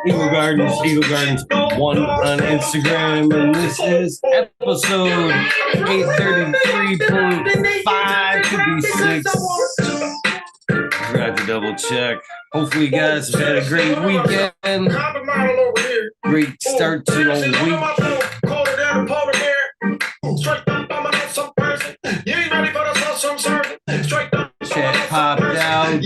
Eagle Gardens 1 on Instagram, and this is episode 833.5, could be 6. Forgot to double check. Hopefully, you guys have had a great weekend. Great start to the week. Chat popped out.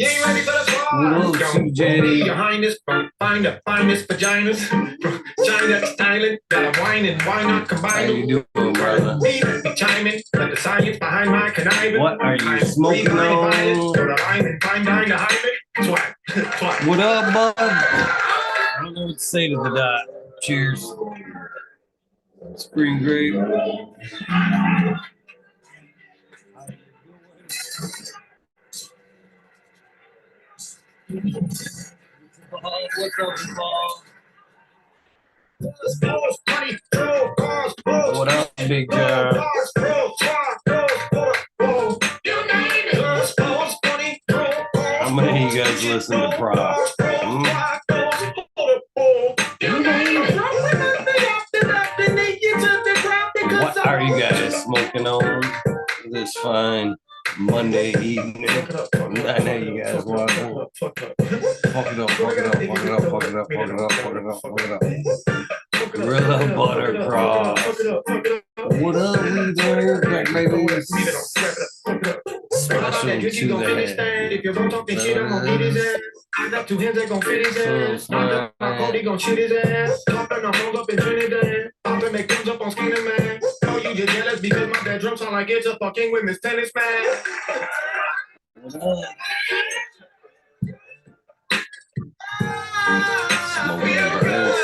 What up, CJ? Your Highness, find the finest vaginas from China to Thailand. Got a wine and why not combine? How you doing, brother? Chiming, but the science behind my conniving. What are you smoking on? What up, bud? I don't know what to say to the dot. Cheers. Spring grape. What's up, Paul? What up, big guy? How many of you guys listen to Prop? What are you guys smoking on this fine Monday evening? I know you guys want to fuck it up. Gorilla butter cross. What up, WEedNErdNerd, baby? Special to the head. If you won't talk this shit, I'm gonna beat his ass. I got 2 hands that gon' fit his ass. I got my Cody gon' shit his ass. Poppin' our phones up in Trinidad. Poppin' make thumbs up on Skinner Man. Oh, you just jealous because my bedroom sound like it's a fucking women's tennis match. Smoking this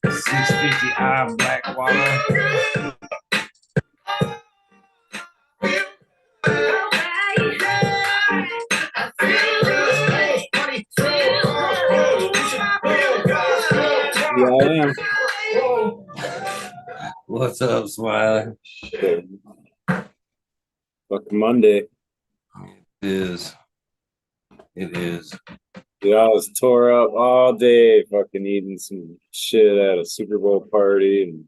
650i black water. Yeah, I am. What's up, Smiley? Fucking Monday. It is. Yeah, I was tore up all day, fucking eating some shit at a Super Bowl party and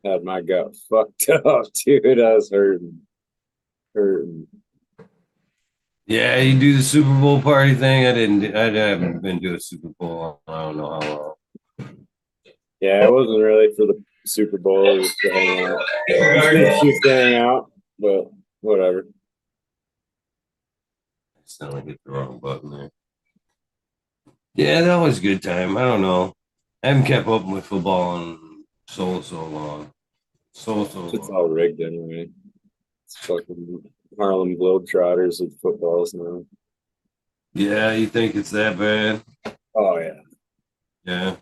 had my gut fucked up, dude. I was hurting. Yeah, you do the Super Bowl party thing. I haven't been to a Super Bowl. I don't know how long. Yeah, it wasn't really for the Super Bowl. It was to hang out. Just to hang out, but whatever. I sound like I hit the wrong button there. Yeah, that was a good time. I don't know. I haven't kept up with football in so long. It's long. all rigged anyway. It's fucking Harlem Globetrotters with footballs now. Yeah, you think it's that bad? Oh yeah. Yeah.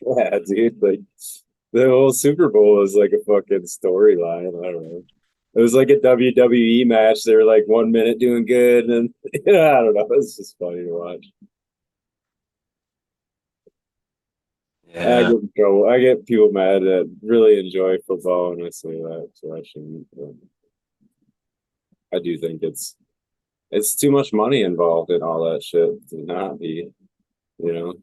Yeah, dude. Like the whole Super Bowl was like a fucking storyline. I don't know. It was like a WWE match. They were like 1 minute doing good, and I don't know. It's just funny to watch. Yeah. I get people mad that really enjoy football, and I say that, so I shouldn't. I do think it's too much money involved in all that shit to not be, you know.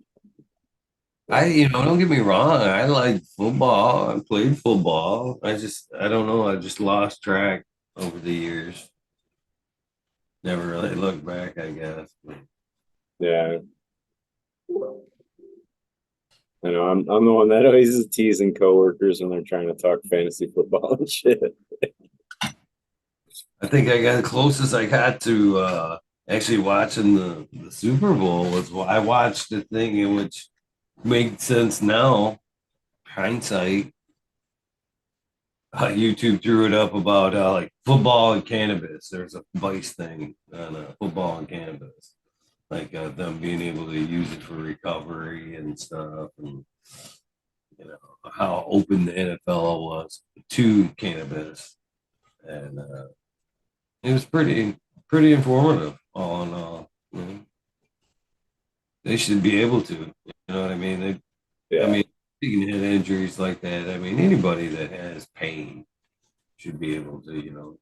Don't get me wrong. I like football. I played football. I don't know. I just lost track over the years. Never really looked back, I guess. Yeah. I know I'm the one that always is teasing coworkers when they're trying to talk fantasy football and shit. I think I got the closest I got to actually watching the Super Bowl was I watched the thing in which makes sense now, hindsight. YouTube threw it up about like football and cannabis. There's a Vice thing on football and cannabis, like them being able to use it for recovery and stuff, and how open the NFL was to cannabis, and it was pretty informative. All in all, they should be able to. You know what I mean? You can hit injuries like that. I mean, anybody that has pain should be able to,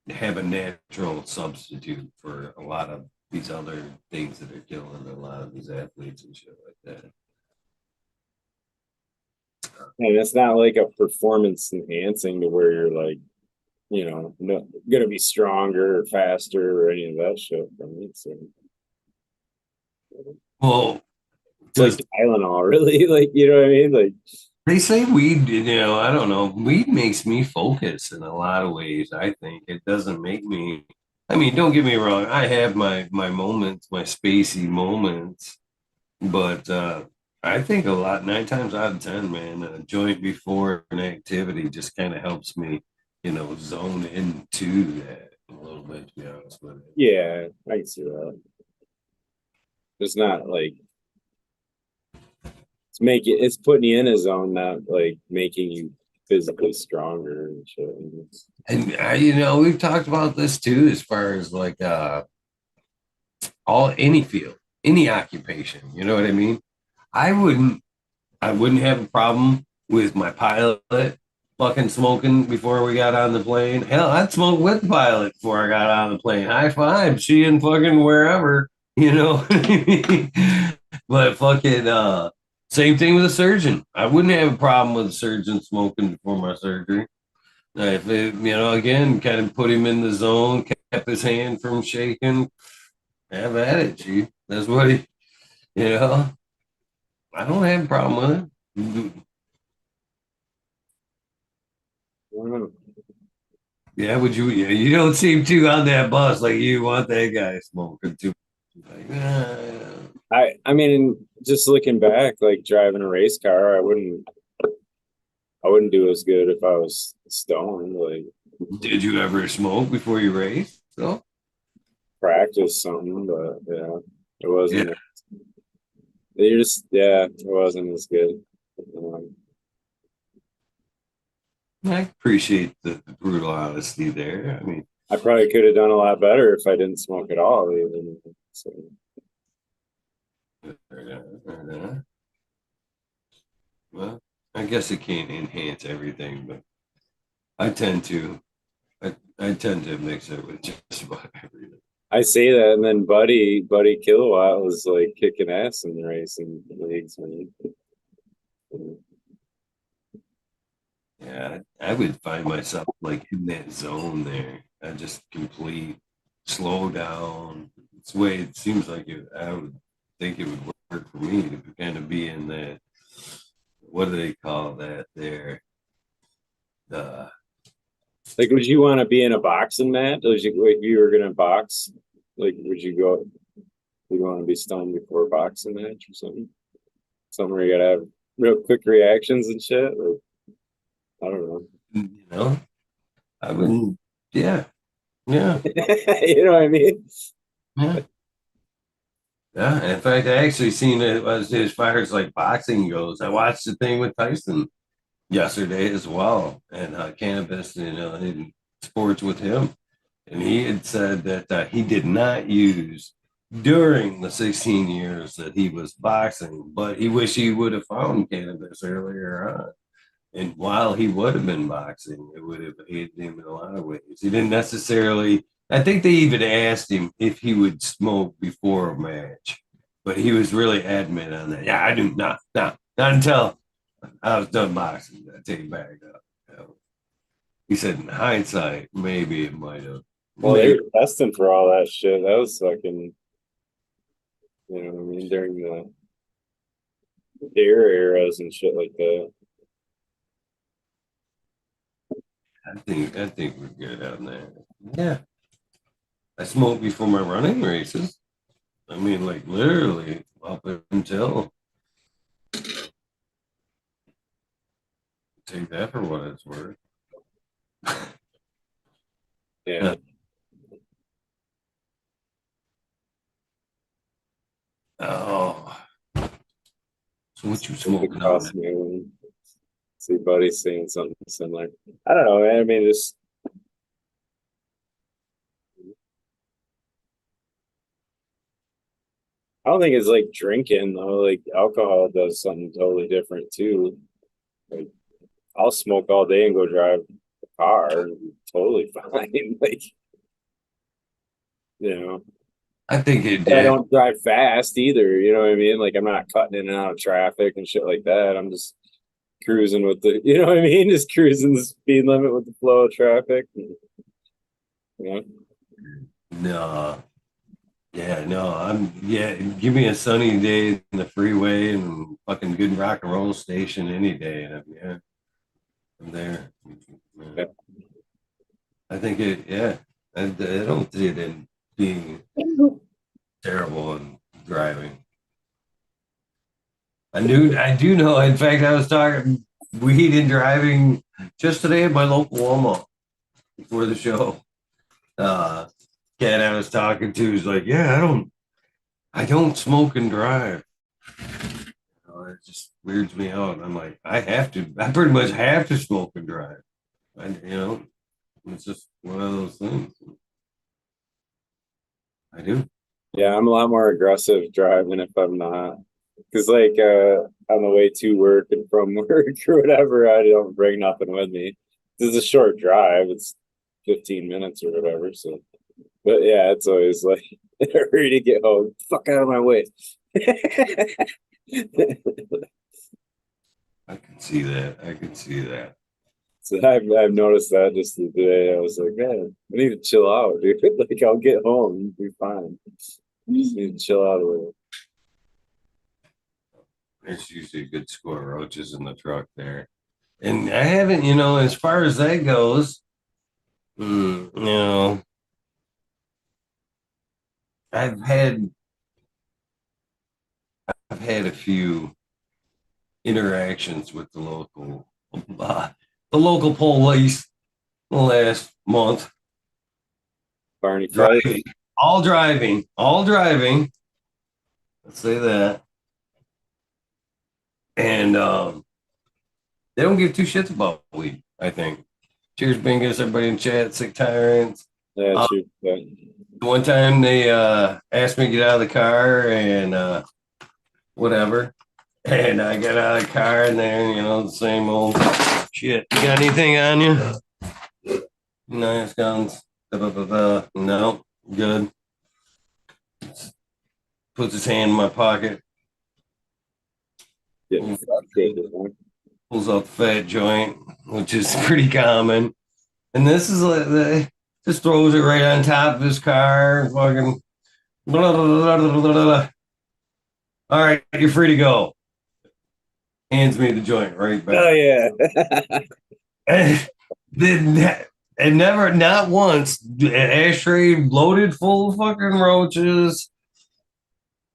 have a natural substitute for a lot of these other things that are killing a lot of these athletes and shit like that. And it's not like a performance enhancing to where you're like, gonna be stronger or faster or any of that shit from it. So Well, it's like Tylenol, really. Like, you know what I mean? Like, they say weed, I don't know. Weed makes me focus in a lot of ways. I think it doesn't make me. I mean, don't get me wrong. I have my moments, my spacey moments, but I think a lot, 9 times out of 10, man, a joint before an activity just kind of helps me, zone into that a little bit, to be honest with you. yeah, I can see that. It's not like it's putting you in a zone, not like making you physically stronger and shit. And we've talked about this too, as far as like any field, any occupation. You know what I mean? I wouldn't I wouldn't have a problem with my pilot fucking smoking before we got on the plane. Hell, I'd smoke with the pilot before I got on the plane. High five, she and fucking wherever, you know. But fucking same thing with a surgeon. I wouldn't have a problem with a surgeon smoking before my surgery. If it, again, kind of put him in the zone, kept his hand from shaking, have at it, Chief. That's what he, you know. I don't have a problem with it. Yeah, would you? Yeah, you don't seem too on that bus like you want that guy smoking too. Like, I mean, just looking back, like driving a race car, I wouldn't do as good if I was stoned. Like, did you ever smoke before you raced? So practice something, but yeah, it yeah, wasn't. It wasn't as good. Um, I appreciate the brutal honesty there. I mean, I probably could have done a lot better if I didn't smoke at all. Even so, well, I guess it can't enhance everything, but I tend to. I tend to mix it with just about everything. I say that, and then Buddy Kilowatt was like kicking ass in the racing leagues, man. Yeah, I would find myself like in that zone there. I just complete slow down. It's the way it seems like I would think it would work for me to kind of be in that. What do they call that there? The Like, would you want to be in a boxing match? Like, if you were gonna box, like, would you go? You want to be stoned before a boxing match or something? Something where you gotta have real quick reactions and shit. Like, I don't know. you know, I wouldn't. Yeah, yeah, You know what I mean? yeah. Yeah, in fact, I actually seen it as far as like boxing goes. I watched the thing with Tyson yesterday as well, and Cannabis, in sports with him. And he had said that he did not use during the 16 years that he was boxing, but he wished he would have found cannabis earlier on. And while he would have been boxing, it would have aided him in a lot of ways. He didn't necessarily, I think they even asked him if he would smoke before a match, but he was really adamant on that. Yeah, I do not, not until I was done boxing. I take it back up. He said, in hindsight, maybe it might have. Well, they Maybe. were testing for all that shit. That was fucking, you know what I mean, during the dare eras and shit like that. I think we're good on that. Yeah. I smoked before my running races. I mean, like literally up until take that for what it's worth. Yeah. Oh, so what you It would smoking on cost that? me one. See Buddy saying something similar. I don't know, man. I mean, just I don't think it's like drinking though. Like alcohol does something totally different too. Like I'll smoke all day and go drive a car and be totally fine. Like, you know, I think it But I did. don't drive fast either. You know what I mean? Like I'm not cutting in and out of traffic and shit like that. I'm just cruising with the, you know what I mean? Just cruising the speed limit with the flow of traffic. Yeah. No, yeah, no. Give me a sunny day in the freeway and fucking good rock and roll station any day, and I'm there. Yeah. I think it. Yeah, I don't see it in being terrible in driving. I do know. In fact, I was talking weed and driving just today at my local Walmart before the show. Cat I was talking to is like, yeah, I don't smoke and drive. It just weirds me out. I'm like, I pretty much have to smoke and drive. It's just one of those things. I do. Yeah, I'm a lot more aggressive driving if I'm not. Because like on the way to work and from work or whatever, I don't bring nothing with me. This is a short drive. It's 15 minutes or whatever. So but yeah, it's always like hurry to get home. Fuck out of my way. I can see that. I can see that. So I've noticed that just today. I was like, man, I need to chill out, dude. Like I'll get home and be fine. Just need to chill out a little. There's usually a good score of roaches in the truck there. And I haven't, as far as that goes, you know, I've had I've had a few interactions with the local police the last month. Barney Fife. All driving. Let's say that. And they don't give two shits about weed, I think. Cheers, Bingus, everybody in chat, sick tyrants. Yeah, shoot. Yeah. One time they asked me to get out of the car and whatever. And I got out of the car and then, the same old shit. You got anything on you? Nice guns. No, good. Puts his hand in my pocket. Yeah. Pulls out the fat joint, which is pretty common. And this is like just throws it right on top of his car. Fucking. Blah, blah, blah, blah, blah. All right, you're free to go. Hands me the joint right back. Oh yeah. And never, not once, an ashtray loaded full of fucking roaches.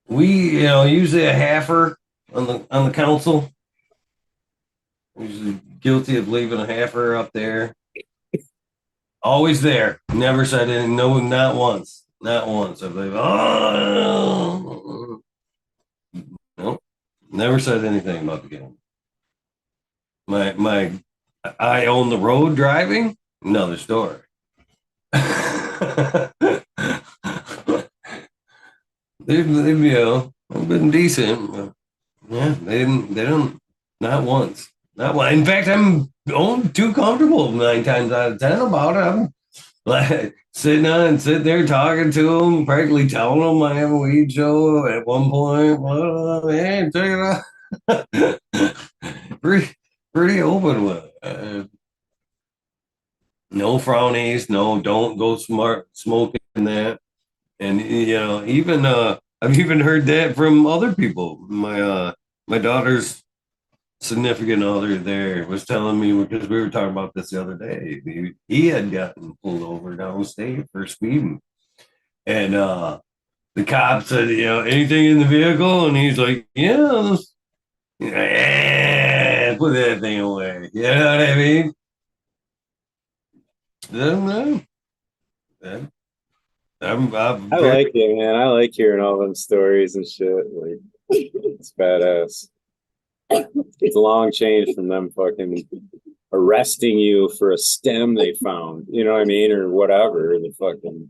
We, usually a halfer on the council. Usually guilty of leaving a halfer up there. Always there. Never said anything. No, not once. Not once. I've like, oh no. Never said anything about the game. My I own the road driving, another story. They've been decent. But yeah, they don't, not once. Not one. In fact, I'm too comfortable 9 times out of 10 about it. I'm like sitting there talking to them, practically telling them I have a weed show at one point. Well, hey, check it out. pretty open with it. No frownies, no, don't go smoking that. And even I've even heard that from other people. My daughter's significant other there was telling me, because we were talking about this the other day. He had gotten pulled over downstate for speeding, and the cop said, anything in the vehicle, and he's like, yeah, put that thing away. You know what I mean? I don't know. I like it, man. I like hearing all them stories and shit. Like it's badass. It's a long change from them fucking arresting you for a stem they found, you know what I mean, or whatever. The fucking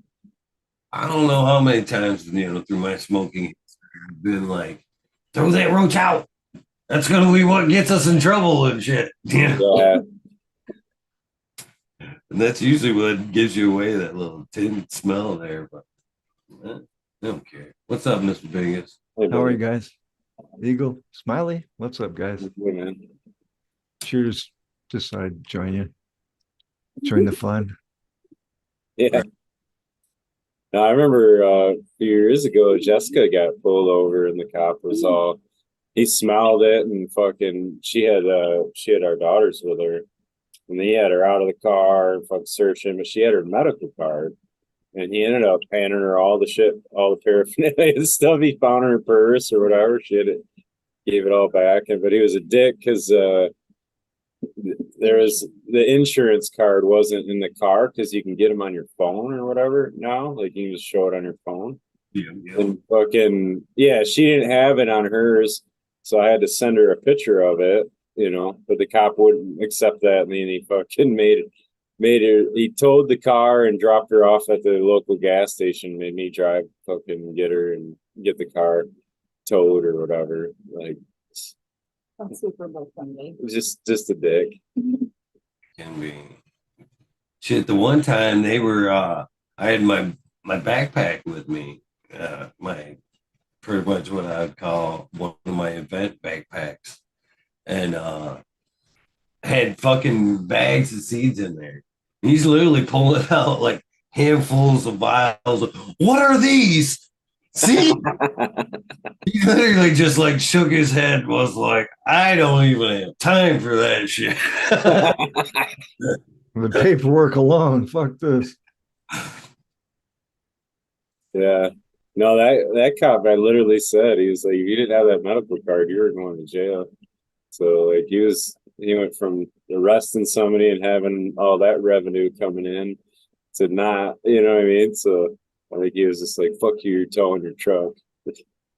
I don't know how many times, through my smoking history, I've been like, throw that roach out. That's gonna be what gets us in trouble and shit. Yeah. And that's usually what gives you away, that little tin smell there. But I don't care. What's up, Mr. Vegas? Hey, How are you buddy. guys? Eagle, Smiley, what's up, guys? Hey, man. Cheers. Decided to join the fun. Yeah. No, I remember a few years ago, Jessica got pulled over, and the cop was all he smelled it, and fucking she had our daughters with her, and he had her out of the car and fucking searching, but she had her medical card, and he ended up handing her all the shit, all the paraphernalia and stuff he found in her purse or whatever. She had it, gave it all back, and but he was a dick because there was the insurance card wasn't in the car because you can get them on your phone or whatever now. Like you can just show it on your phone. Yeah, yeah. And fucking yeah, she didn't have it on hers, so I had to send her a picture of it, but the cop wouldn't accept that, and then he fucking made her he towed the car and dropped her off at the local gas station, made me drive fucking get her and get the car towed or whatever. Like That's Super Bowl Sunday. it was just a dick. Can be. Shit, the one time they were I had my backpack with me. My pretty much what I'd call one of my event backpacks. And had fucking bags of seeds in there. He's literally pulling out like handfuls of vials of, what are these? See? He literally just like shook his head, was like, I don't even have time for that shit. The paperwork alone, fuck this. Yeah. No, that cop, I literally said, he was like, if you didn't have that medical card, you were going to jail. So like he went from arresting somebody and having all that revenue coming in to not, you know what I mean? So I think he was just like, fuck you, you're towing your truck.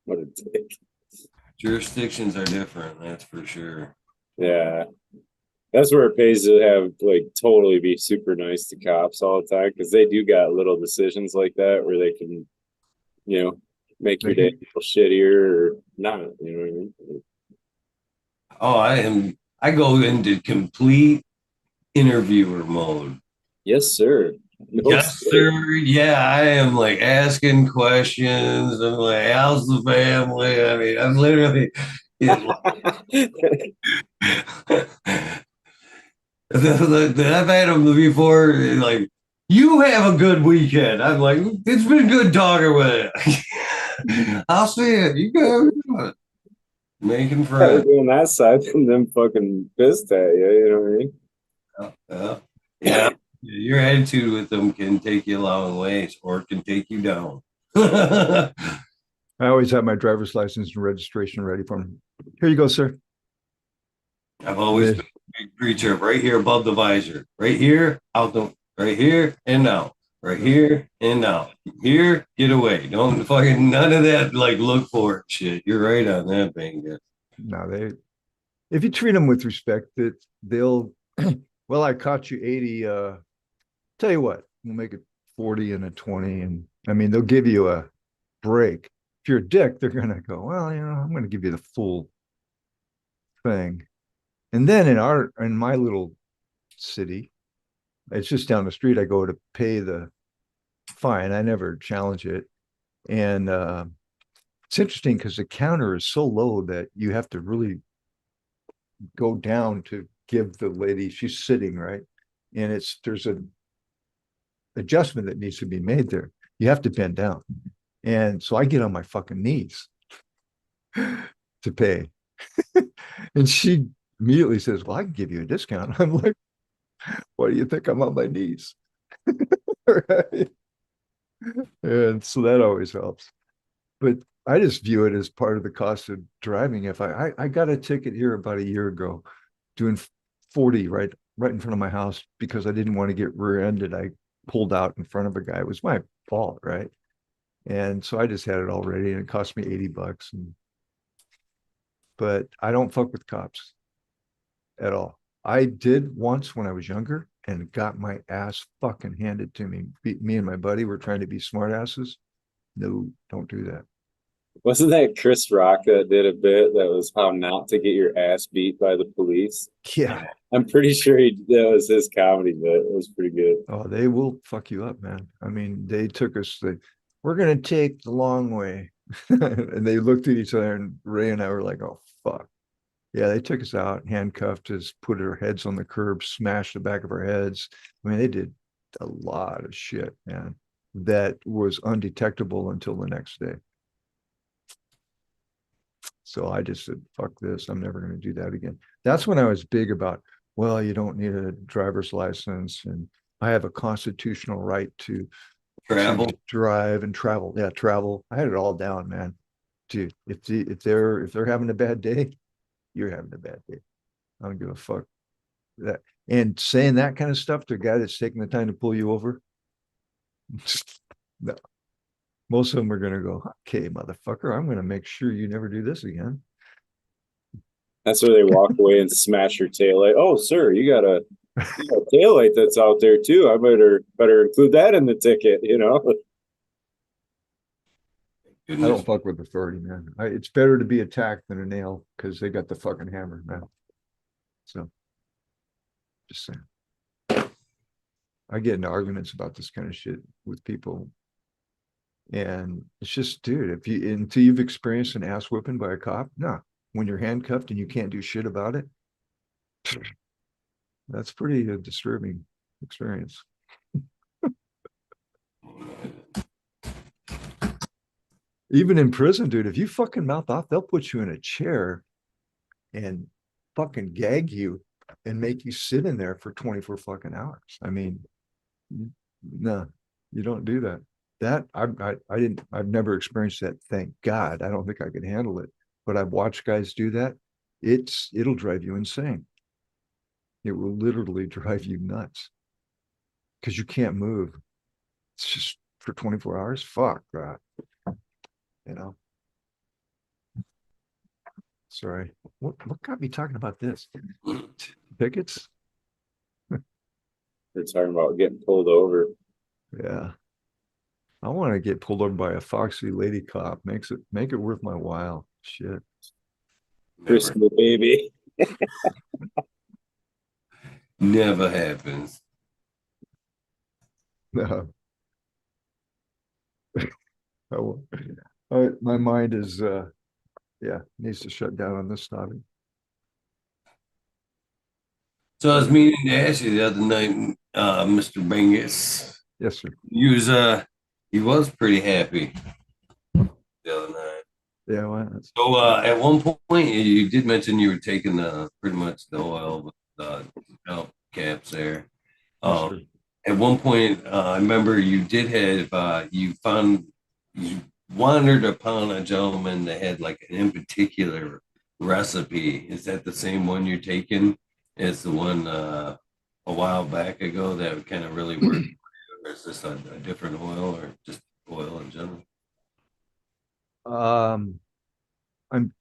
What a dick. Jurisdictions are different, that's for sure. Yeah. That's where it pays to have like totally be super nice to cops all the time, because they do got little decisions like that where they can, make your day feel shittier or not, you know what I mean? Oh, I go into complete interviewer mode. Yes, sir. No, Yes, sir. Yeah, I am like asking questions. I'm like, how's the family? I mean, I'm literally I've had them before, like, you have a good weekend. I'm like, it's been good talking with it. I'll see it. You go. Making We're friends. doing that side and them fucking pissed at you, you know what I mean? Yeah. Your attitude with them can take you a long ways or it can take you down. I've I always have my driver's license and registration ready for them. Here you go, sir. always been a big preacher of right here above the visor. Right here, out the right here and now. Right here and now. Here, get away. Don't fucking none of that like look for it shit. You're right on that, Bingus. No, if you treat them with respect, they'll well, I caught you 80. Tell you what, we'll make it 40 and a 20. And I mean, they'll give you a break. If you're a dick, they're gonna go, well, I'm gonna give you the full thing. And then in my little city, it's just down the street. I go to pay the fine. I never challenge it. And it's interesting because the counter is so low that you have to really go down to give the lady, she's sitting, right? And there's an adjustment that needs to be made there. You have to bend down. And so I get on my fucking knees to pay. And she immediately says, well, I can give you a discount. I'm like, why do you think I'm on my knees? Right? And so that always helps. But I just view it as part of the cost of driving. If I got a ticket here about a year ago doing 40 right in front of my house because I didn't want to get rear-ended. I pulled out in front of a guy. It was my fault, right? And so I just had it all ready, and it cost me $80. But I don't fuck with cops at all. I did once when I was younger and got my ass fucking handed to me. Me and my buddy were trying to be smartasses. No, don't do that. Wasn't that Chris Rock that did a bit that was how not to get your ass beat by the police? Yeah. I'm pretty sure that was his comedy bit. It was pretty good. Oh, they will fuck you up, man. I mean, they took us, we're gonna take the long way. And they looked at each other, and Ray and I were like, oh fuck. Yeah, they took us out, handcuffed us, put our heads on the curb, smashed the back of our heads. I mean, they did a lot of shit, man, that was undetectable until the next day. So I just said, fuck this. I'm never going to do that again. That's when I was big about, well, you don't need a driver's license. And I have a constitutional right to Travel. drive and travel. Yeah, travel. I had it all down, man. Dude, if they're having a bad day, you're having a bad day. I don't give a fuck. That and saying that kind of stuff to a guy that's taking the time to pull you over. No. Most of them are gonna go, okay, motherfucker, I'm gonna make sure you never do this again. That's where they walk away and smash your taillight. Oh, sir, you got a taillight that's out there too. I better include that in the ticket, you know. I don't fuck with authority, man. It's better to be attacked than a nail because they got the fucking hammer, man. So just saying. I get into arguments about this kind of shit with people. And it's just, dude, until you've experienced an ass whipping by a cop, no. When you're handcuffed and you can't do shit about it, that's pretty disturbing experience. Even in prison, dude, if you fucking mouth off, they'll put you in a chair and fucking gag you and make you sit in there for 24 fucking hours. I mean, no, you don't do that. I've never experienced that. Thank God. I don't think I could handle it, but I've watched guys do that. It'll drive you insane. It will literally drive you nuts because you can't move. It's just for 24 hours. Fuck that. You know. Sorry. What got me talking about this? Pickets? They're talking about getting pulled over. Yeah. I want to get pulled over by a foxy lady cop. Make it worth my while. Shit. Frisco baby. Never happens. No. My mind is needs to shut down on this topic. So I was meaning to ask you the other night, Mr. Bingus. Yes, sir. He was pretty happy the other night. Yeah, well, So at one point you did mention you were taking pretty much the oil with caps there. sure. At one point, I remember you wandered upon a gentleman that had like an in particular recipe. Is that the same one you're taking as the one a while back ago that kind of really worked? Or is this a different oil or just oil in general?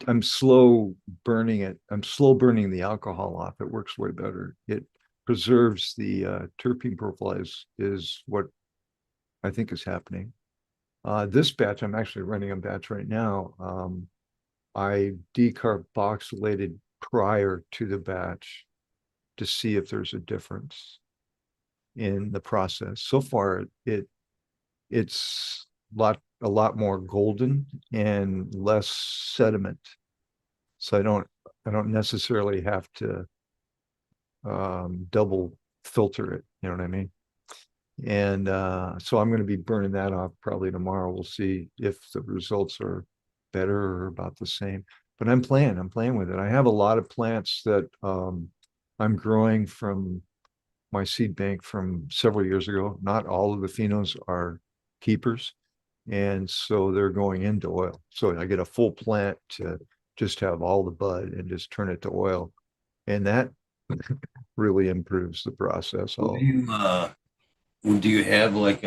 I'm slow burning it. I'm slow burning the alcohol off. It works way better. It preserves the terpene profile is what I think is happening. This batch, I'm actually running a batch right now. I decarboxylated prior to the batch to see if there's a difference in the process. So far, it's a lot more golden and less sediment. So I don't necessarily have to double filter it. You know what I mean? And so I'm going to be burning that off probably tomorrow. We'll see if the results are better or about the same. But I'm playing with it. I have a lot of plants that I'm growing from my seed bank from several years ago. Not all of the phenos are keepers. And so they're going into oil. So I get a full plant to just have all the bud and just turn it to oil. And that really improves the process. Do you have like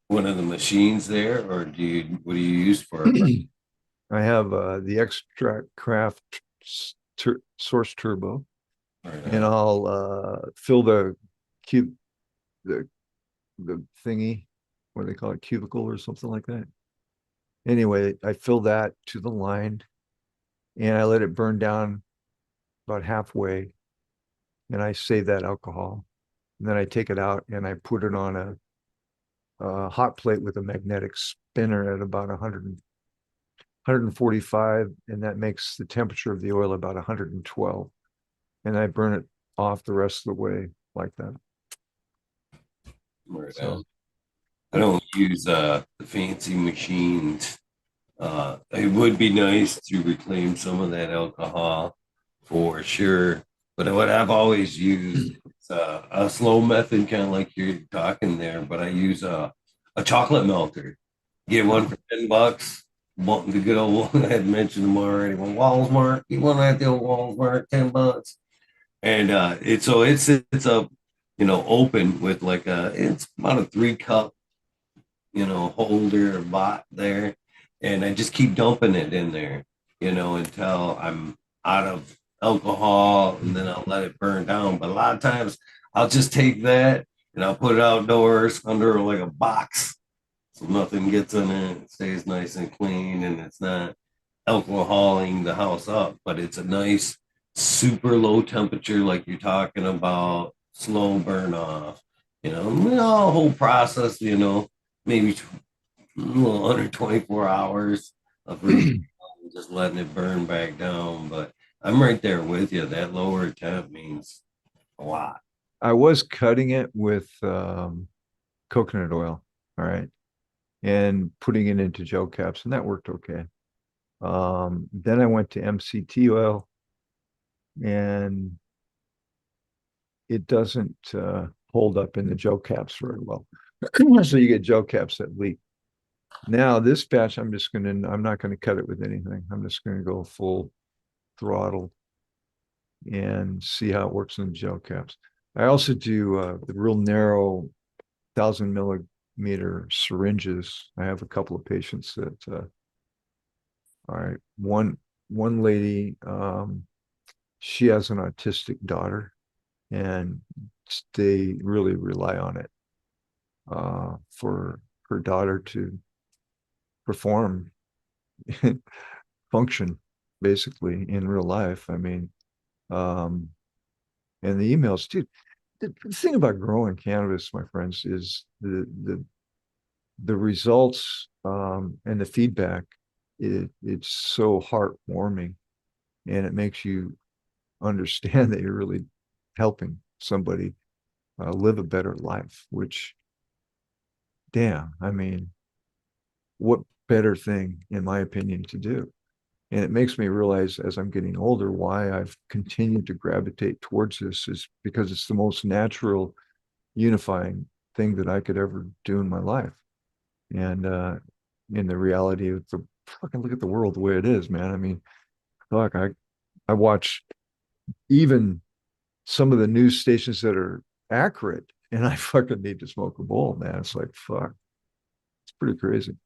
one of the machines there, or what do you use for it? I have the Extract Craft Source Turbo, and I'll fill the thingy, what do they call it, cubicle or something like that. Anyway, I fill that to the line, and I let it burn down about halfway, and I save that alcohol. And then I take it out and I put it on hot plate with a magnetic spinner at about 145, and that makes the temperature of the oil about 112. And I burn it off the rest of the way like that. Right So on. I don't use the fancy machines. It would be nice to reclaim some of that alcohol for sure. But what I've always used is a slow method, kind of like you're talking there. But I use a chocolate melter. Get one for $10. Want the good old, I had mentioned them already. Well, Walmart, you want at the old Walmart, $10. And it's a open with like it's about a 3 cup holder or bot there. And I just keep dumping it in there, until I'm out of alcohol, and then I'll let it burn down. But a lot of times I'll just take that and I'll put it outdoors under like a box so nothing gets in it. It stays nice and clean, and it's not alcoholing the house up, but it's a nice, super low temperature, like you're talking about, slow burn off. The whole process, maybe a little under 24 hours of just letting it burn back down. But I'm right there with you. That lower temp means a lot. I was cutting it with coconut oil, all right, and putting it into gel caps, and that worked okay. Then I went to MCT oil, and it doesn't hold up in the gel caps very well. So you get gel caps that leak. Now this batch, I'm not gonna cut it with anything. I'm just gonna go full throttle and see how it works in the gel caps. I also do the real narrow 1,000 millimeter syringes. I have a couple of patients that all right, one lady, she has an autistic daughter, and they really rely on it for her daughter to perform, function basically in real life. I mean, and the emails, dude. The thing about growing cannabis, my friends, is the results and the feedback. It's so heartwarming, and it makes you understand that you're really helping somebody live a better life. Which, damn, I mean, what better thing, in my opinion, to do? And it makes me realize as I'm getting older why I've continued to gravitate towards this, is because it's the most natural, unifying thing that I could ever do in my life. And in the reality of the fucking, look at the world the way it is, man. I mean, fuck, I watch even some of the news stations that are accurate, and I fucking need to smoke a bowl, man. It's like, fuck, it's pretty crazy.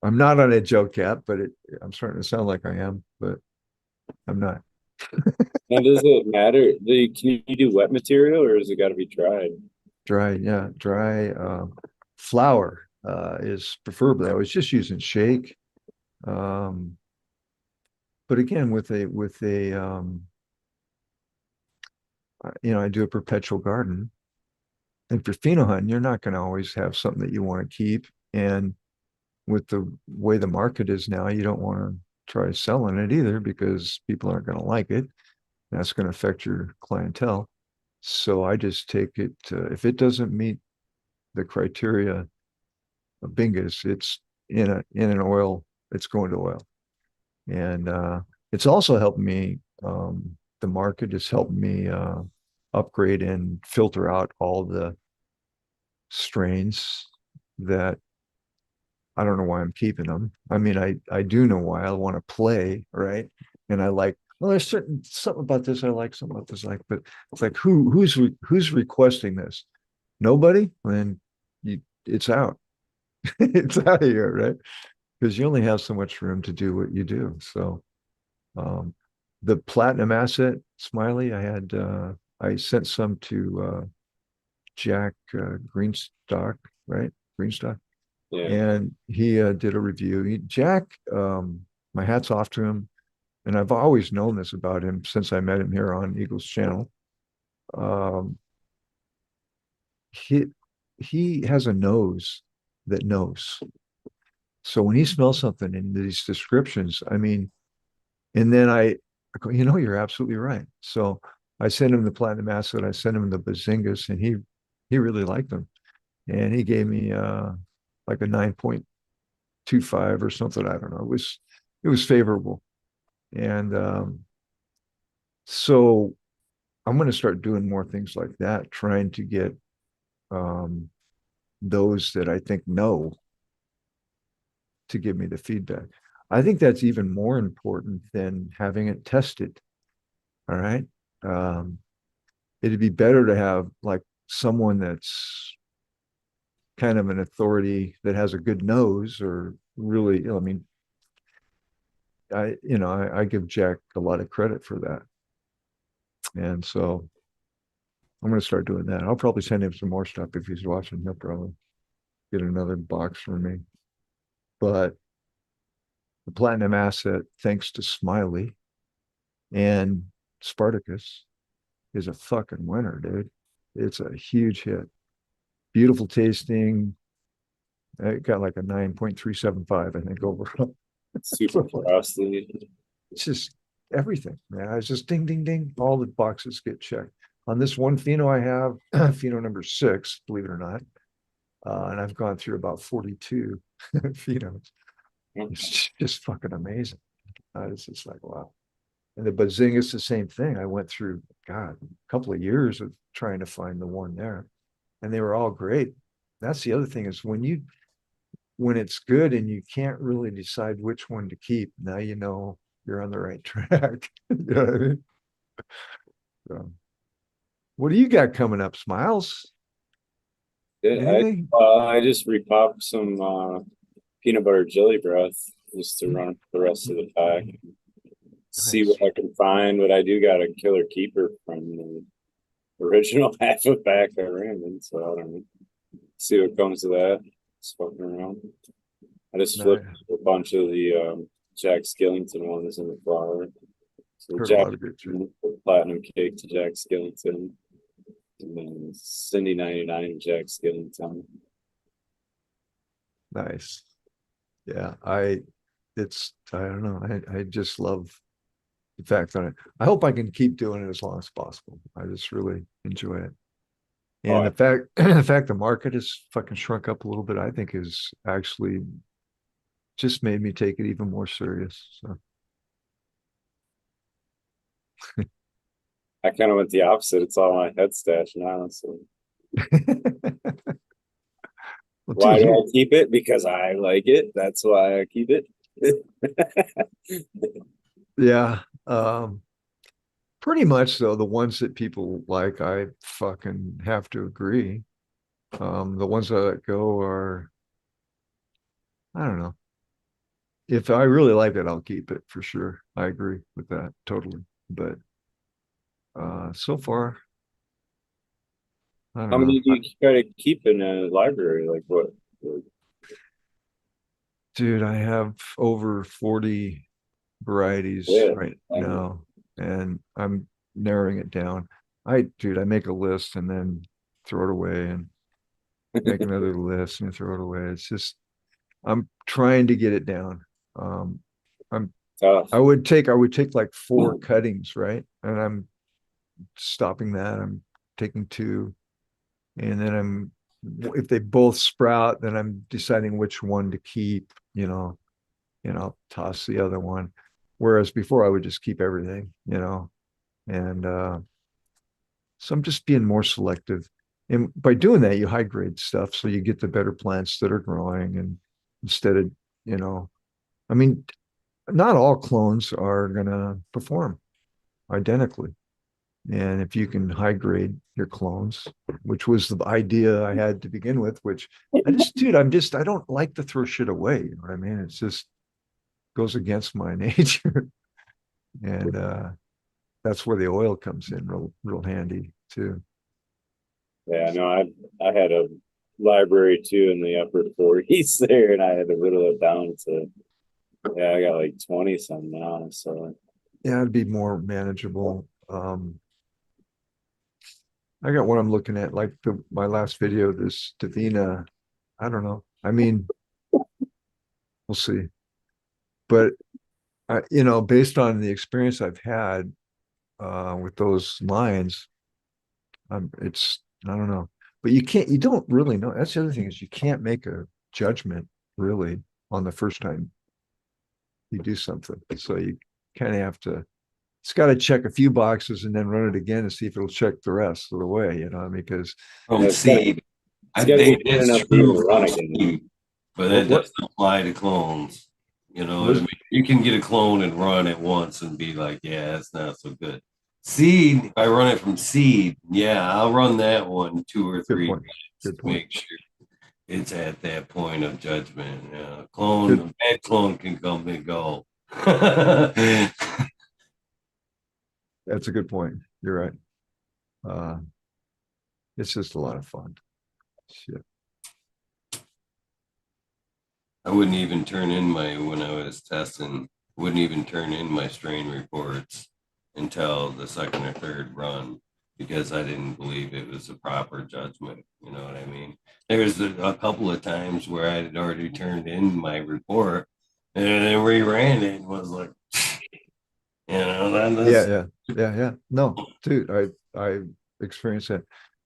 I'm not on a joke cap, but I'm starting to sound like I am, but I'm not. Now, does it matter? Can you do wet material, or has it got to be dried? Dry, yeah, dry flour is preferably. I was just using shake, um, but again, with a I do a perpetual garden, and for pheno hunting, you're not going to always have something that you want to keep, and with the way the market is now, you don't want to try selling it either because people aren't going to like it. That's going to affect your clientele. So I just take it, if it doesn't meet the criteria of Bingus, it's in an oil, it's going to oil. And it's also helped me, the market has helped me upgrade and filter out all the strains that I don't know why I'm keeping them. I mean, I do know why. I want to play, right? And I like, well, there's something about this I like, something about this I like, but it's like who's requesting this? Nobody? Then it's out. It's out of here, right? Because you only have so much room to do what you do. So um the platinum asset Smiley, I sent some to Jack Greenstock, right? Greenstock. Yeah. And he did a review. Jack, my hat's off to him. And I've always known this about him since I met him here on Eagles Channel. Um, he he has a nose that knows. So when he smells something in these descriptions, I mean, and then I go, you're absolutely right. So I sent him the platinum acid, I sent him the bazingas, and he really liked them. And he gave me like a 9.25 or something. I don't know. It was favorable. And so I'm going to start doing more things like that, trying to get um, those that I think know to give me the feedback. I think that's even more important than having it tested. All right. Um, it'd be better to have like someone that's kind of an authority that has a good nose or really, I mean, I give Jack a lot of credit for that. And so I'm going to start doing that. I'll probably send him some more stuff if he's watching. He'll probably get another box from me. But the platinum asset, thanks to Smiley and Spartacus, is a fucking winner, dude. It's a huge hit. Beautiful tasting. It got like a 9.375, I think, overall. Super frosty. It's just everything, man. It's just ding, ding, ding. All the boxes get checked. On this one pheno I have, pheno number 6, believe it or not. And I've gone through about 42 phenos. It's just fucking amazing. It's just like, wow. And the Bazinga's the same thing. I went through, God, a couple of years of trying to find the one there. And they were all great. That's the other thing is when it's good and you can't really decide which one to keep, now you know you're on the right track. You know what I mean? So, what do you got coming up, Smiles? Anything? I just repopped some peanut butter jelly breath just to run the rest of the pack. See what I can find, but I do got a killer keeper from the original half a pack I ran in, so I don't know. See what comes of that. Just fucking around. I just flipped a bunch of the Jack Skillington ones in the flower. So Jack Platinum Cake to Jack Skillington. And then Cindy 99 Jack Skillington. Nice. Yeah, I don't know. I just love the fact that I hope I can keep doing it as long as possible. I just really enjoy it. And the fact the market has fucking shrunk up a little bit, I think is actually just made me take it even more serious. So I kind of went the opposite. It's all my head stash now. So why do I keep it? Because I like it. That's why I keep it. Yeah. Pretty much though, the ones that people like, I fucking have to agree. The ones that let go are, I don't know. If I really like it, I'll keep it for sure. I agree with that totally. But so far, I don't How know. many do you try to keep in a library? Like what? Dude, I have over 40 varieties right now, and I'm narrowing it down. I make a list and then throw it away and make another list and throw it away. It's just I'm trying to get it down. I'm Tough. I would take like 4 cuttings, right? And I'm stopping that. I'm taking 2, and then if they both sprout, then I'm deciding which one to keep, and I'll toss the other one. Whereas before I would just keep everything, and so I'm just being more selective. And by doing that, you high grade stuff, so you get the better plants that are growing. And instead of, I mean, not all clones are gonna perform identically. And if you can high grade your clones, which was the idea I had to begin with, which I don't like to throw shit away. You know what I mean? It's just goes against my nature. And that's where the oil comes in real handy too. Yeah, no, I had a library too in the upper 40s there, and I had to whittle it down to I got like 20 some now. So yeah, it'd be more manageable. I got one I'm looking at, like my last video, this Davina. I don't know. I mean, we'll see. But based on the experience I've had with those lines, I don't know. But you don't really know. That's the other thing is you can't make a judgment really on the first time you do something. So you kind of have to, it's got to check a few boxes and then run it again and see if it'll check the rest of the way, because From It's gotta, seed. it's I gotta be think good that's enough to even true run from again. seed, but what, that what doesn't apply to clones. You know what I was, mean? You can get a clone and run it once and be like, yeah, it's not so good. Seed, if I run it from seed, yeah, I'll run that one two or good three point. times Good to point. make sure it's at that point of judgment. Clone, Good. a bad clone can come and go. That's a good point. You're right. Uh, it's just a lot of fun. Shit. I wouldn't even turn in when I was testing, wouldn't even turn in my strain reports until the second or third run because I didn't believe it was a proper judgment. You know what I mean? There's a couple of times where I had already turned in my report and then reran it and was like, Yeah, that's yeah. No, dude, I experienced that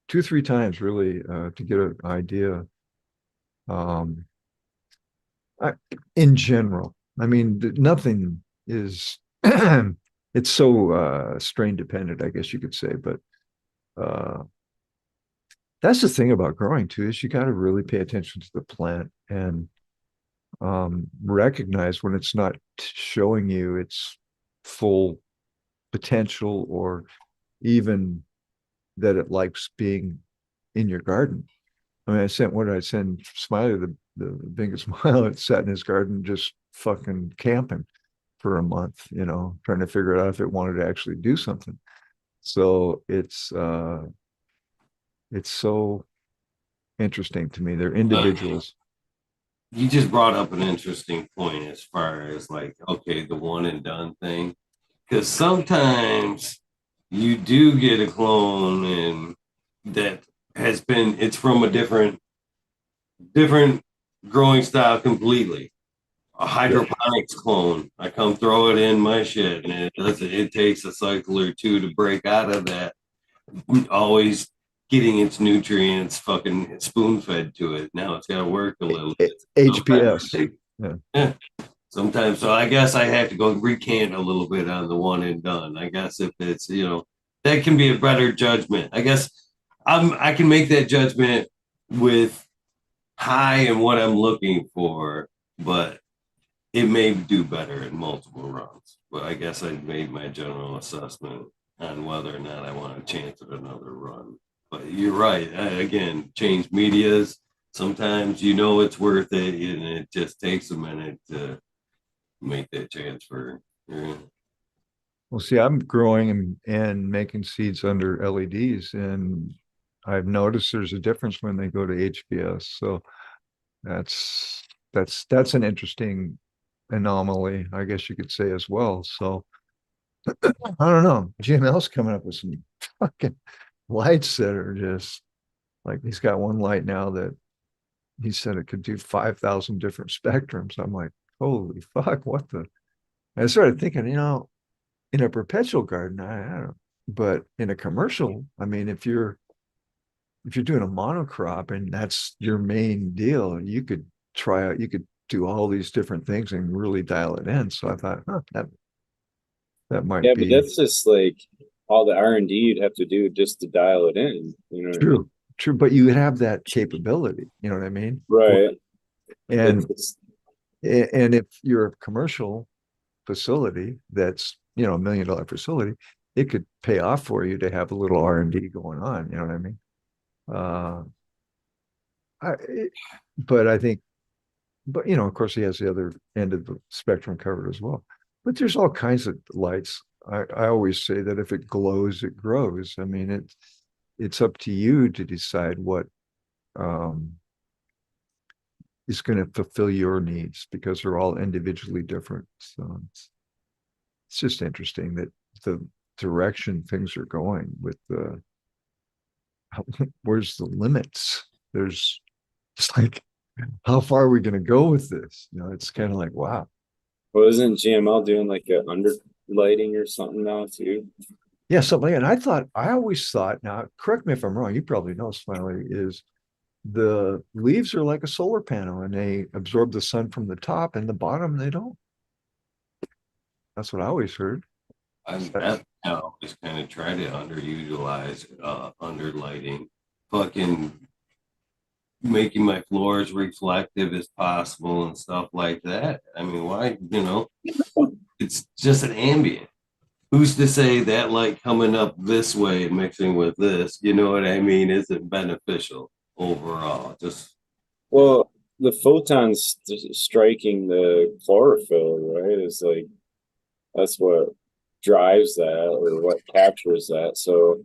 2, 3 times really to get an idea. Um, in general, I mean, nothing is. It's so strain dependent, I guess you could say, but uh, that's the thing about growing too is you got to really pay attention to the plant and recognize when it's not showing you its full potential or even that it likes being in your garden. I mean, what did I send Smiley the biggest smile? It sat in his garden just fucking camping for a month, trying to figure out if it wanted to actually do something. So it's so interesting to me. They're individuals. you just brought up an interesting point as far as like, okay, the one and done thing. Because sometimes you do get a clone and that it's from a different growing style completely. A Yeah. hydroponics clone. I come throw it in my shit and it takes a cycle or two to break out of that. Always getting its nutrients fucking spoon fed to it. Now it's gotta work a little bit. HPS. Yeah. Yeah. Sometimes, so I guess I have to go recant a little bit on the one and done. I guess if it's, that can be a better judgment. I guess I can make that judgment with high and what I'm looking for, but it may do better in multiple runs. But I guess I made my general assessment on whether or not I want to chance it another run. But you're right. Again, change medias. Sometimes it's worth it, and it just takes a minute to make that transfer. Yeah. Well, see, I'm growing and making seeds under LEDs, and I've noticed there's a difference when they go to HPS. So that's that's an interesting anomaly, I guess you could say as well. So I don't know. GML's coming up with some fucking lights that are just like he's got one light now that he said it could do 5,000 different spectrums. I'm like, holy fuck, what the? And I started thinking, in a perpetual garden, I don't know, but in a commercial, I mean, if you're doing a monocrop and that's your main deal, you could do all these different things and really dial it in. So I thought, that might Yeah, but be that's just like all the R&D you'd have to do just to dial it in. You know what I mean? true, but you have that capability. You know what I mean? Right. And It's and if you're a commercial facility that's $1 million facility, it could pay off for you to have a little R&D going on. You know what I mean? Uh, I, but I think, but of course, he has the other end of the spectrum covered as well. But there's all kinds of lights. I always say that if it glows, it grows. I mean, it's up to you to decide what um, is going to fulfill your needs because they're all individually different. So it's just interesting that the direction things are going with the where's the limits? There's it's like, how far are we going to go with this? You know, it's kind of like, wow. Well, isn't GML doing like a under lighting or something now too? Yeah, something like that. And I always thought, now correct me if I'm wrong, you probably know, Smiley, is the leaves are like a solar panel and they absorb the sun from the top and the bottom they don't. That's what I always heard. I always kind of try to underutilize under lighting, fucking making my floors reflective as possible and stuff like that. I mean, why, it's just an ambient. Who's to say that light coming up this way mixing with this, you know what I mean, isn't beneficial overall? Just Well, the photons striking the chlorophyll, right, is like that's what drives that or what captures that. So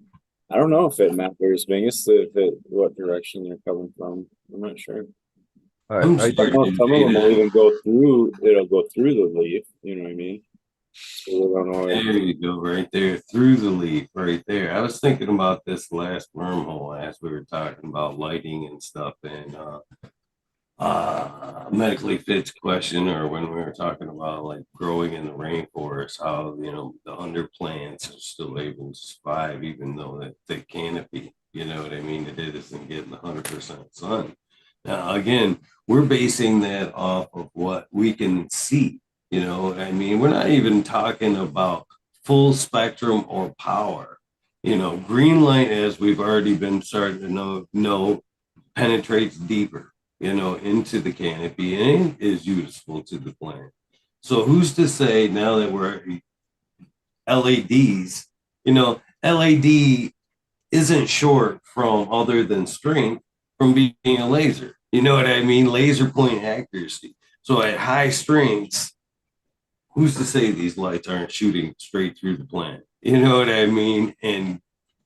I don't know if it matters, Bingus, if it what direction they're coming from. I'm not sure. I'm I Some of them will even go through. It'll go through the leaf. You know what I mean? So we don't know. There you go, right there, through the leaf, right there. I was thinking about this last wormhole as we were talking about lighting and stuff, and medically fits question, or when we were talking about like growing in the rainforest, how the underplants are still able to survive even though that thick canopy, you know what I mean, that it isn't getting 100% sun. Now again, we're basing that off of what we can see, you know what I mean. We're not even talking about full spectrum or power. Green light, as we've already been starting to know penetrates deeper, into the canopy and is useful to the plant. So who's to say now that we're LEDs, LED isn't short from other than strength from being a laser. You know what I mean? Laser point accuracy. So at high strengths, who's to say these lights aren't shooting straight through the plant? You know what I mean? And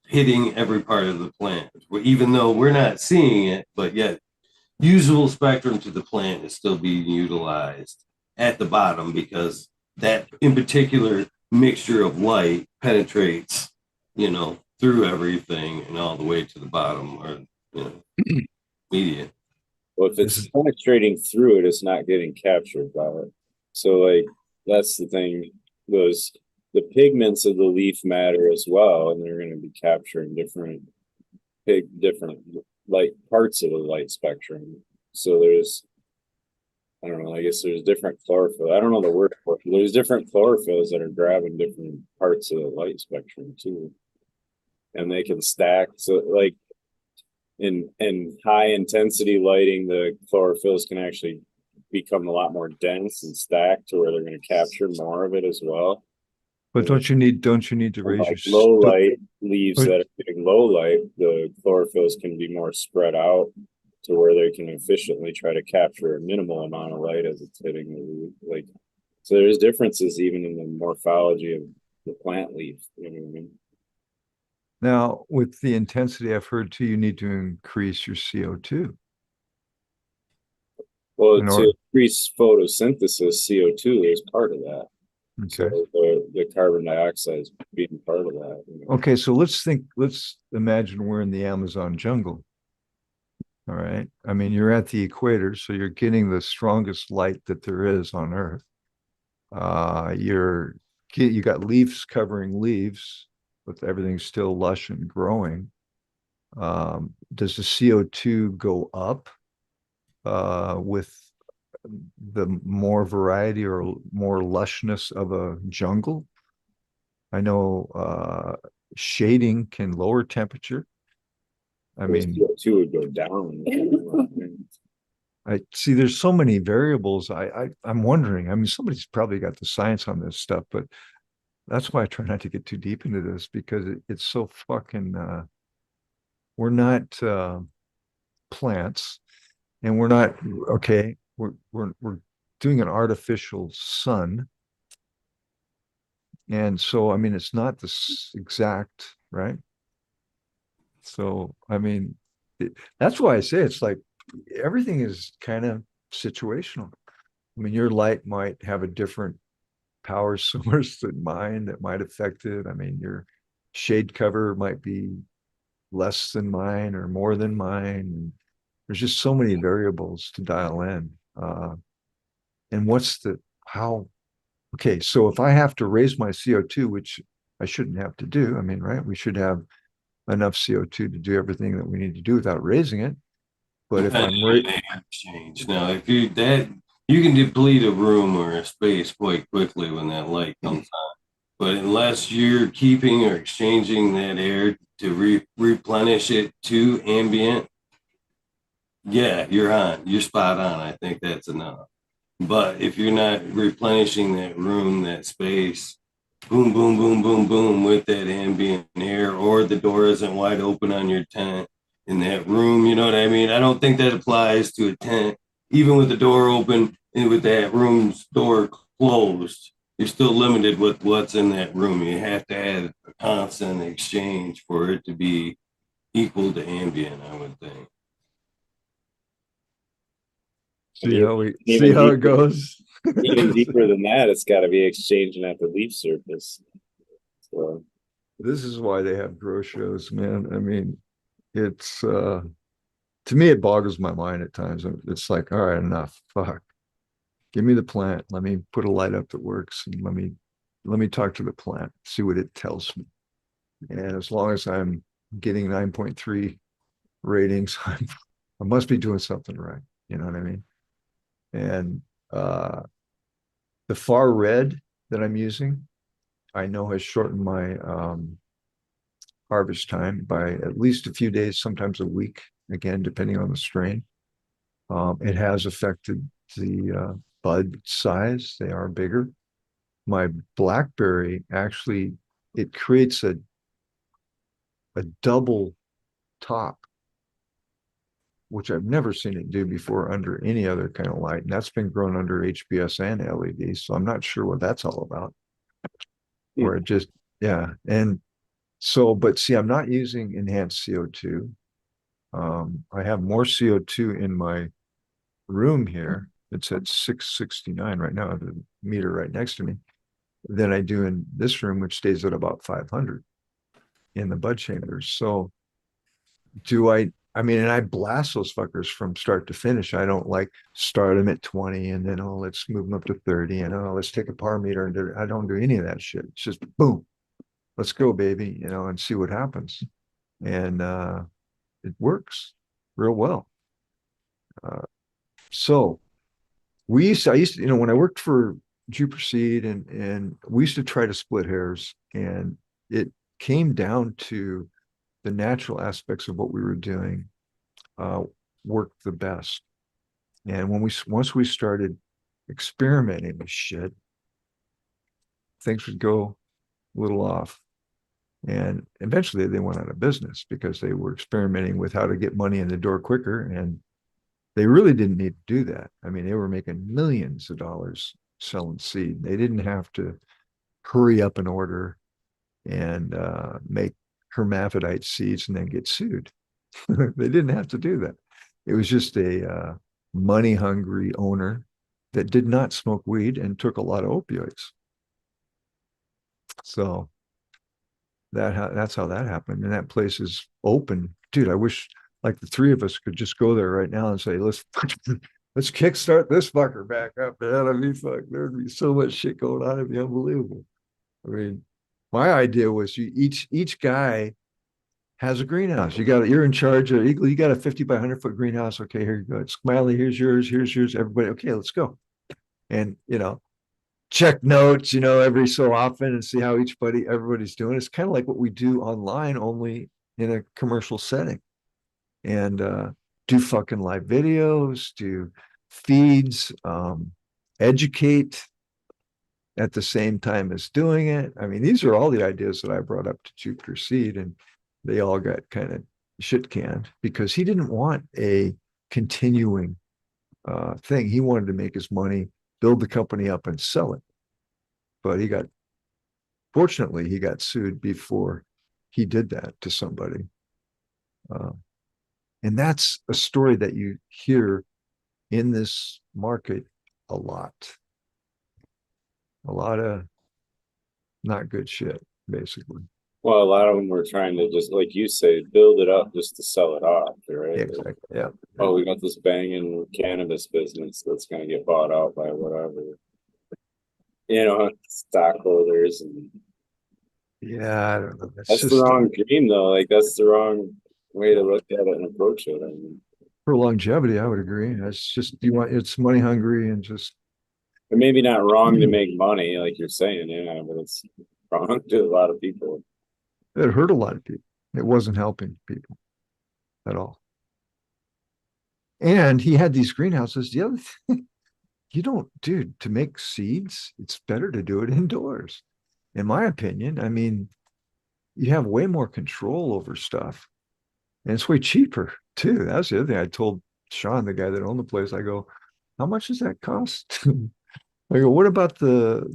hitting every part of the plant, even though we're not seeing it, but yet usable spectrum to the plant is still being utilized at the bottom because that in particular mixture of light penetrates, through everything and all the way to the bottom or, media. Well, if it's penetrating through it, it's not getting captured by it. So, like, that's the thing. The pigments of the leaf matter as well, and they're going to be capturing different light parts of the light spectrum. So I don't know, I guess there's different chlorophyll. I don't know the word for it. There's different chlorophylls that are grabbing different parts of the light spectrum too. And they can stack. So like in high intensity lighting, the chlorophylls can actually become a lot more dense and stacked to where they're going to capture more of it as well. But don't you need to raise like your low light leaves that are getting low light, the chlorophylls can be more spread out to where they can efficiently try to capture a minimal amount of light as it's hitting the leaf. Like, so there's differences even in the morphology of the plant leaf. You know what I mean? Now, with the intensity, I've heard too, you need to increase your CO2. Well, to increase photosynthesis, CO2 is part of that. Okay. So the carbon dioxide is being part of that. Okay, so let's imagine we're in the Amazon jungle. All right. I mean, you're at the equator, so you're getting the strongest light that there is on Earth. You got leaves covering leaves, but everything's still lush and growing. Does the CO2 go up with the more variety or more lushness of a jungle? I know shading can lower temperature. I mean, CO2 would go down. I see there's so many variables. I'm wondering. I mean, somebody's probably got the science on this stuff, but that's why I try not to get too deep into this because it's so fucking we're not plants and we're not okay. We're doing an artificial sun. And so I mean it's not this exact, right? So I mean that's why I say it's like everything is kind of situational. I mean, your light might have a different power source than mine that might affect it. I mean, your shade cover might be less than mine or more than mine. There's just so many variables to dial in. And how, okay, so if I have to raise my CO2, which I shouldn't have to do, I mean, right? We should have enough CO2 to do everything that we need to do without raising it. But if I'm exchange now, if you that you can deplete a room or a space quite quickly when that light comes on. But unless you're keeping or exchanging that air to replenish it to ambient, yeah, you're spot on. I think that's enough. But if you're not replenishing that room, that space, boom, boom, boom, boom, boom, with that ambient air, or the door isn't wide open on your tent in that room, you know what I mean? I don't think that applies to a tent. Even with the door open and with that room's door closed, you're still limited with what's in that room. You have to have a constant exchange for it to be equal to ambient, I would think. see how it goes. Even deeper than that, it's got to be exchanging at the leaf surface. So this is why they have grow shows, man. I mean, it's to me, it boggles my mind at times. It's like, all right, enough. Fuck. Give me the plant. Let me put a light up that works, and let me talk to the plant, see what it tells me. And as long as I'm getting 9.3 ratings, I must be doing something right. You know what I mean? And the far red that I'm using, I know has shortened my harvest time by at least a few days, sometimes a week, again, depending on the strain. It has affected the bud size. They are bigger. My blackberry actually, it creates a double top, which I've never seen it do before under any other kind of light. And that's been grown under HBS and LED. So I'm not sure what that's all about. Where it just, yeah. And so, but see, I'm not using enhanced CO2. I have more CO2 in my room here. It's at 669 right now, the meter right next to me, than I do in this room, which stays at about 500 in the bud chambers. So I mean, and I blast those fuckers from start to finish. I don't like start them at 20 and then, oh, let's move them up to 30 and oh, let's take a par meter and I don't do any of that shit. It's just boom, let's go, baby, and see what happens. And it works real well. So I used to, when I worked for Jupiter Seed and we used to try to split hairs, and it came down to the natural aspects of what we were doing worked the best. And once we started experimenting with shit, things would go a little off. And eventually they went out of business because they were experimenting with how to get money in the door quicker. And they really didn't need to do that. I mean, they were making millions of dollars selling seed. They didn't have to hurry up an order and make hermaphrodite seeds and then get sued. They didn't have to do that. It was just a money hungry owner that did not smoke weed and took a lot of opioids. So that's how that happened. And that place is open. Dude, I wish like the three of us could just go there right now and say, let's kickstart this fucker back up, man. I mean, fuck, there'd be so much shit going on. It'd be unbelievable. I mean, my idea was each guy has a greenhouse. You're in charge of, you got a 50 by 100 foot greenhouse. Okay, here you go. Smiley, here's yours, everybody. Okay, let's go. And, check notes, every so often and see how everybody's doing. It's kind of like what we do online, only in a commercial setting. And do fucking live videos, do feeds, educate at the same time as doing it. I mean, these are all the ideas that I brought up to Jupiter Seed, and they all got kind of shit canned because he didn't want a continuing thing. He wanted to make his money, build the company up and sell it. But fortunately, he got sued before he did that to somebody. And that's a story that you hear in this market a lot. A lot of not good shit, basically. Well, a lot of them were trying to just, like you say, build it up just to sell it off, right? Yeah, exactly. Yeah. Oh, we got this banging cannabis business that's going to get bought out by whatever, stockholders. And Yeah, I don't know. That's that's the just wrong dream, though. Like, that's the wrong way to look at it and approach it. I mean, for longevity, I would agree. That's just it's money hungry and just it may be not wrong to make money, like you're saying, but it's wrong to a lot of people. it hurt a lot of people. It wasn't helping people at all. And he had these greenhouses. The other thing, dude, to make seeds, it's better to do it indoors. In my opinion, I mean, you have way more control over stuff. And it's way cheaper too. That's the other thing I told Sean, the guy that owned the place. I go, how much does that cost? I go, what about the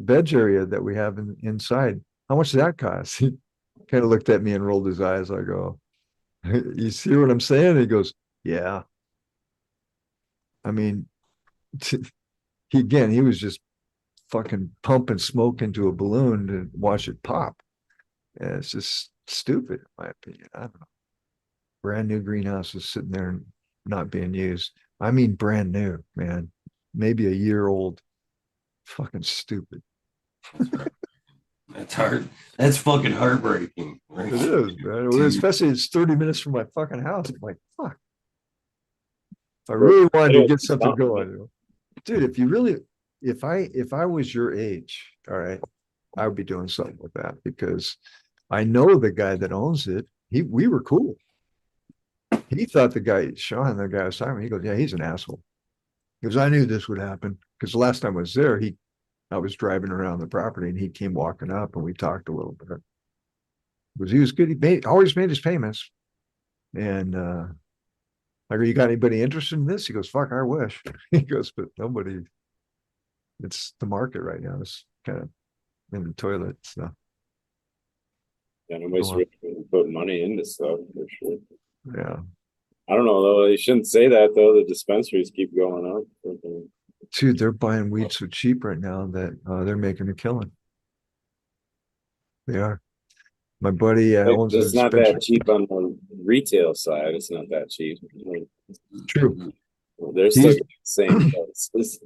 veg area that we have inside? How much does that cost? He kind of looked at me and rolled his eyes. I go, you see what I'm saying? He goes, yeah. I mean, he was just fucking pumping smoke into a balloon to watch it pop. And it's just stupid, in my opinion. I don't know. Brand new greenhouses sitting there and not being used. I mean, brand new, man. Maybe a year old. Fucking stupid. That's hard. That's fucking heartbreaking. Right? It is, man. Dude. Especially it's 30 minutes from my fucking house. I'm like, fuck. I really wanted to get something going. Dude, if I was your age, all right, I would be doing something with that because I know the guy that owns it. We were cool. He thought the guy, Sean, the guy was talking, he goes, yeah, he's an asshole. Because I knew this would happen. Because the last time I was there, I was driving around the property and he came walking up and we talked a little bit. Because he was good. He always made his payments. And I go, you got anybody interested in this? He goes, fuck, I wish. He goes, but nobody, it's the market right now. It's kind of in the toilet. So Yeah, nobody's really putting money into stuff for sure. yeah. I don't know though. You shouldn't say that though. The dispensaries keep going up. Dude, they're buying weed so cheap right now that they're making a killing. They are. My buddy owns It's not that cheap on the retail side. It's not that cheap. True. They're still the same prices.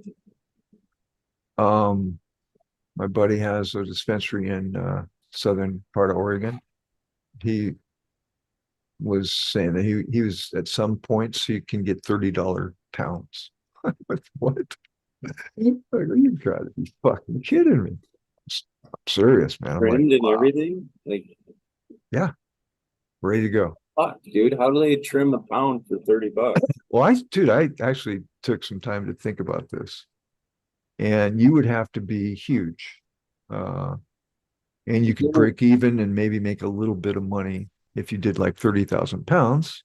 My buddy has a dispensary in southern part of Oregon. He was saying that he was at some points he can get $30 pounds. What? Like, you gotta be fucking kidding me. I'm serious, man. I'm like, Trimmed and wow. everything. Like, yeah, ready to go. fuck, dude. How do they trim a pound for $30? Well, I actually took some time to think about this, and you would have to be huge, and you could break even and maybe make a little bit of money if you did like 30,000 pounds,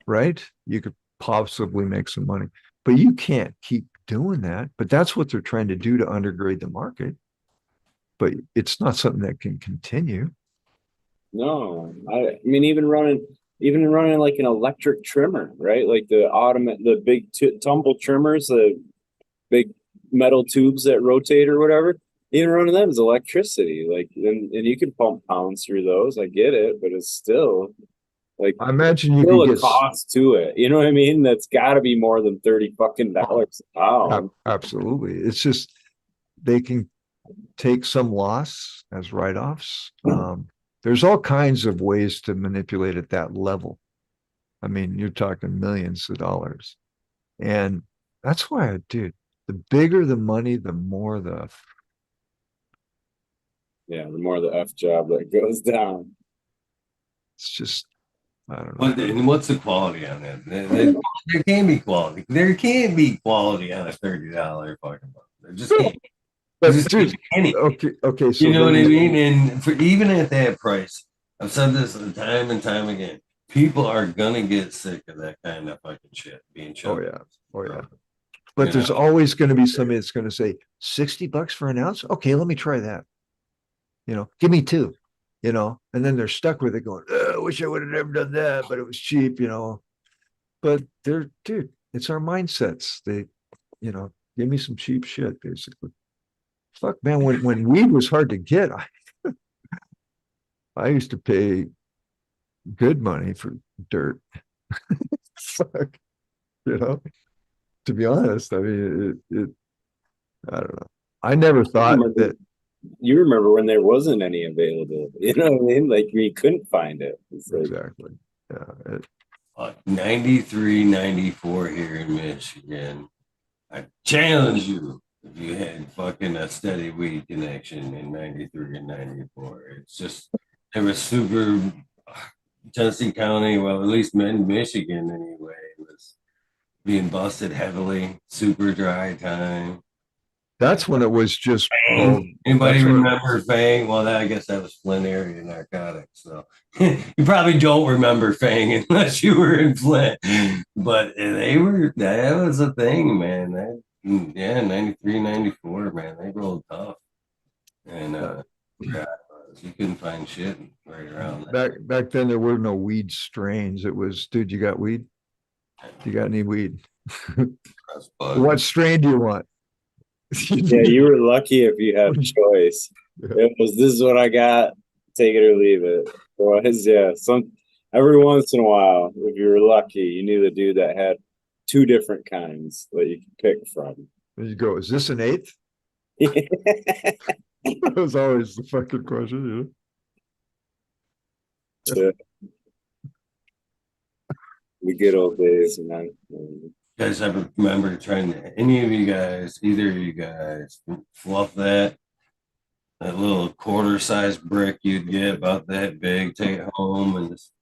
right? You could possibly make some money, but you can't keep doing that. But that's what they're trying to do to undergrade the market. But it's not something that can continue. No, I mean even running like an electric trimmer, right? Like the big tumble trimmers, the big metal tubes that rotate or whatever. Even running them is electricity. Like, and you can pump pounds through those. I get it, but it's still like I imagine you still could a get cost to it. You know what I mean? That's got to be more than $30 fucking a pound. Absolutely. It's just they can take some loss as write-offs. There's all kinds of ways to manipulate at that level. I mean, you're talking millions of dollars. And that's why, dude, the bigger the money, the more the the more the F job that goes down. it's just I don't know. And what's the quality on that? There can't be quality. There can't be quality on a $30 fucking book. There just can't. But Just dude, okay. So you know what I mean? And for even at that price, I've said this time and time again. People are gonna get sick of that kind of fucking shit being shoved. Oh yeah. But there's always going to be somebody that's going to say $60 for an ounce. Okay, let me try that. Give me two. And then they're stuck with it, going, I wish I would have never done that, but it was cheap. But dude, it's our mindsets. They, give me some cheap shit, basically. Fuck, man. When weed was hard to get, I used to pay good money for dirt. Fuck, you know. To be honest, I mean, I don't know. I never thought that. You remember when there wasn't any available, you know what I mean? Like we couldn't find it. It's like, Exactly. Yeah. 93, 94 here in Michigan. I challenge you if you had fucking a steady weed connection in 93 and 94. It's just, it was super, Tennessee County, well, at least in Michigan anyway, was being busted heavily, super dry time. That's when it was just all. Anybody That's when remember Fang? Well, I guess that was Flint area narcotics. So you probably don't remember Fang unless you were in Flint. But they were, that was a thing, man. That, yeah, 93, 94, man. They rolled tough. And yeah, you couldn't find shit right around that. back then there were no weed strains. It was, dude, you got weed? You got any weed? What strain do you want? yeah, you were lucky if you had a choice. It was, this is what I got, take it or leave it. Otherwise, yeah, every once in a while, if you were lucky, you knew the dude that had two different kinds that you could pick from. There you go. Is this an eighth? That was always the fucking question, Yeah. The good old days, man. You guys ever remember trying to, any of you guys, either of you guys, fluff that little quarter size brick you'd get about that big, take it home and just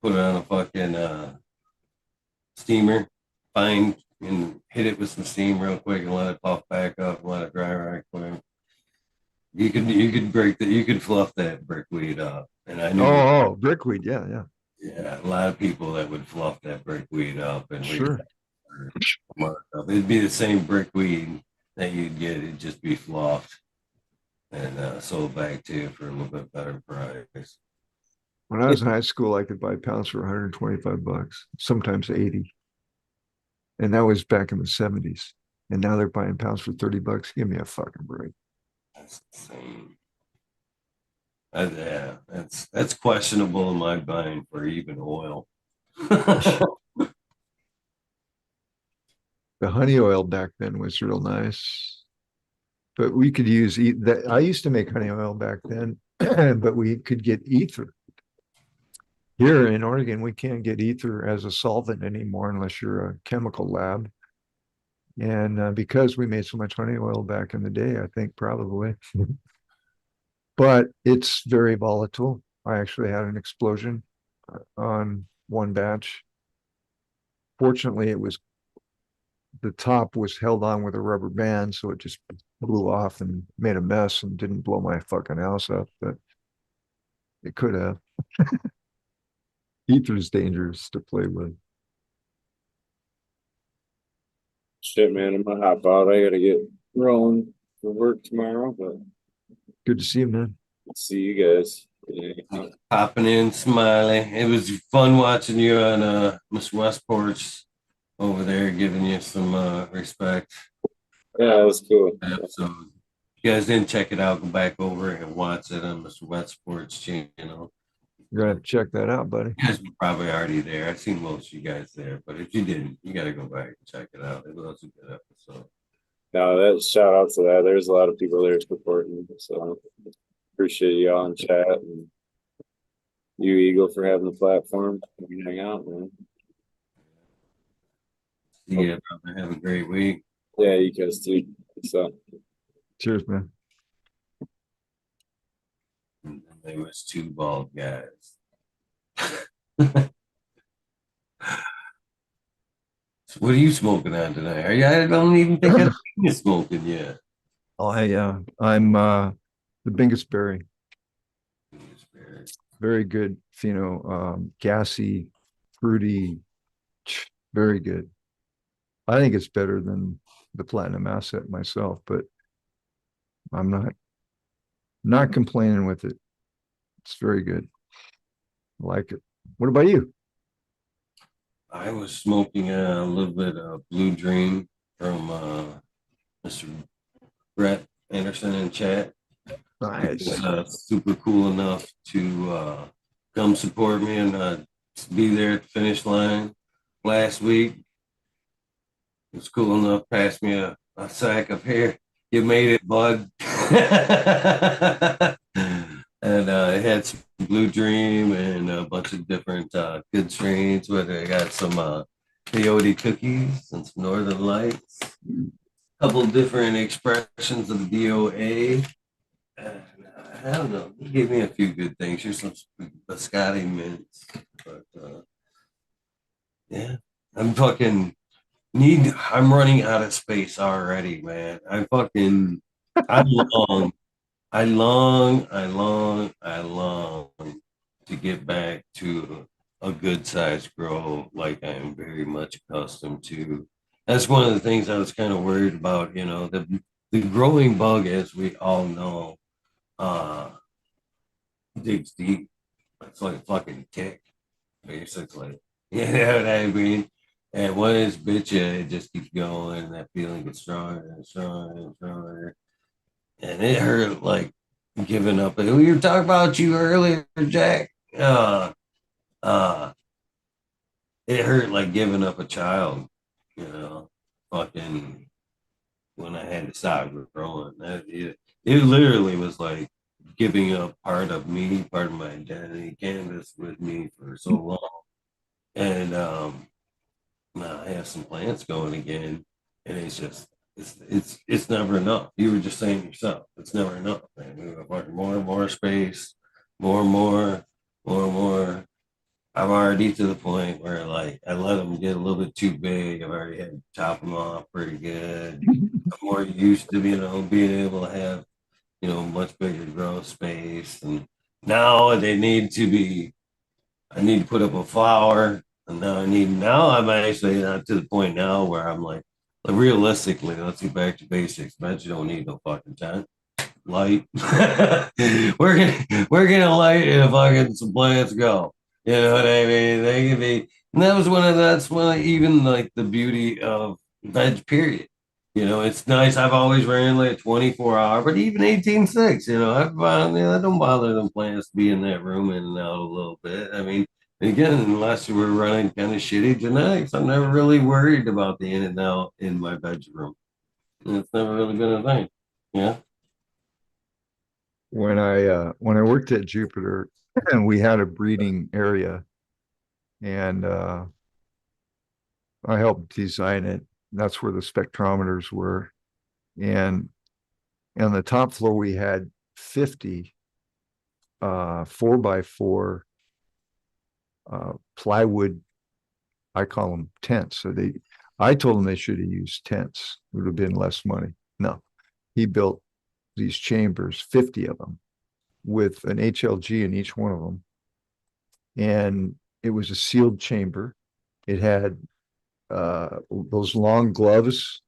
put it on a fucking steamer, fine, and hit it with some steam real quick and let it puff back up and let it dry right quick. You could fluff that brickweed up. And I knew brickweed, yeah. Yeah, a lot of people that would fluff that brickweed up and Sure. It'd be the same brickweed that you'd get, it'd just be fluffed and sold back to you for a little bit better price. When I was in high school, I could buy pounds for 125 bucks, sometimes 80. And that was back in the 70s. And now they're buying pounds for 30 bucks. Give me a fucking break. That's insane. Yeah, that's questionable in my mind for even oil. The honey oil back then was real nice. But we could use that. I used to make honey oil back then, but we could get ether. Here in Oregon, we can't get ether as a solvent anymore unless you're a chemical lab. And because we made so much honey oil back in the day, I think probably. But it's very volatile. I actually had an explosion on one batch. Fortunately, the top was held on with a rubber band, so it just blew off and made a mess and didn't blow my fucking house up, but it could have. Ether's dangerous to play with. Shit, man, I'm gonna hop out. I gotta get rolling for work tomorrow, but Good to see you, man. see you guys. Yeah. Popping in, Smiley. It was fun watching you on Miss Westport's over there, giving you some respect. Yeah, that was cool. So if you guys didn't check it out, go back over and watch it on Mr. Westport's channel. You're gonna have to check that out, buddy. You guys were probably already there. I've seen most of you guys there, but if you didn't, you got to go back and check it out. It was a good episode. No, that shout out to that. There's a lot of people there supporting, so appreciate you all in chat and you, Eagle, for having the platform. We hang out, man. Yeah, brother. Have a great week. Yeah, you guys too. So Cheers, man. And then there was two bald guys. So what are you smoking on tonight? I don't even think I've seen you smoking yet. Oh, I'm the biggest berry. Very good, gassy, fruity, very good. I think it's better than the Platinum Asset myself, but I'm not complaining with it. It's very good. I like it. What about you? I was smoking a little bit of Blue Dream from Mr. Brett Anderson in chat. Nice. was super cool enough to come support me and be there at the finish line last week. It was cool enough, passed me a sack of hair. You made it, bud. And it had some Blue Dream and a bunch of different good strains. Where they got some peyote cookies and some Northern Lights. A couple different expressions of the DOA. I don't know. He gave me a few good things. Here's some biscotti mints. But yeah, I'm fucking I'm running out of space already, man. I long, I long to get back to a good sized grow like I am very much accustomed to. That's one of the things I was kind of worried about, the growing bug, as we all know, uh digs deep. It's like a fucking tick, basically. You know what I mean? And when it's bit you, it just keeps going, and that feeling gets stronger and stronger and stronger. And it hurt like giving up. And we were talking about you earlier, Jack. Uh, it hurt like giving up a child, you know, fucking when I had to stop growing. It literally was like giving up part of me, part of my identity. Cannabis with me for so long. And now I have some plants going again, and it's just it's never enough. You were just saying yourself, it's never enough, man. We want more and more space, more and more, more and more. I'm already to the point where like I let them get a little bit too big. I've already had to chop them off pretty good. I'm more used to being able to have much bigger growth space, and now they need to be. I need to put up a flower, and now I'm actually not to the point now where I'm like, realistically, let's get back to basics. Bet you don't need no fucking tent. Light. we're gonna light and fucking some plants go. You know what I mean? They can be, and that's one of even like the beauty of veg period. It's nice. I've always ran like 24 hour, but even 18/6, I don't bother them plants to be in that room in and out a little bit. I mean, again, unless you were running kind of shitty genetics, I'm never really worried about the in and out in my bedroom. It's never really been a thing. Yeah. When I worked at Jupiter, and we had a breeding area, and I helped design it. That's where the spectrometers were. And on the top floor, we had 50 4x4 plywood. I call them tents. I told them they should have used tents. It would have been less money. No, he built these chambers, 50 of them, with an HLG in each one of them. And it was a sealed chamber. It had those long gloves,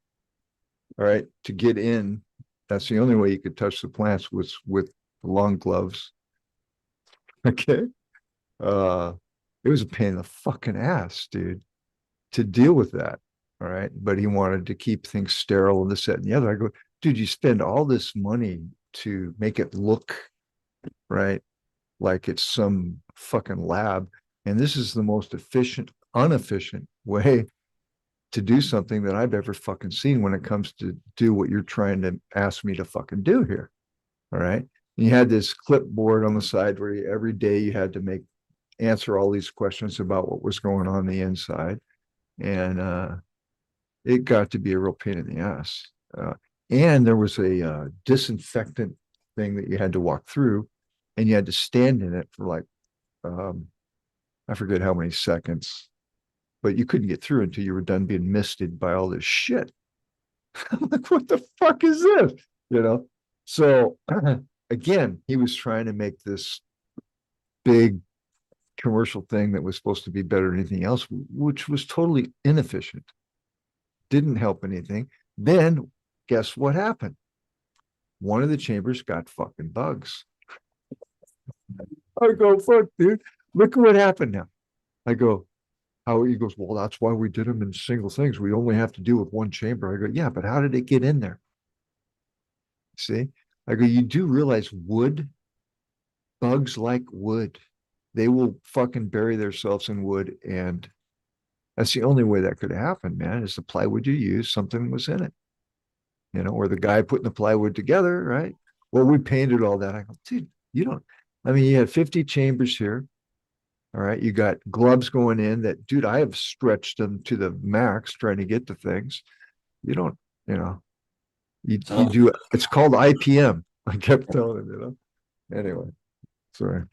all right, to get in. That's the only way you could touch the plants was with the long gloves. Okay. It was a pain in the fucking ass, dude, to deal with that. All right. But he wanted to keep things sterile and this, that, and the other. I go, dude, you spend all this money to make it look right, like it's some fucking lab. And this is the most inefficient way to do something that I've ever fucking seen when it comes to do what you're trying to ask me to fucking do here. All right. And you had this clipboard on the side where every day you had to answer all these questions about what was going on the inside. And it got to be a real pain in the ass. And there was a disinfectant thing that you had to walk through, and you had to stand in it for like, I forget how many seconds, but you couldn't get through until you were done being misted by all this shit. I'm like, what the fuck is this? So again, he was trying to make this big commercial thing that was supposed to be better than anything else, which was totally inefficient. Didn't help anything. Then guess what happened? One of the chambers got fucking bugs. I go, fuck, dude. Look at what happened now. I go, how? He goes, well, that's why we did them in single things. We only have to do with one chamber. I go, yeah, but how did it get in there? See? I go, you do realize bugs like wood. They will fucking bury themselves in wood. And that's the only way that could happen, man, is the plywood you use, something was in it, or the guy putting the plywood together, right? Well, we painted all that. I go, dude, you don't, I mean, you had 50 chambers here. All right. You got gloves going in that, dude, I have stretched them to the max trying to get the things. You don't, you know, you do, it's called IPM. I kept telling him, Anyway, sorry.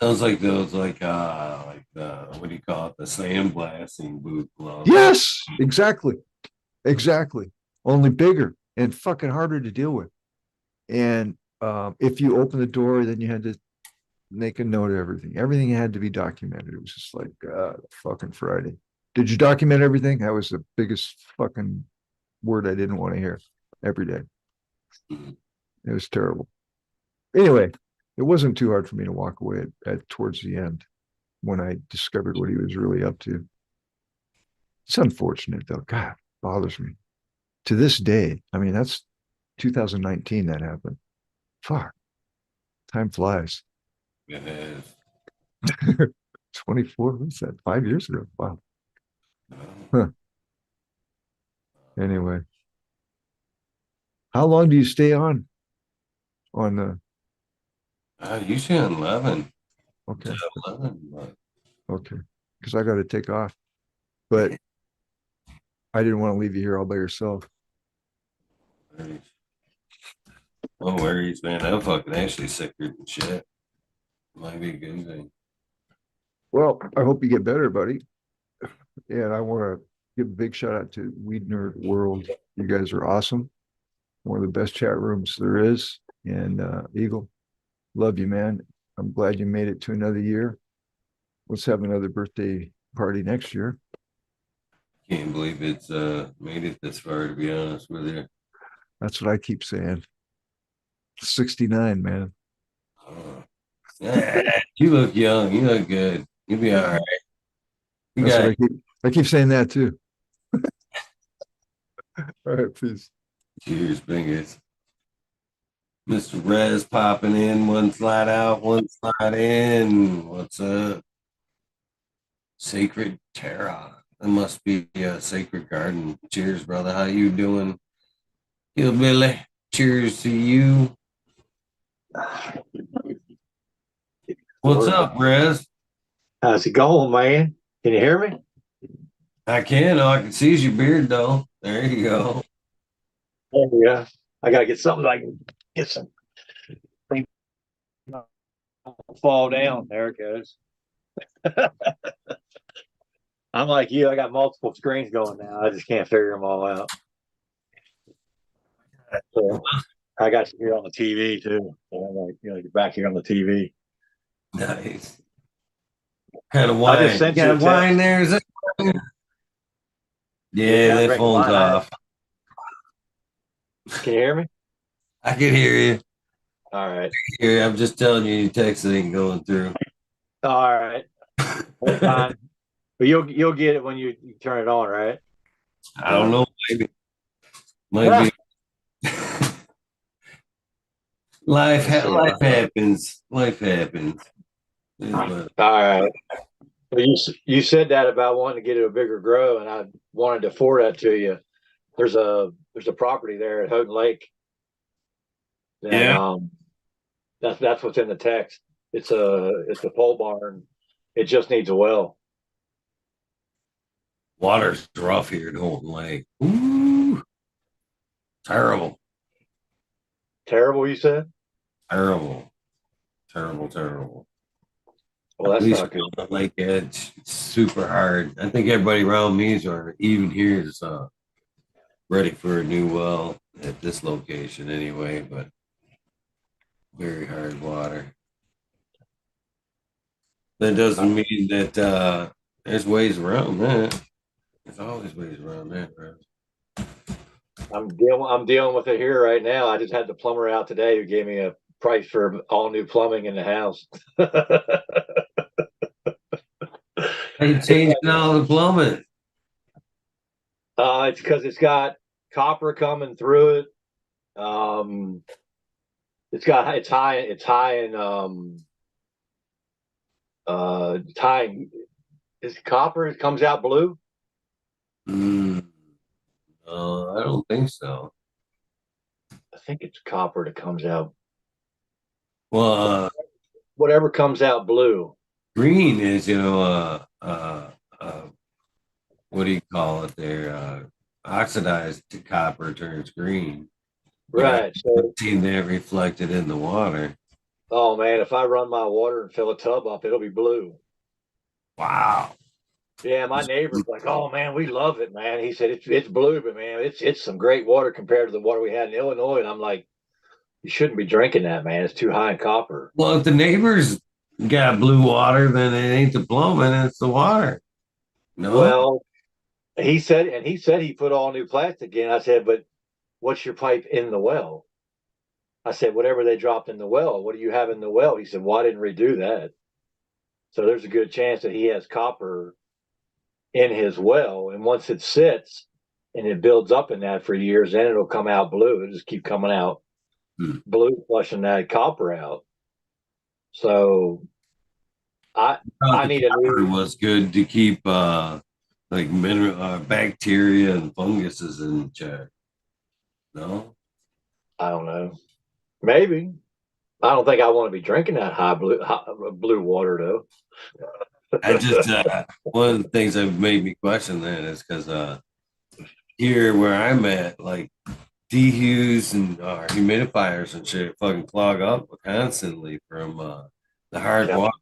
Sounds like those what do you call it? The sandblasting boot gloves. Yes, exactly. Exactly. Only bigger and fucking harder to deal with. And if you open the door, then you had to make a note of everything. Everything had to be documented. It was just like, fucking Friday. Did you document everything? That was the biggest fucking word I didn't want to hear every day. It was terrible. Anyway, it wasn't too hard for me to walk away at towards the end when I discovered what he was really up to. It's unfortunate though. God, bothers me. To this day, I mean, that's 2019 that happened. Fuck. Time flies. Yes. 24, what's that? 5 years ago. Wow. Huh. Anyway. How long do you stay on the Usually on 11. okay. 11, but Okay. Because I gotta take off. But I didn't want to leave you here all by yourself. no worries, man. I'm fucking actually sicker than shit. Might be a good thing. Well, I hope you get better, buddy. And I want to give a big shout out to Weed Nerd World. You guys are awesome. One of the best chat rooms there is. And Eagle, love you, man. I'm glad you made it to another year. Let's have another birthday party next year. Can't believe it's made it this far, to be honest with you. That's what I keep saying. 69, man. You look young. You look good. You'll be all right. You That's got what I keep saying that too. All right, peace. cheers, fingers. Mr. Rez popping in, one slide out, one slide in. What's up? Sacred Terra. That must be a sacred garden. Cheers, brother. How you doing? Hillbilly. Cheers to you. What's up, Rez? How's it going, man? Can you hear me? I can. Oh, I can see your beard, though. There you go. Oh, yeah. I gotta get something I can get some fall down. There it goes. I'm like you. I got multiple screens going now. I just can't figure them all out. So I got you here on the TV too. So I'm like, you're back here on the TV. Nice. Kind of I wine. just sent You you a got wine text. there? Is it? Yeah, that drinking phone's wine. off. Can you hear me? I can hear you. All right. Here, I'm just telling you, your text ain't going through. All right. That's fine. But you'll get it when you turn it on, right? I don't know. Might be. Life happens. Life happens. All right. Well, you said that about wanting to get it a bigger grow, and I wanted to forward that to you. There's a property there at Houghton Lake. And, Yeah. That's what's in the text. It's a pole barn. It just needs a well. Water's rough here at Holton Lake. Ooh. Terrible. Terrible, you said? Terrible. Terrible. Well, At that's least not good. on the lake edge, it's super hard. I think everybody around me even here is ready for a new well at this location anyway, but very hard water. That doesn't mean that there's ways around that. There's always ways around that, bro. I'm dealing with it here right now. I just had the plumber out today who gave me a price for all new plumbing in the house. Hey, changing all the plumbing. It's because it's got copper coming through it. it's high in it's high in, is copper, it comes out blue. Mm, no, I don't think so. I think it's copper that comes out. Well, Whatever comes out blue. green is, what do you call it there? Oxidized to copper turns green. But I've Right. So, seen that reflected in the water. oh man, if I run my water and fill a tub up, it'll be blue. Wow. Yeah, my neighbor's like, "Oh man, we love it, man." He said it's blue, but man, it's some great water compared to the water we had in Illinois. And I'm like, you shouldn't be drinking that, man. It's too high in copper. Well, if the neighbors got blue water, then it ain't the plumbing, it's the water. No? Well, he said he put all new plastic in. I said, but what's your pipe in the well? I said, whatever they dropped in the well, what do you have in the well? He said, well, I didn't redo that. So there's a good chance that he has copper in his well. And once it sits and it builds up in that for years, then it'll come out blue. It'll just keep coming out blue, flushing that copper out. So I need a Copper new. was good to keep like mineral bacteria and funguses in check. No? I don't know. Maybe. I don't think I want to be drinking that blue water though. I just one of the things that made me question that is because here where I'm at, like dehues and humidifiers and shit fucking clog up constantly from the hard Yeah. water.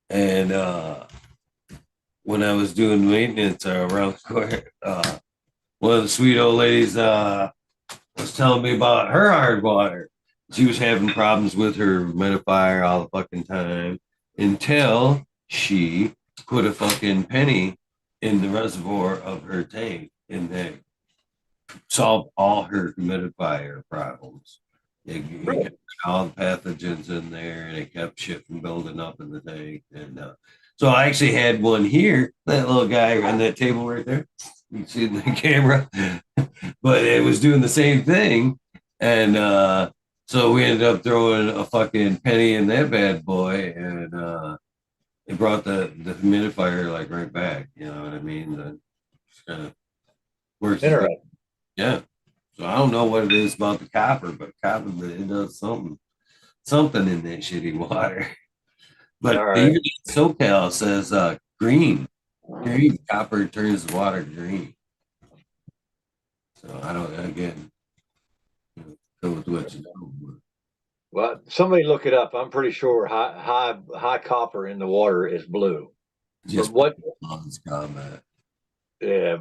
And when I was doing maintenance around the corner, one of the sweet old ladies was telling me about her hard water. She was having problems with her humidifier all the fucking time until she put a fucking penny in the reservoir of her tank and that solved all her humidifier problems. It kept all the pathogens in there and it kept shit from building up in the tank. And so I actually had one here, that little guy on that table right there. You see it in the camera, but it was doing the same thing. And so we ended up throwing a fucking penny in that bad boy, and it brought the humidifier like right back. You know what I mean? Just kind of works. Interesting. Yeah. So I don't know what it is about the copper, but copper, it does something in that shitty water. But All right. even SoCal says green copper turns the water green. So I don't again go with what you know. Well, somebody look it up. I'm pretty sure high copper in the water is blue. Just what? Comment. Yeah,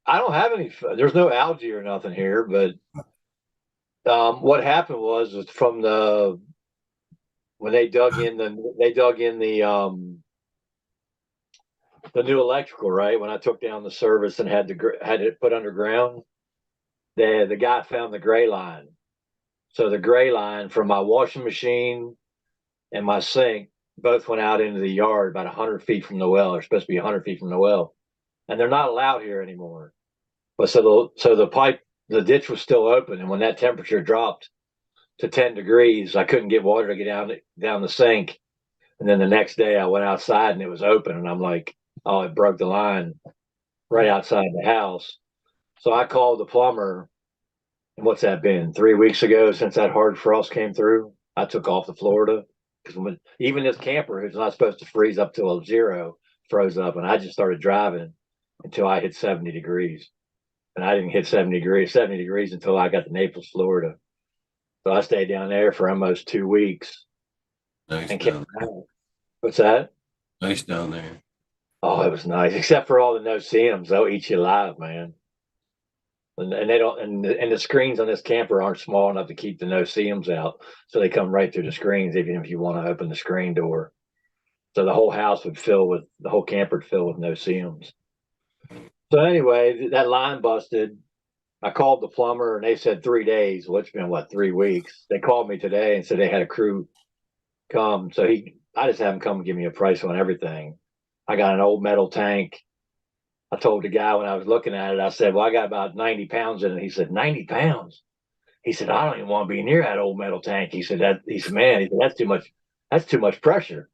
I don't have any. There's no algae or nothing here, but what happened was from when they dug in the new electrical, right? When I took down the service and had it put underground, the guy found the gray line. So the gray line from my washing machine and my sink both went out into the yard about 100 feet from the well. They're supposed to be 100 feet from the well, and they're not allowed here anymore. But so the ditch was still open, and when that temperature dropped to 10 degrees, I couldn't get water to get down the sink. And then the next day, I went outside and it was open, and I'm like, oh, it broke the line right outside the house. So I called the plumber. And what's that been? 3 weeks ago since that hard frost came through, I took off to Florida because even this camper, who's not supposed to freeze up to a zero, froze up, and I just started driving until I hit 70 degrees. And I didn't hit 70 degrees until I got to Naples, Florida. So I stayed down there for almost 2 weeks. Nice And down came out. What's that? Nice down there. Oh, it was nice, except for all the no-see-ums. They'll eat you alive, man. And they don't, and the screens on this camper aren't small enough to keep the no-see-ums out, so they come right through the screens, even if you want to open the screen door. So the whole house would the whole camper would fill with no-see-ums. So anyway, that line busted. I called the plumber and they said 3 days. Well, it's been 3 weeks. They called me today and said they had a crew come. So I just had him come and give me a price on everything. I got an old metal tank. I told the guy when I was looking at it, I said, well, I got about 90 pounds in it. He said, 90 pounds. He said, I don't even want to be near that old metal tank. He said, man, he said, that's too much pressure.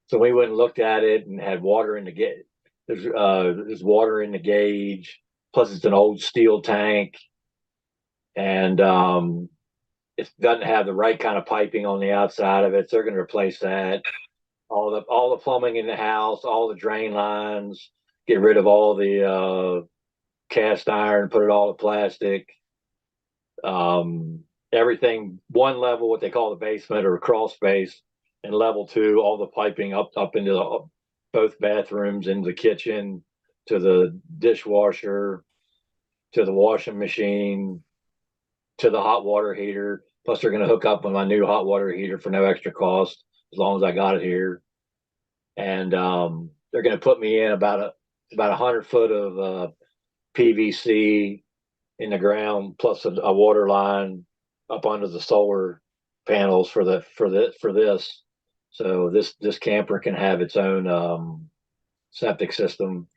So we went and looked at it and had water in the gauge. There's water in the gauge. Plus, it's an old steel tank, and it doesn't have the right kind of piping on the outside of it. So they're going to replace that. All the plumbing in the house, all the drain lines, get rid of all the cast iron, put it all to plastic. Everything one level, what they call the basement or crawl space, and level two, all the piping up into both bathrooms, into the kitchen, to the dishwasher, to the washing machine, to the hot water heater. Plus, they're going to hook up with my new hot water heater for no extra cost, as long as I got it here. And they're going to put me in about 100 foot of PVC in the ground, plus a water line up under the solar panels for this. So this camper can have its own septic system,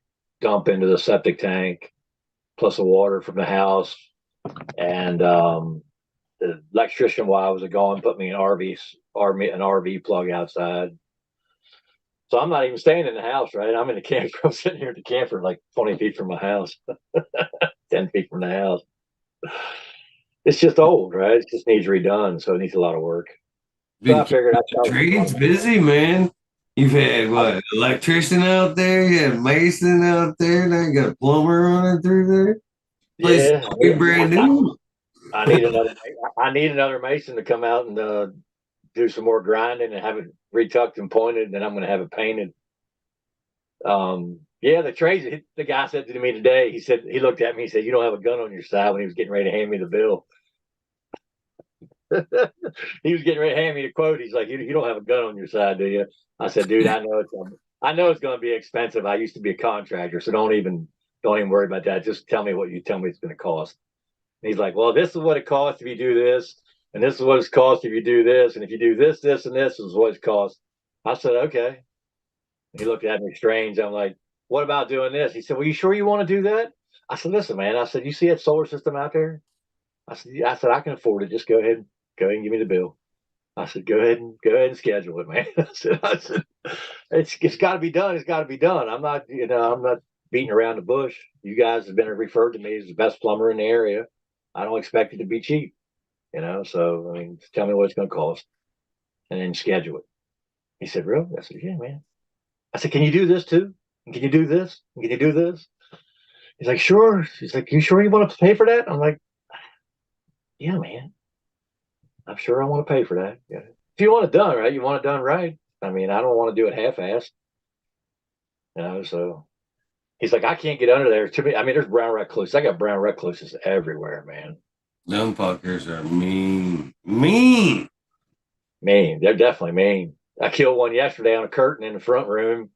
dump into the septic tank, plus the water from the house. And the electrician, while I was gone, put me an RV plug outside. So I'm not even staying in the house, right? I'm in the camper. I'm sitting here at the camper, like 20 feet from my house, 10 feet from the house. It's just old, right? It just needs redone, so it needs a lot of work. So I figured Trade's busy, man. You've had what, electrician out there, you had mason out there, now you got a plumber running through there. Place Yeah, brand new. I need another mason to come out and do some more grinding and have it retucked and pointed, and then I'm going to have it painted. Yeah, the guy said to me today, he looked at me, he said, you don't have a gun on your side, when he was getting ready to hand me the bill. He was getting ready to hand me the quote. He's like, you don't have a gun on your side, do you? I said, dude, I know it's going to be expensive. I used to be a contractor, so don't even worry about that. Just tell me what you tell me it's going to cost. And he's like, well, this is what it costs if you do this, and this is what it's cost if you do this, and if you do this, this, and this is what it costs. I said, okay. He looked at me strange. I'm like, what about doing this? He said, well, you sure you want to do that? I said, listen, man. I said, you see that solar system out there? I said, I can afford it. Just go ahead and give me the bill. I said, go ahead and schedule it, man. I said, it's got to be done. It's got to be done. I'm not beating around the bush. You guys have been referred to me as the best plumber in the area. I don't expect it to be cheap, So I mean, tell me what it's going to cost, and then schedule it. He said, really? I said, yeah, man. I said, can you do this too? And can you do this? And can you do this? He's like, sure. He's like, you sure you want to pay for that? I'm like, yeah, man. I'm sure I want to pay for that. Yeah. If you want it done right, you want it done right. I mean, I don't want to do it half-assed. So he's like, I can't get under there. To me, I mean, there's brown recluses. I got brown recluses everywhere, man. Them fuckers are mean. Mean. They're definitely mean. I killed one yesterday on a curtain in the front room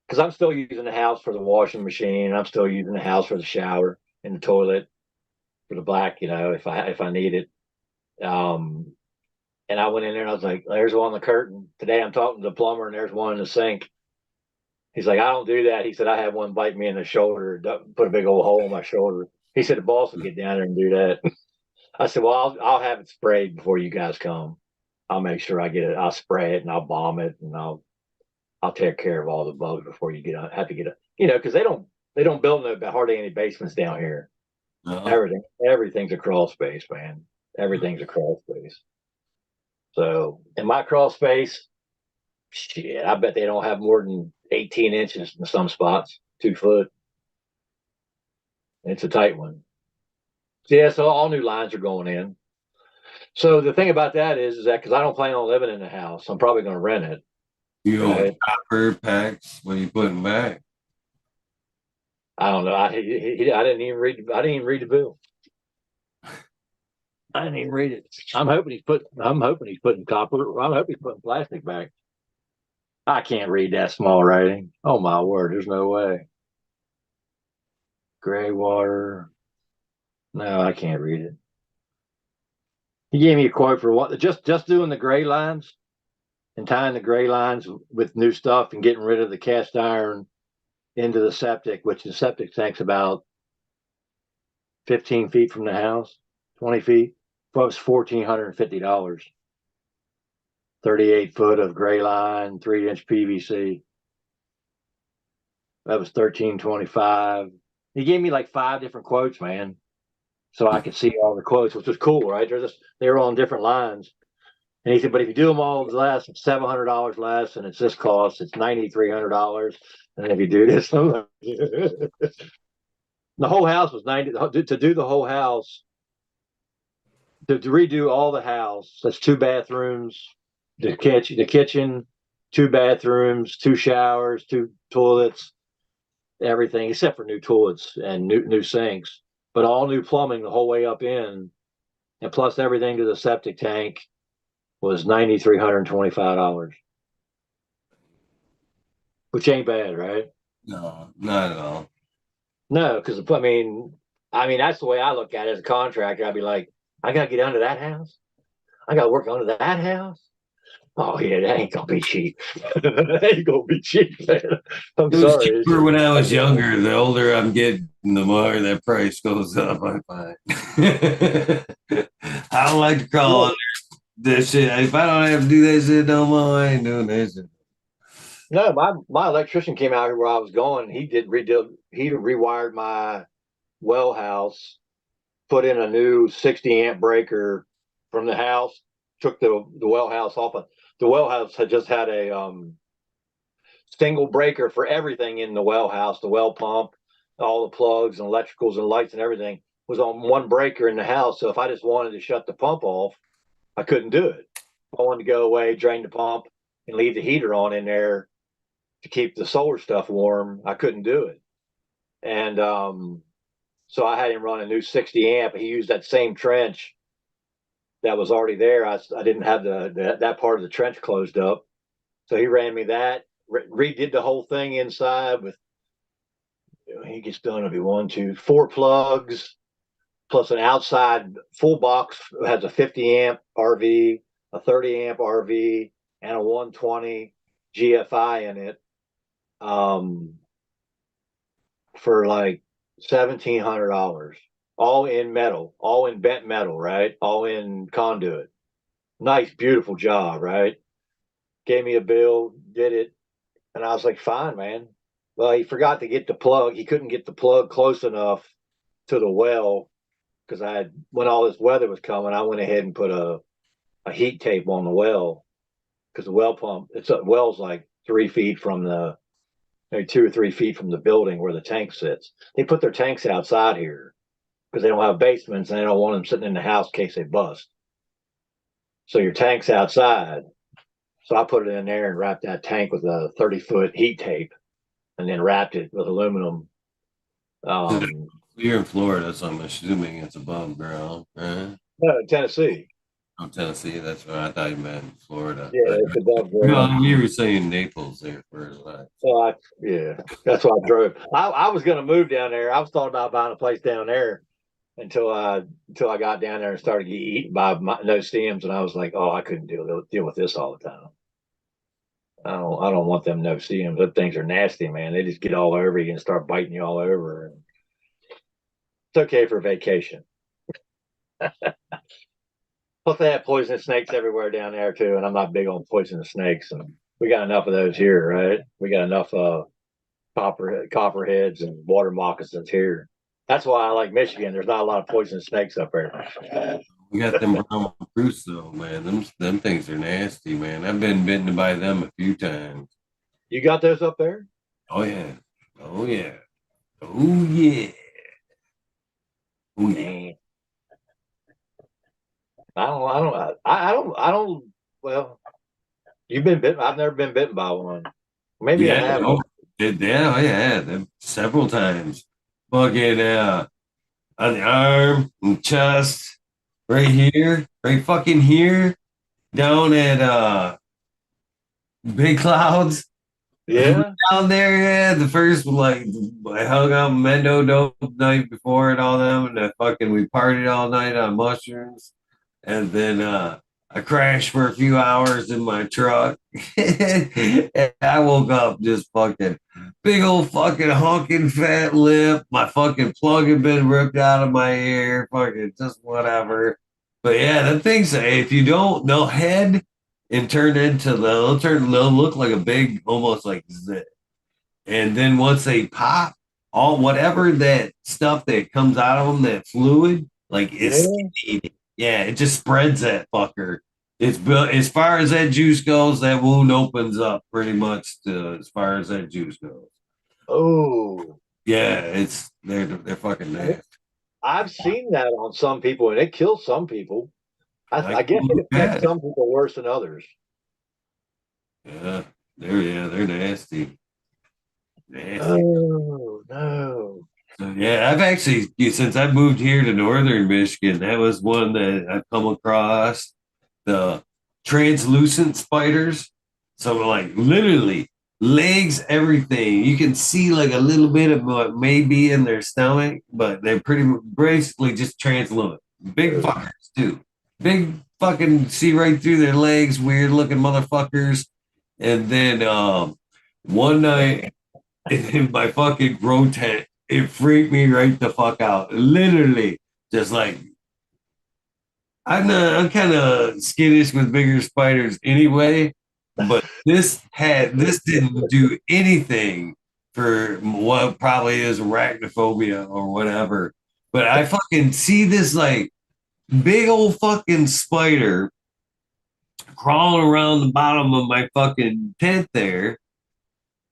because I'm still using the house for the washing machine. I'm still using the house for the shower and the toilet for the black, if I need it. And I went in there and I was like, there's one on the curtain. Today I'm talking to the plumber and there's one in the sink. He's like, I don't do that. He said, I had one bite me in the shoulder, put a big old hole in my shoulder. He said, the boss will get down there and do that. I said, well, I'll have it sprayed before you guys come. I'll make sure I get it. I'll spray it and I'll bomb it and I'll take care of all the bugs before you have to get it. Because they don't build hardly any basements down here. Uh-huh. Everything's a crawl space, man. Everything's a crawl space. So in my crawl space, shit, I bet they don't have more than 18 inches in some spots, 2 foot. It's a tight one. Yeah, so all new lines are going in. So the thing about that is that because I don't plan on living in the house, I'm probably going to rent it. You know, copper packs. What are you putting back? I don't know. I didn't even read the bill. I didn't even read it. I'm hoping he's putting copper. I'm hoping he's putting plastic back. I can't read that small writing. Oh my word! There's no way. Gray water. No, I can't read it. He gave me a quote for what? Just doing the gray lines and tying the gray lines with new stuff and getting rid of the cast iron into the septic, which the septic tank's about 15 feet from the house. 20 feet. Well, it was $1,450. 38 foot of gray line, 3-inch PVC. That was $1,325. He gave me like 5 different quotes, man, so I could see all the quotes, which was cool, right? They were on different lines. And he said, but if you do them all less, it's $700 less, and it's this cost, it's $9,300. And if you do this, the whole house was 90 to do the whole house, to redo all the house. That's 2 bathrooms, the kitchen, 2 bathrooms, 2 showers, 2 toilets, everything except for new toilets and new sinks, but all new plumbing the whole way up in, and plus everything to the septic tank was $9,325, which ain't bad, right? No, not at all. No, because I mean that's the way I look at it as a contractor. I'd be like, I gotta get under that house. I gotta work under that house. Oh yeah, that ain't gonna be cheap. That ain't gonna be cheap, man. I'm It was sorry. cheaper when I was younger. The older I'm getting, the more that price goes up, I find. I don't like to crawl under this shit. If I don't have to do that shit no more, I ain't doing that shit. No, my electrician came out here where I was going. He rewired my well house, put in a new 60 amp breaker from the house, took the well house off of the well house had just had a single breaker for everything in the well house, the well pump, all the plugs and electricals and lights and everything was on one breaker in the house. So if I just wanted to shut the pump off, I couldn't do it. If I wanted to go away, drain the pump, and leave the heater on in there to keep the solar stuff warm, I couldn't do it. And so I had him run a new 60 amp. He used that same trench that was already there. I didn't have that part of the trench closed up. So he ran me that, redid the whole thing inside with, he gets done, it'll be 4 plugs, plus an outside full box, has a 50 amp RV, a 30 amp RV, and a 120 GFI in it, for like $1,700, all in metal, all in bent metal, right? All in conduit. Nice, beautiful job, right? Gave me a bill, did it, and I was like, fine, man. Well, he forgot to get the plug. He couldn't get the plug close enough to the well because when all this weather was coming, I went ahead and put a heat tape on the well because the well pump, well's like 3 feet from maybe 2 or 3 feet from the building where the tank sits. They put their tanks outside here because they don't have basements and they don't want them sitting in the house in case they bust. So your tank's outside. So I put it in there and wrapped that tank with a 30-foot heat tape and then wrapped it with aluminum. You're in Florida, so I'm assuming it's above ground, right? No, Tennessee. Oh, Tennessee, that's what I thought you meant Florida. Yeah, it's above ground. You were saying Naples there first. So that's why I drove. I was going to move down there. I was thought about buying a place down there until I got down there and started getting eaten by no stems, and I was like, oh, I couldn't deal with this all the time. I don't want them no stems. Those things are nasty, man. They just get all over you and start biting you all over. And it's okay for vacation. Plus, they have poisonous snakes everywhere down there too, and I'm not big on poisonous snakes. And we got enough of those here, right? We got enough copperheads and water moccasins here. That's why I like Michigan. There's not a lot of poisonous snakes up there. We got them brown recruits though, man. Them things are nasty, man. I've been bitten by them a few times. You got those up there? Oh yeah. Oh yeah. Oh yeah. Oh yeah. I don't. Well, you've been bitten. I've never been bitten by one. Maybe I have. Them several times. Fucking on the arm and chest, right here, right fucking here, down at Big Clouds. Yeah. Down there, yeah. The first I hung out Mendo dope the night before and all them, and we partied all night on mushrooms. And then I I crashed for a few hours in my truck. And I woke up just fucking big old fucking honking fat lip. My fucking plug had been ripped out of my ear. Fucking just whatever. But yeah, the things if you don't, they'll head and turn into they'll look like a big, almost like zit. And then once they pop, all whatever that stuff that comes out of them, that fluid, like it's Yeah. yeah, it just spreads that fucker. It's built as far as that juice goes, that wound opens up pretty much to as far as that juice goes. Oh, Yeah, they're fucking nasty. I've seen that on some people, and it kills some people. I Like guess it affects yeah, some people worse than others. they're nasty. Nasty. Oh no. So, yeah, I've actually since I moved here to northern Michigan, that was one that I've come across the translucent spiders. So like literally legs, everything. You can see like a little bit of what may be in their stomach, but they're pretty basically just translucent. Big fuckers too. Big fucking see right through their legs, weird looking motherfuckers. And then one night in my fucking grow tent, it freaked me right the fuck out. Literally, just like I'm kind of skittish with bigger spiders anyway, but this didn't do anything for what probably is arachnophobia or whatever. But I fucking see this like big old fucking spider crawling around the bottom of my fucking tent there,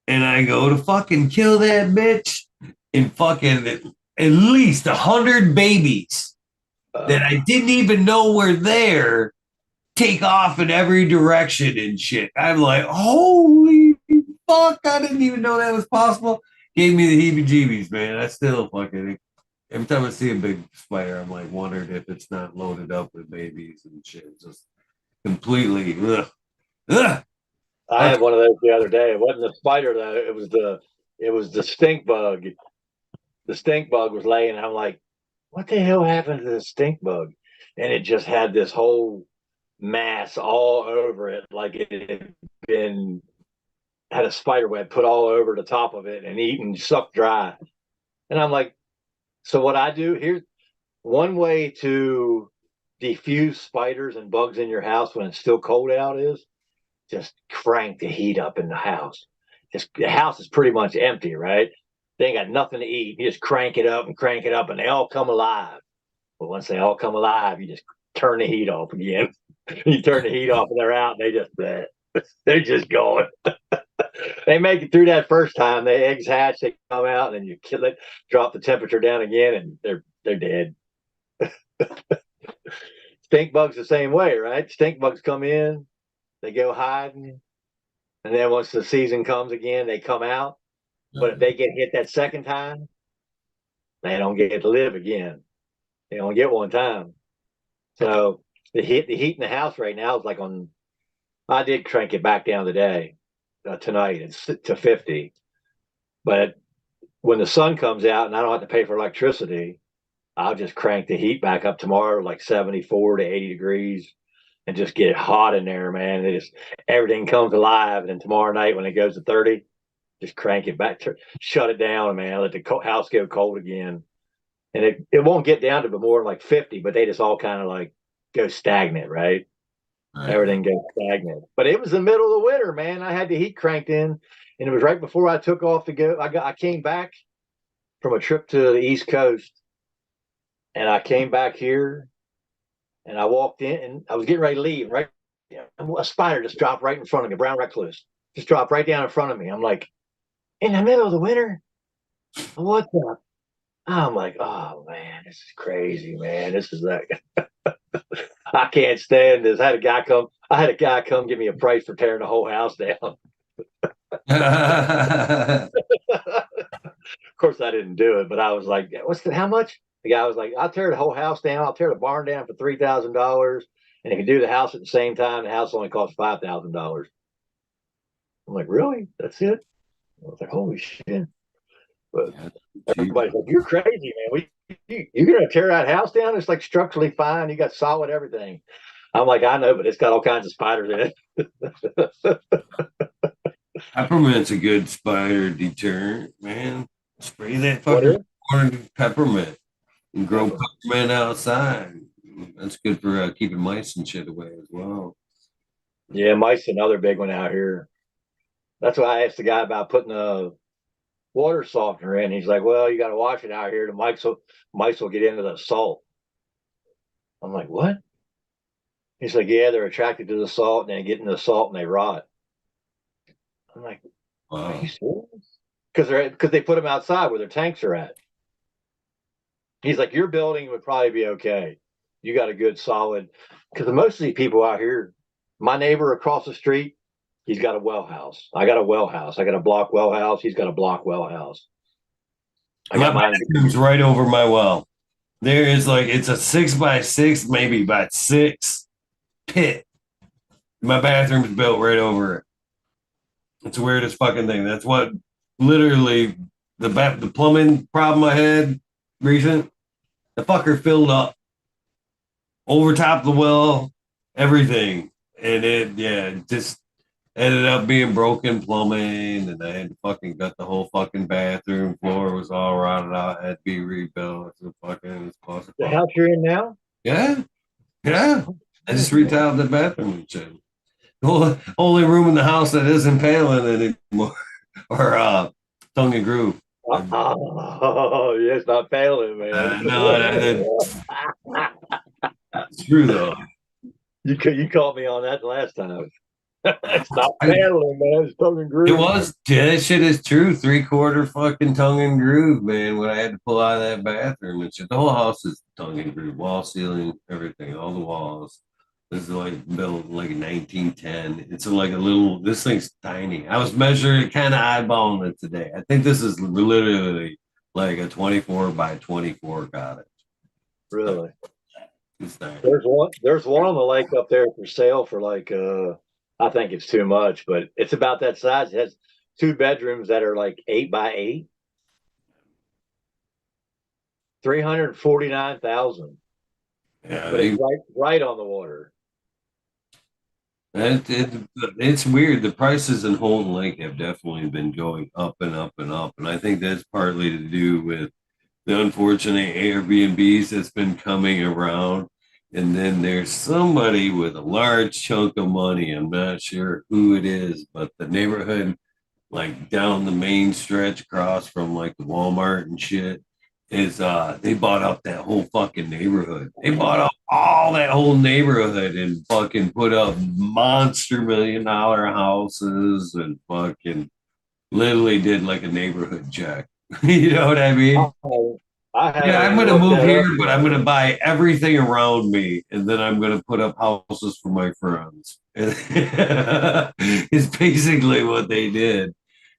and I go to fucking kill that bitch, and fucking at least 100 babies that I didn't even know were there take off in every direction and shit. I'm like, holy fuck, I didn't even know that was possible. Gave me the heebie-jeebies, man. I still fucking every time I see a big spider, I'm like wondering if it's not loaded up with babies and shit. Just completely ugh. Ugh. I had one of those the other day. It wasn't the spider though. It was the stink bug. The stink bug was laying. I'm like, what the hell happened to the stink bug? And it just had this whole mass all over it, like it had a spider web put all over the top of it and eaten, sucked dry. And I'm like, so what I do here's one way to diffuse spiders and bugs in your house when it's still cold out is just crank the heat up in the house. Just the house is pretty much empty, right? They ain't got nothing to eat. You just crank it up and crank it up, and they all come alive. But once they all come alive, you just turn the heat off again. You turn the heat off, and they're out. And they're just going. They make it through that first time. The eggs hatch, they come out, and then you kill it, drop the temperature down again, and they're dead. Stink bugs the same way, right? Stink bugs come in, they go hiding, and then once the season comes again, they come out. But if they get hit that second time, they don't get to live again. They only get one time. So the heat in the house right now is like on. I did crank it back down today, tonight. It's to 50. But when the sun comes out and I don't have to pay for electricity, I'll just crank the heat back up tomorrow, like 74 to 80 degrees, and just get it hot in there, man. Everything comes alive. And then tomorrow night when it goes to 30, just crank it back, shut it down, man. Let the house go cold again. And it won't get down to more like 50, but they just all kind of like go stagnant, right? Everything goes stagnant. But it was the middle of the winter, man. I had the heat cranked in, and it was right before I took off to go. I came back from a trip to the East Coast, and I came back here, and I walked in, and I was getting ready to leave. Right, a spider just dropped right in front of me, a brown recluse, just dropped right down in front of me. I'm like, in the middle of the winter, what the? I'm like, oh man, this is crazy, man. This is like, I can't stand this. I had a guy come give me a price for tearing the whole house down. Of course, I didn't do it, but I was like, how much? The guy was like, I'll tear the whole house down. I'll tear the barn down for $3,000. And if you do the house at the same time, the house only costs $5,000. I'm like, really? That's it? I was like, holy shit. But everybody's like, you're crazy, man. You're going to tear that house down? It's like structurally fine. You got solid everything. I'm like, I know, but it's got all kinds of spiders in it. Peppermint's a good spider deterrent, man. Spray that What fucker is? with peppermint and grow Peppermint. peppermint outside. That's good for keeping mice and shit away as well. Yeah, mice another big one out here. That's why I asked the guy about putting a water softener in. He's like, well, you got to wash it out here. The mice will get into the salt. I'm like, what? He's like, yeah, they're attracted to the salt and they get into the salt and they rot. I'm like, are Wow. you serious? Because they put them outside where their tanks are at. He's like, your building would probably be okay. You got a good solid. Because most of these people out here, my neighbor across the street, he's got a well house. I got a well house. I got a block well house. He's got a block well house. I My got mine. bathroom's right over my well. There is like it's a 6x6, maybe by 6 pit. My bathroom's built right over it. It's the weirdest fucking thing. That's what literally the plumbing problem I had recent. The fucker filled up over top of the well, everything, and it just ended up being broken plumbing, and I had to fucking gut the whole fucking bathroom. Floor was all rotted out, had to be rebuilt. It's The house you're in now? yeah, yeah. I just retiled the bathroom and shit. The only room in the house that isn't paling anymore, or tongue and groove. Oh, yeah, it's not failing, man. No, it's true though. You caught me on that last time. It's not failing, man. It's tongue and groove. It was that shit is true. 3/4 fucking tongue and groove, man. When I had to pull out of that bathroom and shit, the whole house is tongue and groove, wall, ceiling, everything, all the walls. This is like built like 1910. It's like a little. This thing's tiny. I was measuring, kind of eyeballing it today. I think this is literally like a 24 by 24 cottage. Really? It's tiny. There's one on the lake up there for sale for like I think it's too much, but it's about that size. It has 2 bedrooms that are like 8 by 8. 349,000. Yeah, But it's right on the water. It's weird. The prices in Holton Lake have definitely been going up and up and up. And I think that's partly to do with the unfortunate Airbnbs that's been coming around. And then there's somebody with a large chunk of money. I'm not sure who it is, but the neighborhood, like down the main stretch across from like the Walmart and shit, is they bought up that whole fucking neighborhood. They bought up all that whole neighborhood and fucking put up monster $1 million houses and fucking literally did like a neighborhood check. You know what I mean? Yeah, I'm gonna move here, but I'm gonna buy everything around me, and then I'm gonna put up houses for my friends. It's basically what they did,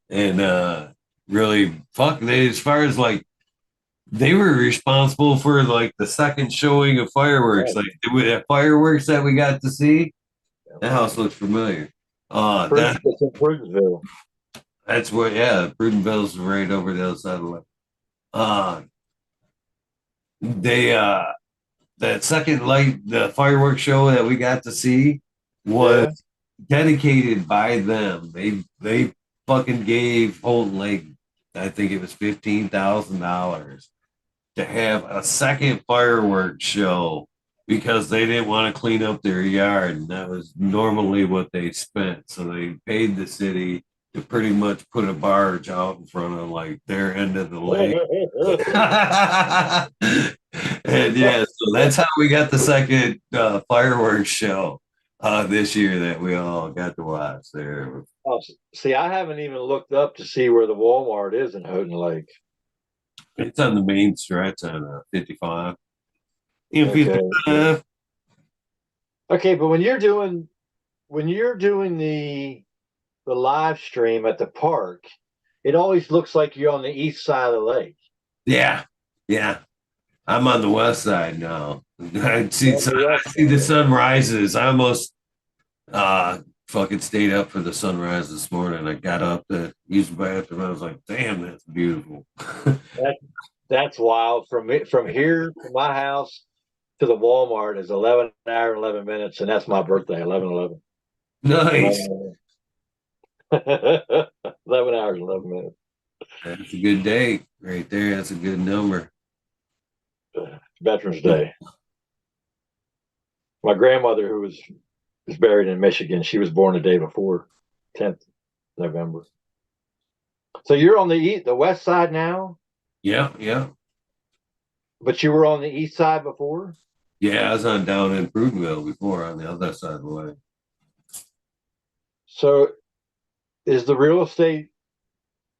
and really, fuck. They as far as like they were responsible for like the second showing of fireworks. Like the fireworks that we got to see, that house looks familiar. It's in Prudentville. That's where, yeah, Prudentville's right over the other side of the lake. They that second light, the fireworks show that we got to see was dedicated by them. They fucking gave Holton Lake, I think it was $15,000 to have a second fireworks show because they didn't want to clean up their yard, and that was normally what they spent. So they paid the city to pretty much put a barge out in front of like their end of the lake. And yeah, so that's how we got the second fireworks show this year that we all got to watch there. Oh, see, I haven't even looked up to see where the Walmart is in Houghton Lake. It's on the main stretch on 55. Okay. Okay, but when you're doing the live stream at the park, it always looks like you're on the east side of the lake. Yeah, yeah. I'm on the west side now. I see the sunrises. I almost fucking stayed up for the sunrise this morning. I got up to use the bathroom. I was like, damn, that's beautiful. That's wild. From here to my house, to the Walmart is 11 hours and 11 minutes, and that's my birthday, 11/11. Nice. 11 hours and 11 minutes. That's a good day right there. That's a good number. Veterans Day. My grandmother, who was buried in Michigan, she was born the day before, 10th November. So you're on the west side now, Yeah, yeah. but you were on the east side before? Yeah, I was on down in Prudenville before on the other side of the way. So is the real estate,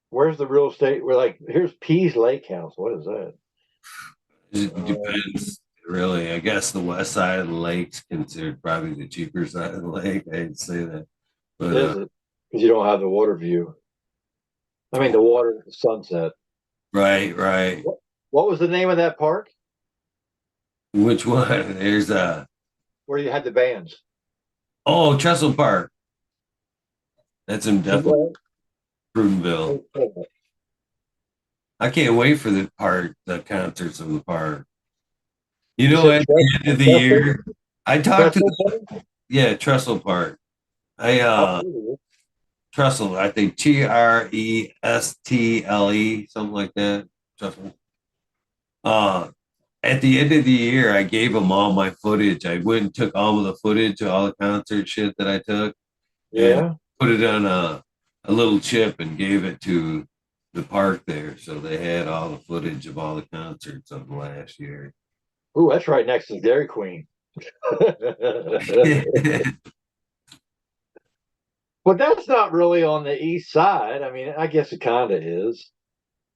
where's the real estate? We're like, here's Pease Lake House. What is that? It depends, really. I guess the west side of the lake's considered probably the cheaper side of the lake. I'd say that. But Is it? Because you don't have the water view. I mean, the water sunset. right. What was the name of that park Which one? There's where you had the bands? Trestle Park. That's in definitely Prudenville. I can't wait for the concerts in the park. You know, at the end of the year, I talked to Trestle Park. Trestle, I think Trestle, something like that. Trestle. At the end of the year, I gave them all my footage. I went and took all of the footage of all the concert shit that I took. Yeah. And put it on a little chip and gave it to the park there. So they had all the footage of all the concerts of last year. Ooh, that's right next to Dairy Queen. But that's not really on the east side. I mean, I guess it kind of is.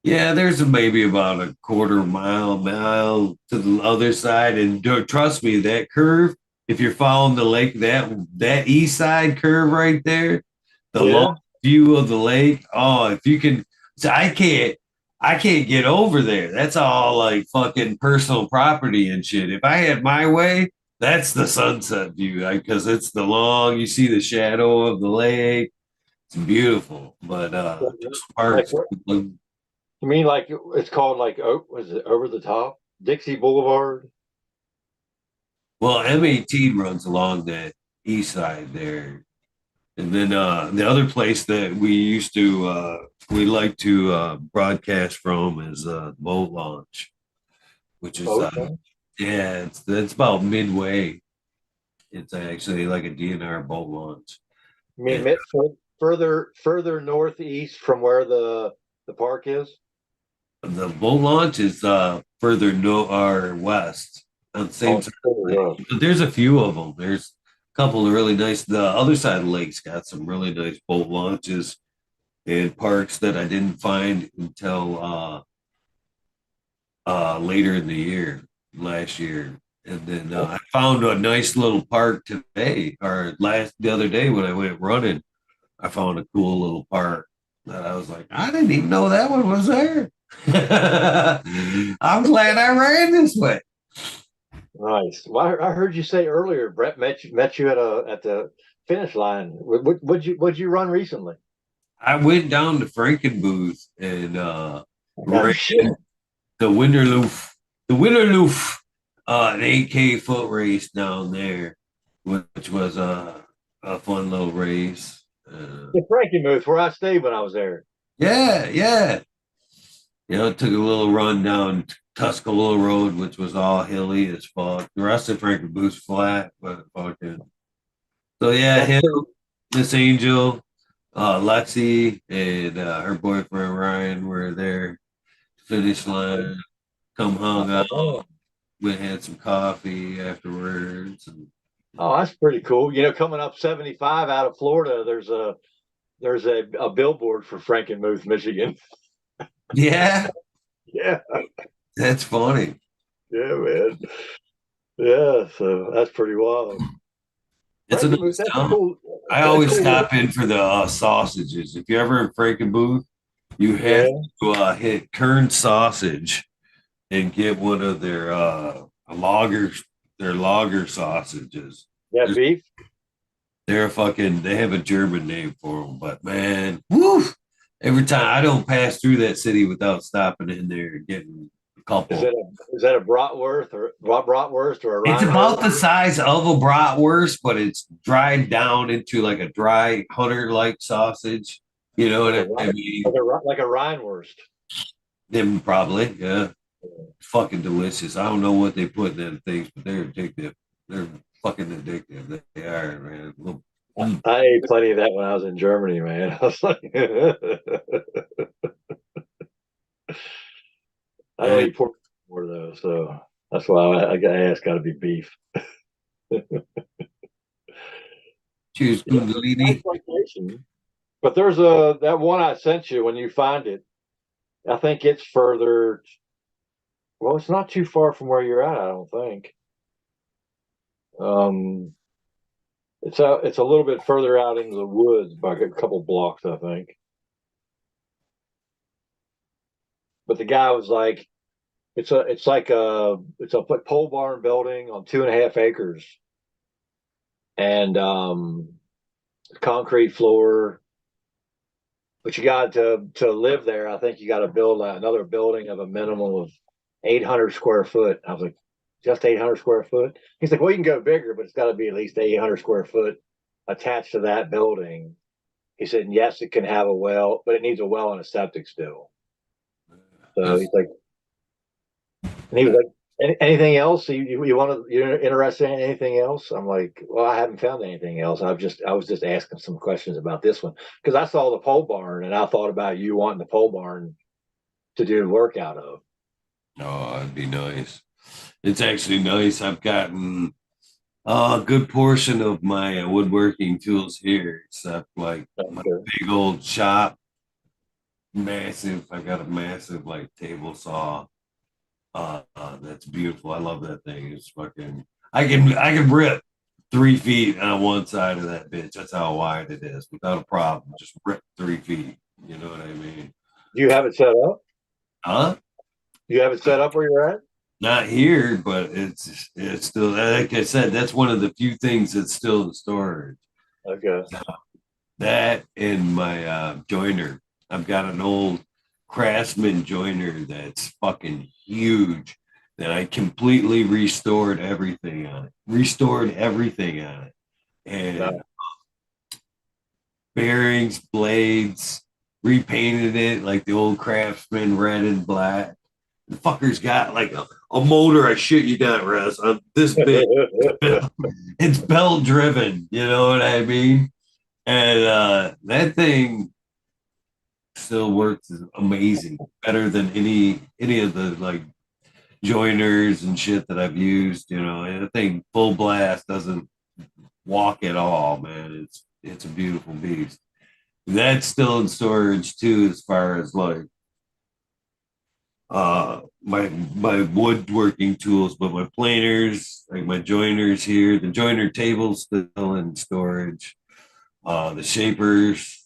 Yeah, there's maybe about a quarter mile to the other side. And trust me, that curve, if you're following the lake, that east side curve right there, the long view of the lake. Oh, if you can, so I can't get over there. That's all like fucking personal property and shit. If I had my way, that's the sunset view because it's the long, you see the shadow of the lake. It's beautiful. But parks. You mean like it's called like was it Over the Top? Dixie Boulevard? Well, M18 runs along that east side there. And then the other place that we like to broadcast from is Boat Launch, which is it's about midway. It's actually like a DNR boat launch. You mean further northeast from where the park is? The boat launch is further or west on the same side. But there's a few of them. There's a couple of really nice. The other side of the lake's got some really nice boat launches and parks that I didn't find until later in the year, last year. And then I found a nice little park today, or the other day when I went running. I found a cool little park that I was like, I didn't even know that one was there. I'm glad I ran this way. Nice. Well, I heard you say earlier, Brett met you at the finish line. What'd you run recently? I went down to Frankenbooth and ran the Winterloof, an 8K foot race down there, which was a fun little race. The Frankenbooth, where I stayed when I was there. Yeah. Took a little run down Tuscaloosa Road, which was all hilly as fuck. The rest of Frankenbooth's flat, but fucking. So yeah, him, Miss Angel, Lexi, and her boyfriend Ryan were there. Finish line, come hung out. We had some coffee afterwards. Oh, that's pretty cool. Coming up 75 out of Florida, there's a billboard for Frankenmuth, Michigan. Yeah. Yeah. That's funny. Yeah, man. Yeah, so that's pretty wild. It's a nice town. Cool. I always stop in for the sausages. If you're ever in Frankenbooth, you have to hit Kern Sausage and get one of their lager sausages. Yeah, beef. They have a German name for them, but man, woo! Every time I don't pass through that city without stopping in there and getting a couple. Is that a bratwurst or a It's Reinhardt? about the size of a bratwurst, but it's dried down into like a dry hunter-like sausage. You know what I mean? Like a Reinwurst. Them probably, yeah. Fucking delicious. I don't know what they put in them things, but they're addictive. They're fucking addictive. They are, man. I ate plenty of that when I was in Germany, man. I was like, I don't eat pork anymore though, so that's why I got asked. Got to be beef. Cheers, Kundalini. But there's that one I sent you when you find it. I think it's further. Well, it's not too far from where you're at. I don't think. It's a little bit further out into the woods by a couple blocks, I think. But the guy was like, it's a pole barn building on 2.5 acres, and concrete floor. But you got to live there. I think you got to build another building of a minimum of 800 square foot. I was like, just 800 square foot? He's like, well, you can go bigger, but it's got to be at least 800 square foot attached to that building. He said, yes, it can have a well, but it needs a well and a septic still. So he's like, and he was like, anything else? You're interested in anything else? I'm like, well, I haven't found anything else. I was just asking some questions about this one because I saw the pole barn and I thought about you wanting the pole barn to do work out of. Oh, that'd be nice. It's actually nice. I've gotten a good portion of my woodworking tools here, except like my big old shop. Massive. I got a massive like table saw. That's beautiful. I love that thing. It's fucking. I can rip 3 feet on one side of that bitch. That's how wide it is without a problem. Just rip 3 feet. You know what I mean? Do you have it set up? Huh? You have it set up where you're at? Not here, but it's still, like I said, that's one of the few things that's still in storage. Okay. That and my joiner. I've got an old Craftsman joiner that's fucking huge that I completely restored everything on it. And bearings, blades, repainted it like the old Craftsman red and black. The fucker's got like a motor, I shit you not, Russ, on this big. It's belt driven, you know what I mean? And that thing still works amazing, better than any of the like joiners and shit that I've used, you know. And I think full blast doesn't walk at all, man. It's a beautiful beast. That's still in storage too, as far as like my woodworking tools, but my planers, like my joiners here, the joiner table's still in storage. The shapers,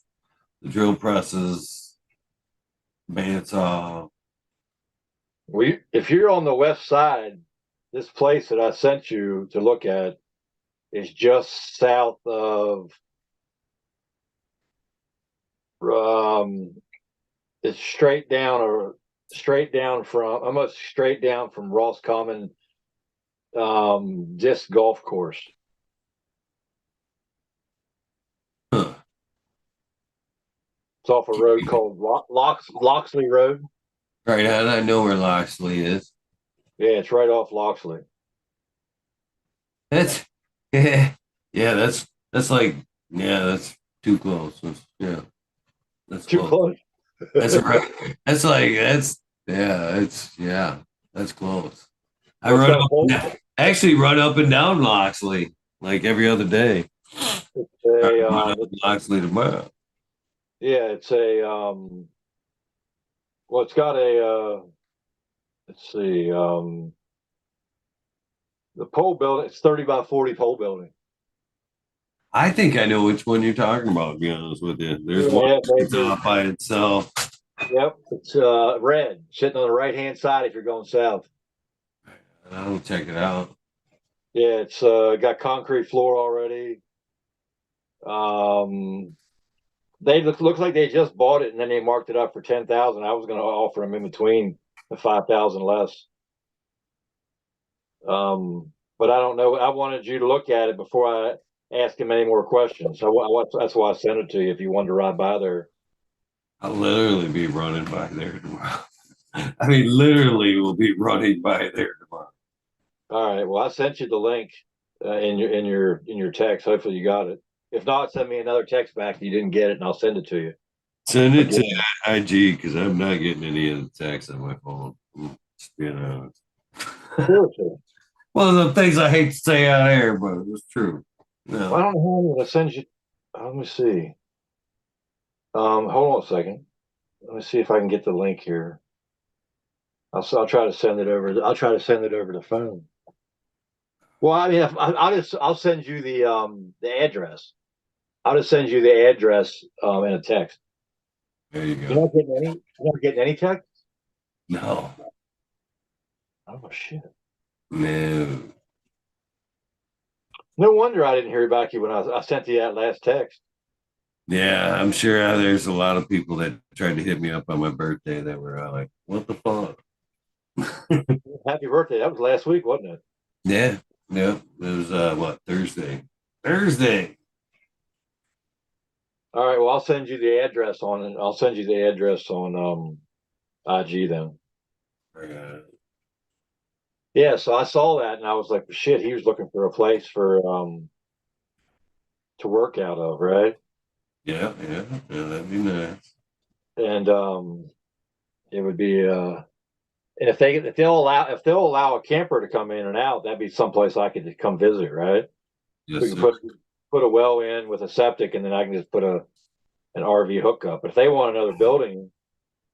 the drill presses, bandsaw. If you're on the west side, this place that I sent you to look at is just south of it's straight down from almost straight down from Ross Common disc golf course. Huh. It's off a road called Loxley Road. Right, I know where Loxley is. Yeah, it's right off Loxley. That's yeah, that's like that's too close. That's Too close. That's right. That's like that's close. Actually run up and down Loxley like every other day. Loxley tomorrow. Yeah, it's a well, it's got a let's see, the pole building. It's 30 by 40 pole building. I think I know which one you're talking about, to be honest with you. There's one that's off by itself. Yep, it's red, sitting on the right hand side if you're going south. I'll check it out. Yeah, it's got concrete floor already. They looks like they just bought it and then they marked it up for 10,000. I was going to offer them in between the 5,000 less. But I don't know. I wanted you to look at it before I ask him any more questions. So that's why I sent it to you if you wanted to ride by there. I'll literally be running by there tomorrow. I mean, literally, we'll be running by there tomorrow. All right. Well, I sent you the link in your text. Hopefully, you got it. If not, send me another text back if you didn't get it, and I'll send it to you. Send it to IG because I'm not getting any of the texts on my phone. Just being honest. Seriously. One of the things I hate to say on air, but it was true. No. I don't know how I'm going to send you. Let me see. Hold on a second. Let me see if I can get the link here. I'll try to send it over. I'll try to send it over the phone. Well, I mean, I'll send you the address. I'll just send you the address in a text. There you go. You're not getting any text? No. Oh shit. No. No wonder I didn't hear back you when I sent you that last text. Yeah, I'm sure there's a lot of people that tried to hit me up on my birthday that were like, what the fuck? Happy birthday. That was last week, wasn't it? Yeah. It was what, Thursday? Thursday. All right. Well, I'll send you the address on IG then. Yeah, so I saw that and I was like, shit, he was looking for a place for to work out of, right? Yeah, that'd be nice. And it would be and if they'll allow a camper to come in and out, that'd be someplace I could come visit, right? Yes, We can put a well in with a septic, and then I can just put an RV hookup. But if they want another building,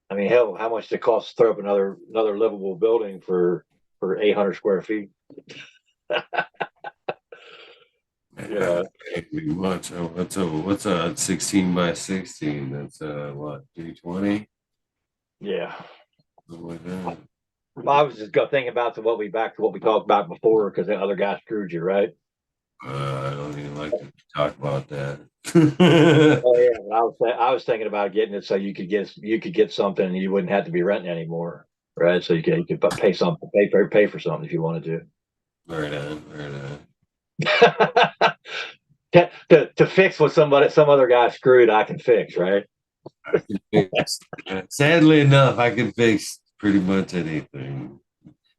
I mean, hell, how much does it cost to throw up another livable building for 800 square feet? Yeah, can't be much. What's a 16 by 16? That's what, 320? yeah. Something like that. Well, I was just thinking back to what we talked about before because the other guy screwed you, right? I don't even like to talk about that. Oh yeah, I was thinking about getting it so you could get something and you wouldn't have to be renting anymore, right? So you could pay for something if you wanted to. Right on. To fix what some other guy screwed, I can fix, right? I can fix. Sadly enough, I can fix pretty much anything.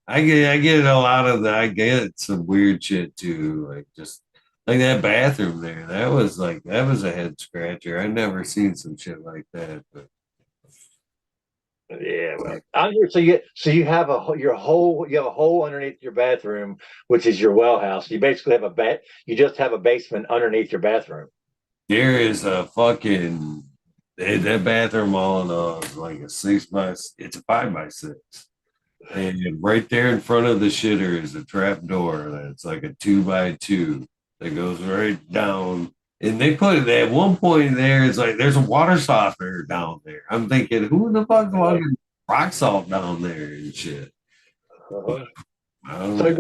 I get a lot of I get some weird shit too, like just like that bathroom there. That was a head scratcher. I never seen some shit like that. But Yeah, well, you have a hole underneath your bathroom, which is your well house. You basically have you just have a basement underneath your bathroom. there is a fucking that bathroom all in all is like it's a 5x6. And right there in front of the shitter is a trap door that's like a 2x2 that goes right down. And they put it at one point there, it's like there's a water softener down there. I'm thinking, who the fuck's logging rock salt down there and shit? Uh-huh. I don't So know.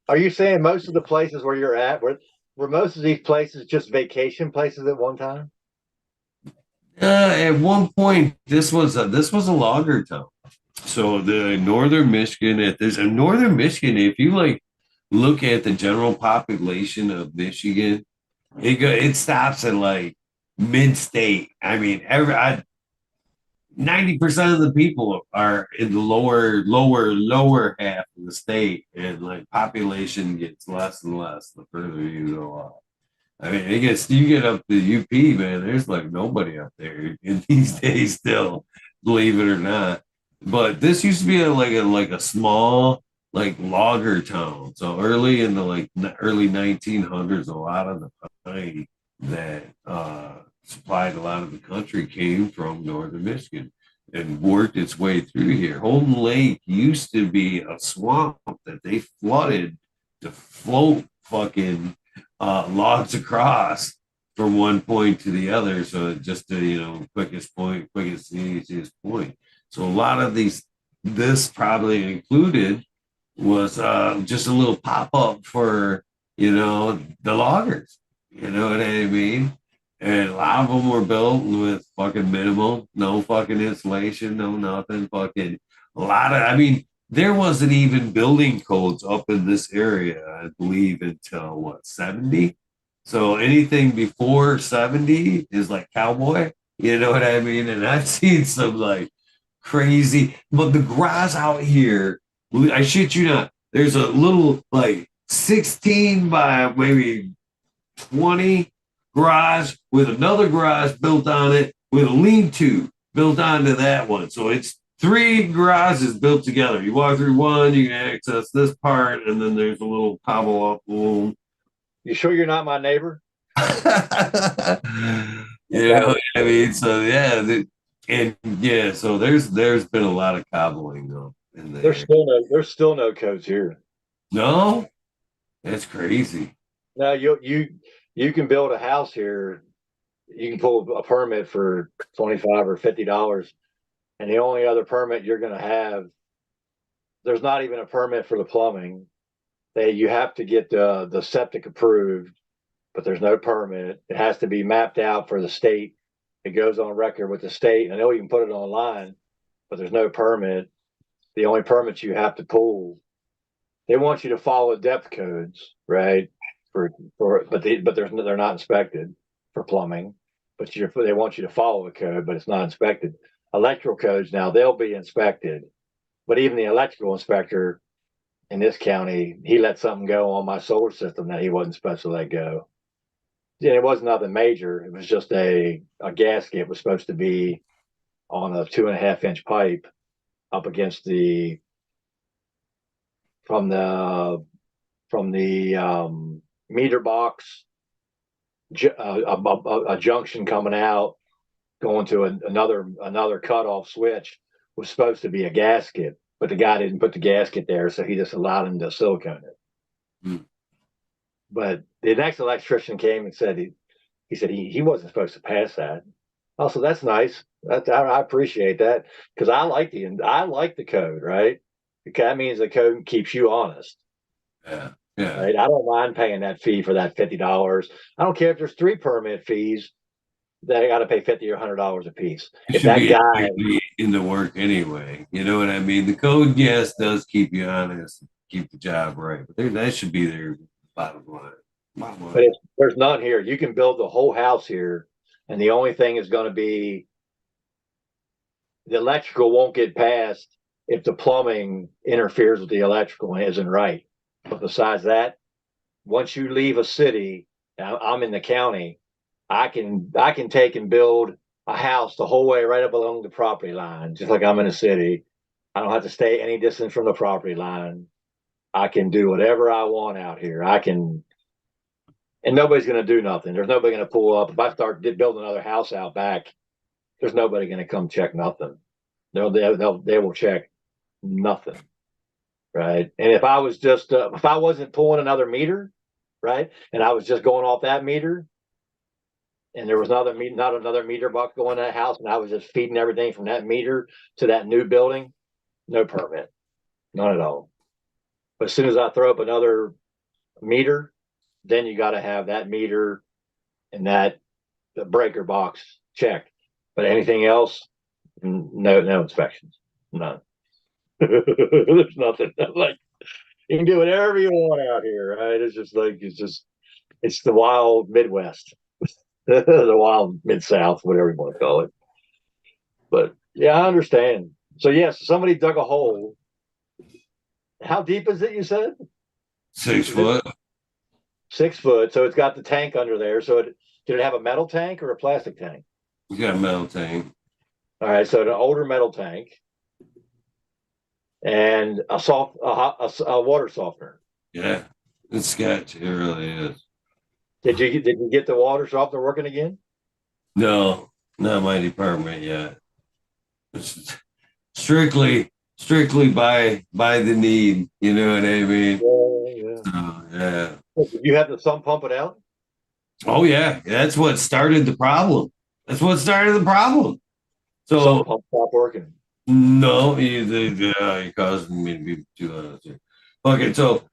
are you saying most of the places where you're at were most of these places just vacation places at one time? At one point, this was a logger town. So the northern Michigan, if you like look at the general population of Michigan, it stops at like mid-state. I mean, 90% of the people are in the lower half of the state, and like population gets less and less the further you go up. I mean, you get up to UP, man. There's like nobody up there in these days still, believe it or not. But this used to be like a small like logger town. So early in the early 1900s, a lot of the pine that supplied a lot of the country came from northern Michigan and worked its way through here. Holden Lake used to be a swamp that they flooded to float fucking logs across from one point to the other. So just to, quickest, easiest point. So a lot of this probably included was just a little pop up for, the loggers. You know what I mean? And a lot of them were built with fucking minimal, no fucking insulation, no nothing, fucking a lot of, I mean, there wasn't even building codes up in this area, I believe, until what, 70? So anything before 70 is like cowboy, you know what I mean? And I've seen some like crazy, but the grass out here, I shit you not, there's a little like 16 by maybe 20 garage with another garage built on it with a lean-to built onto that one. So it's three garages built together. You walk through one, you can access this part, and then there's a little cobble up room. You sure you're not my neighbor? You know what I mean? So yeah, and yeah, so there's been a lot of cobbling though in there. There's still no codes here. No, that's crazy. No, you can build a house here. You can pull a permit for $25 or $50, and the only other permit you're going to have, there's not even a permit for the plumbing. You have to get the septic approved, but there's no permit. It has to be mapped out for the state. It goes on record with the state. I know you can put it online, but there's no permit. The only permits you have to pull, they want you to follow depth codes, right? But they're not inspected for plumbing. But they want you to follow a code, but it's not inspected. Electrical codes now, they'll be inspected, but even the electrical inspector in this county, he let something go on my solar system that he wasn't supposed to let go. Yeah, it wasn't nothing major. It was just a gasket was supposed to be on a 2.5-inch pipe up against from the meter box, a junction coming out, going to another cutoff switch was supposed to be a gasket, but the guy didn't put the gasket there, so he just allowed him to silicone it. Hmm. But the next electrician came and said he wasn't supposed to pass that. Also, that's nice. I appreciate that because I like the code, right? Because that means the code keeps you honest. Yeah. Yeah. Right? I don't mind paying that fee for that $50. I don't care if there's 3 permit fees that I got to pay $50 or $100 a piece. If that guy in the work anyway, you know what I mean? The code, yes, does keep you honest, keep the job right, but that should be their bottom line. But there's none here. You can build the whole house here, and the only thing is going to be the electrical won't get passed if the plumbing interferes with the electrical and isn't right. But besides that, once you leave a city, I'm in the county, I can take and build a house the whole way right up along the property line, just like I'm in a city. I don't have to stay any distance from the property line. I can do whatever I want out here. And nobody's going to do nothing. There's nobody going to pull up. If I start building another house out back, there's nobody going to come check nothing. They will check nothing, right? And if I wasn't pulling another meter, right, and I was just going off that meter, and there was not another meter box going in that house, and I was just feeding everything from that meter to that new building, no permit, none at all. But as soon as I throw up another meter, then you got to have that meter and the breaker box checked. But anything else, no inspections, none. There's nothing. Like, you can do whatever you want out here, right? It's the wild Midwest, the wild Mid-South, whatever you want to call it. But yeah, I understand. So yes, somebody dug a hole. How deep is it? You said 6 foot. 6 foot. So it's got the tank under there. So did it have a metal tank or a plastic tank? We got a metal tank. All right, so an older metal tank and a water softener. Yeah, it's sketch. It really is. Did you get the water softener working again? No, not my department yet. It's strictly by the need. You know what I mean? Yeah. So, yeah. Did you have the sump pump it out? Oh yeah, that's what started the problem. So Sump pump stopped working. no, you're causing me to be too honest here. Okay, so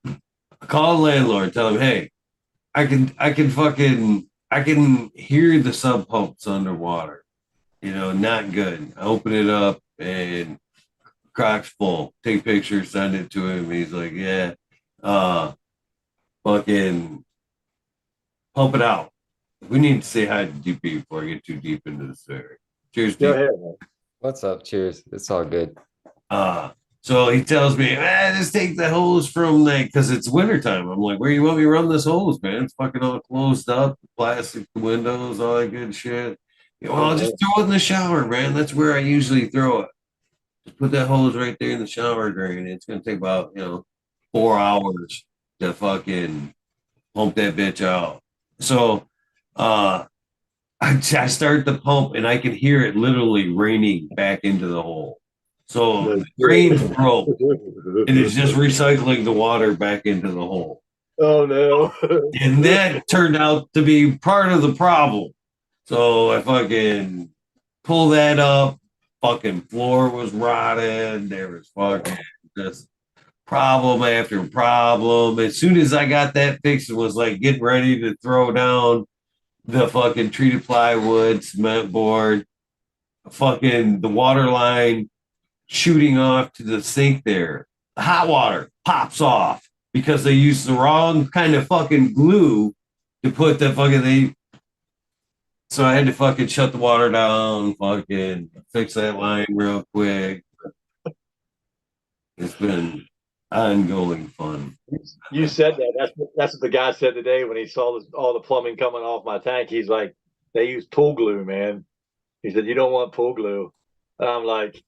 call the landlord, tell him, hey, I can hear the sub pumps underwater. You know, not good. I open it up and Croc's full. Take pictures, send it to him. He's like, yeah, fucking pump it out. We need to say hi to DP before I get too deep into the story. Cheers, Go DP. ahead, man. What's up? Cheers. It's all good. So he tells me, just take the hose from like, because it's wintertime. I'm like, where you want me to run this hose, man? It's fucking all closed up, plastic windows, all that good shit. You know, well, I'll just throw it in the shower, man. That's where I usually throw it. Just put that hose right there in the shower drain. It's gonna take about 4 hours to fucking pump that bitch out. So I start the pump and I can hear it literally raining back into the hole. So the drain's broke and it's just recycling the water back into the hole. Oh no. And that turned out to be part of the problem. So I fucking pull that up. Fucking floor was rotted. There was fucking just problem after problem. As soon as I got that fixed, it was like getting ready to throw down the fucking treated plywood, cement board, fucking the water line shooting off to the sink there. The hot water pops off because they used the wrong kind of fucking glue to put the fucking thing. So I had to fucking shut the water down, fucking fix that line real quick. It's been ongoing fun. You said that. That's what the guy said today when he saw all the plumbing coming off my tank. He's like, they use pool glue, man. He said, you don't want pool glue. And I'm like,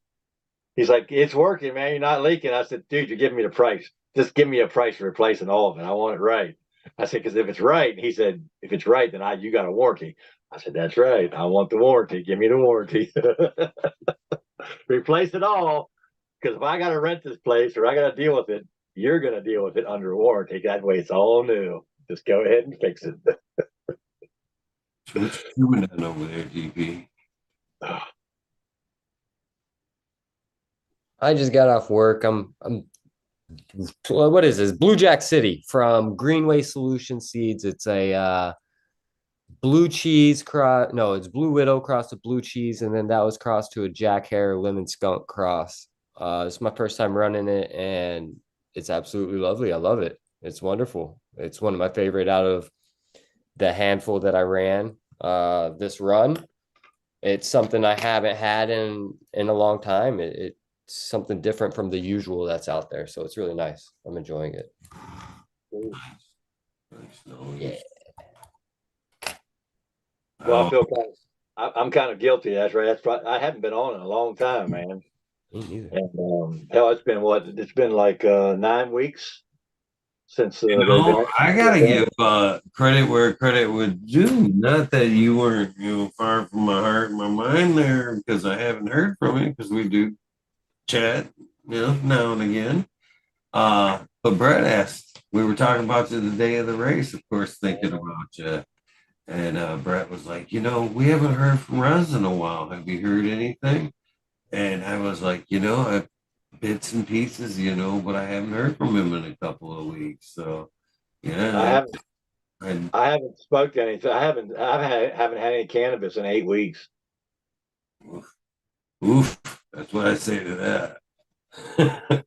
he's like, it's working, man. You're not leaking. I said, dude, you're giving me the price. Just give me a price for replacing all of it. I want it right. I said, because if it's right, he said, if it's right, then you got a warranty. I said, that's right. I want the warranty. Give me the warranty. Replace it all. Because if I got to rent this place or I got to deal with it, you're going to deal with it under warranty. That way it's all new. Just go ahead and fix it. So what you doing then over there, DP? I just got off work. I'm what is this? Blue Jack City from Greenway Solution Seeds. It's a blue cheese cross. No, it's Blue Widow crossed with blue cheese, and then that was crossed to a Jack Hare lemon skunk cross. It's my first time running it, and it's absolutely lovely. I love it. It's wonderful. It's one of my favorite out of the handful that I ran this run. It's something I haven't had in a long time. It's something different from the usual that's out there, so it's really nice. I'm enjoying it. Yeah. Well, I feel I'm kind of guilty. That's right. That's right. I haven't been on in a long time, man. Me neither. And hell, it's been what? It's been like 9 weeks since. I gotta give credit where credit would due. Not that you weren't, far from my heart and my mind there, because I haven't heard from you, because we do chat, now and again. But Brett asked, we were talking about you the day of the race, of course, thinking about you. And Brett was like, we haven't heard from Rez in a while. Have you heard anything? And I was like, bits and pieces, but I haven't heard from him in a couple of weeks. So, yeah. I haven't smoked anything. I haven't had any cannabis in 8 weeks. Oof. That's what I say to that.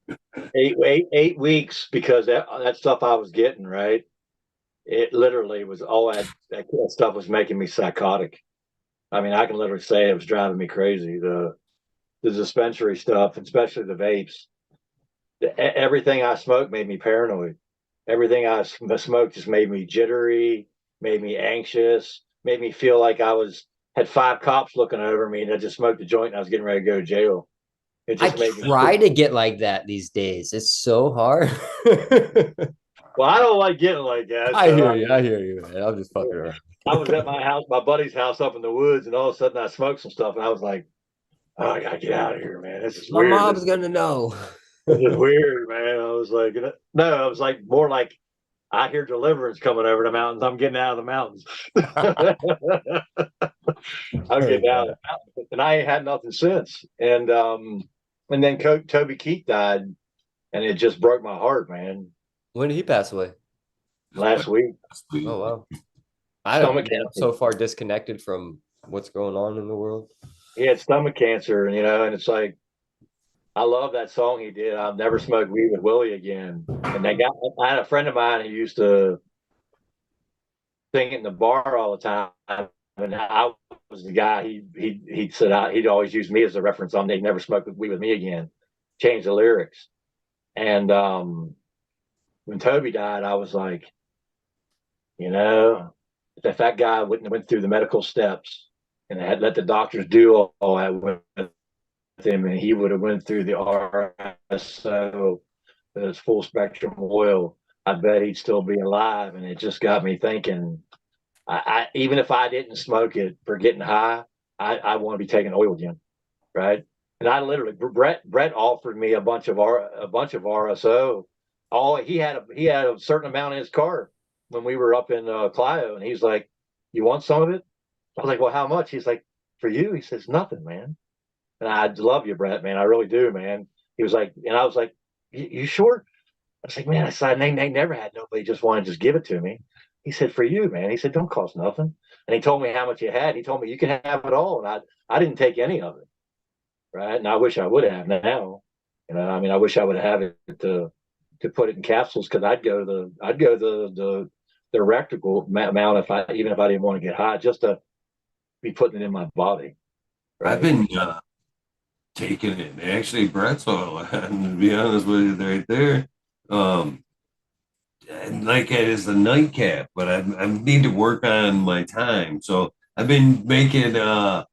8 weeks, because that stuff I was getting, right? It literally was all that stuff was making me psychotic. I mean, I can literally say it was driving me crazy. The dispensary stuff, especially the vapes. Everything I smoked made me paranoid. Everything I smoked just made me jittery, made me anxious, made me feel like I had 5 cops looking over me, and I just smoked a joint and I was getting ready to go to jail. It just I try to get like that these days. It's so hard. Well, I don't like getting like that. I hear you, man. I'm just fucking around. I was at my buddy's house up in the woods, and all of a sudden I smoked some stuff, and I was like, oh, I gotta get out of here, man. This is My weird. mom's gonna know. This is weird, man. I was like, no, I was like more like, I hear deliverance coming over the mountains. I'm getting out of the mountains. I'm getting out of the mountains. And I ain't had nothing since. And then Toby Keith died, and it just broke my heart, man. When did he pass away? Last week. Oh, wow. I'm so far disconnected from what's going on in the world. He had stomach cancer, and it's like, I love that song he did. I'll never smoke weed with Willie again. And I had a friend of mine who used to sing it in the bar all the time. And I was the guy he said he'd always use me as a reference on they never smoked weed with me again. Change the lyrics. And when Toby died, I was like, you know, if that guy wouldn't have went through the medical steps and had let the doctors do all that with him, and he would have went through the RSO, this full spectrum oil, I bet he'd still be alive. And it just got me thinking. I even if I didn't smoke it for getting high, I want to be taking oil again, right? And I literally Brett offered me a bunch of RSO. All he had a certain amount in his car when we were up in Clio, and he's like, "You want some of it?" I was like, "Well, how much?" He's like, "For you." He says, "Nothing, man." And I love you, Brett, man. I really do, man. He was like, and I was like, "You sure?" I was like, "Man," I said, they never had nobody just want to just give it to me. He said, "For you, man." He said, "Don't cost nothing." And he told me how much you had. He told me you can have it all. And I didn't take any of it. Right. And I wish I would have now. You know, I mean, I wish I would have it to put it in capsules because I'd go the rectal amount if I even if I didn't want to get high, just to be putting it in my body. Right. I've been taking it. Actually, Brett's oil, and to be honest with you, right there. And like it is a nightcap, but I need to work on my time. So I've been making hot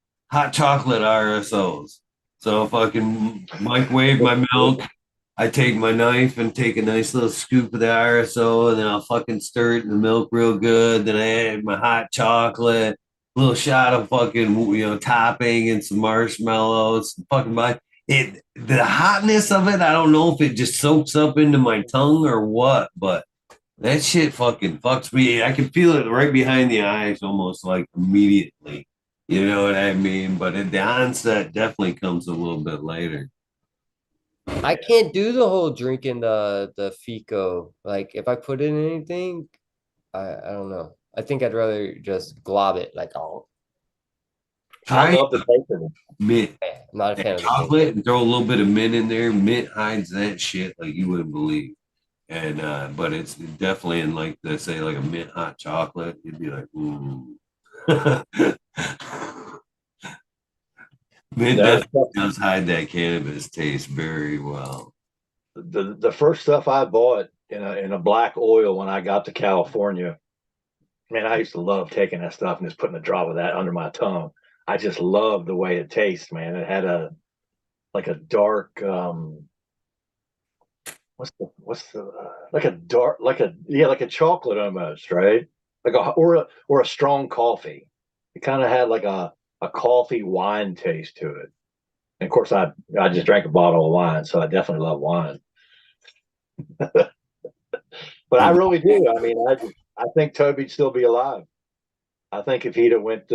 chocolate RSOs. So if I can microwave my milk, I take my knife and take a nice little scoop of the RSO, and then I'll fucking stir it in the milk real good. Then I add my hot chocolate, a little shot of fucking topping and some marshmallows. Fucking my it the hotness of it. I don't know if it just soaks up into my tongue or what, but that shit fucking fucks me. I can feel it right behind the eyes almost like immediately. You know what I mean? But the onset definitely comes a little bit later. I can't do the whole drinking the Fico. Like if I put in anything, I don't know. I think I'd rather just glob it. Like, oh, I Try love the taste of it. mint. I'm not a That fan of the taste. chocolate and throw a little bit of mint in there. Mint hides that shit like you wouldn't believe. And but it's definitely in like they say like a mint hot chocolate. You'd be like, ooh. Mint No, definitely does hide that cannabis taste very well. the first stuff I bought in a black oil when I got to California, man, I used to love taking that stuff and just putting a drop of that under my tongue. I just loved the way it tastes, man. It had a like a dark what's the like a dark like a chocolate almost, right? Like a strong coffee. It kind of had like a coffee wine taste to it. And of course I just drank a bottle of wine, so I definitely love wine. But I really do. I mean, I think Toby'd still be alive. I think if he'd have went